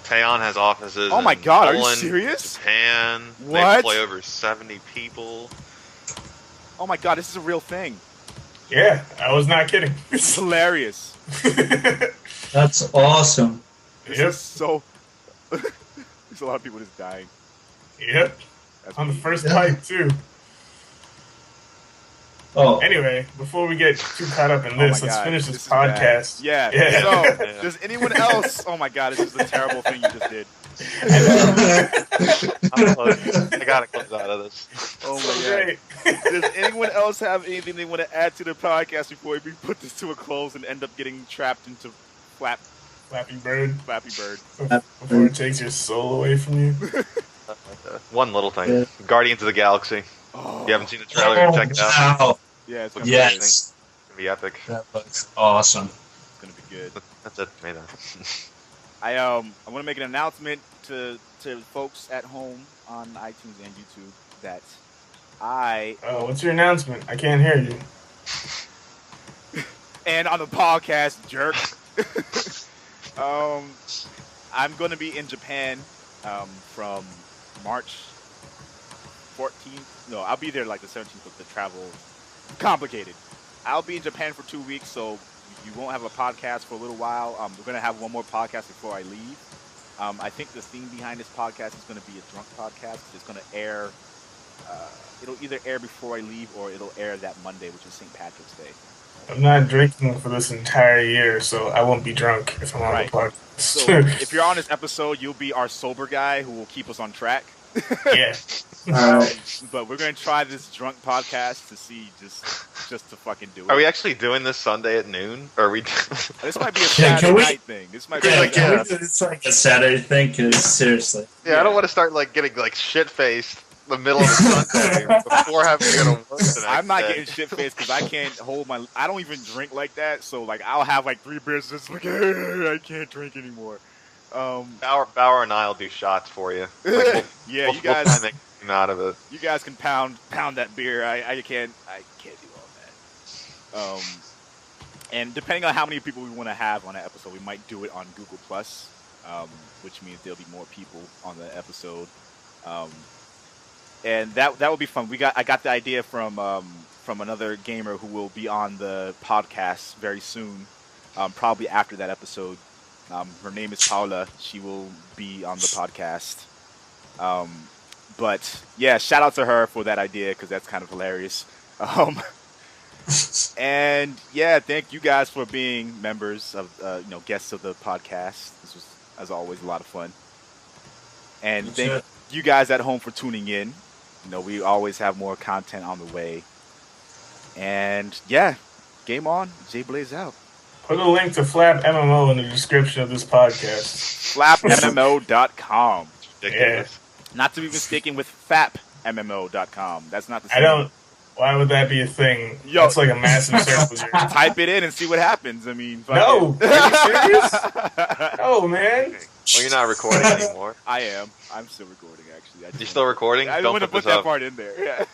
Teon has offices Oh my in God, are you Poland, serious? Japan. They What? employ over 70 people. Oh my God, this is a real thing. Yeah, I was not kidding. It's hilarious. That's awesome. This Yep. is so. There's a lot of people just dying. Yep. That's On the me. first Yeah. pipe, too. Oh, Anyway, before we get too caught up in Oh my this, let's God, finish this this is bad. podcast. Yeah. Yeah. So, Yeah. does anyone else? Oh my God, this is a terrible thing you just did. I'm close. I gotta close out of this. Oh So my God. great. Does anyone else have anything they want to add to the podcast before we put this to a close and end up getting trapped into Flappy Bird. Flappy Bird? Before it takes your soul away from you. One little thing. Yeah. Guardians of the Galaxy. Oh, You haven't seen the trailer? Check it out. wow. yeah, it's gonna, Yes. It's gonna be epic. That looks awesome. it's gonna be good. That's it. Made that. I want to make an announcement to folks at home on iTunes and YouTube that I Oh, what's your announcement? I can't hear you. and on the podcast, jerk. I'm going to be in Japan from March 14th. No, I'll be there like the 17th, but the travel complicated. I'll be in Japan for 2 weeks, so you won't have a podcast for a little while. We're going to have one more podcast before I leave. I think the theme behind this podcast is going to be a drunk podcast. It's going to air. It'll either air before I leave or it'll air that Monday, which is St. Patrick's Day. I'm not drinking for this entire year, so I won't be drunk if I'm on Right. the podcast. So if you're on this episode, you'll be our sober guy who will keep us on track. Yeah. But we're gonna try this drunk podcast to see just to fucking do it. Are we actually doing this Sunday at noon? Or are we? This might be a Yeah, Saturday can we- night thing. This might be Yeah, like can yeah. we do this like a Saturday thing? Because seriously. Yeah, I don't want to start like getting like shit faced the middle of the Sunday before having to go to work the next I'm not day. getting shit faced because I can't hold my. I don't even drink like that. So like I'll have like 3 beers just like I can't drink anymore. Bauer and I'll do shots for you. Like, Yeah, we'll you try guys. and make something out of it. You guys can pound that beer. I can't do all that. And depending on how many people we want to have on that episode, we might do it on Google Plus, which means there'll be more people on the episode. And that will be fun. I got the idea from another gamer who will be on the podcast very soon, probably after that episode. Her name is Paula. She will be on the podcast. But yeah, shout out to her for that idea because that's kind of hilarious. And yeah, thank you guys for being members of, guests of the podcast. This was, as always, a lot of fun. And thank you guys at home for tuning in. We always have more content on the way. And yeah, game on. Jay Blaze out. Put a link to Flap MMO in the description of this podcast. FlapMMO.com. Ridiculous. Not to be mistaken with FapMMO.com. That's not the same. I don't. Why would that be a thing? Yo. That's like a massive search wizard. Type it in and see what happens. I mean, fuck No, it. are you serious? Oh man. Well, you're not recording anymore. I am. I'm still recording, actually. You still recording? I Don't want to put put this that up. part in there. Yeah.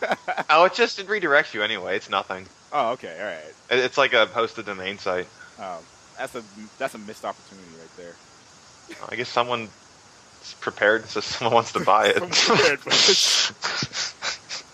Oh, it redirects you anyway. It's nothing. Oh, okay. All right. It's like a hosted domain site. That's a missed opportunity right there. I guess someone's prepared, so someone wants to buy it. Someone's prepared for this.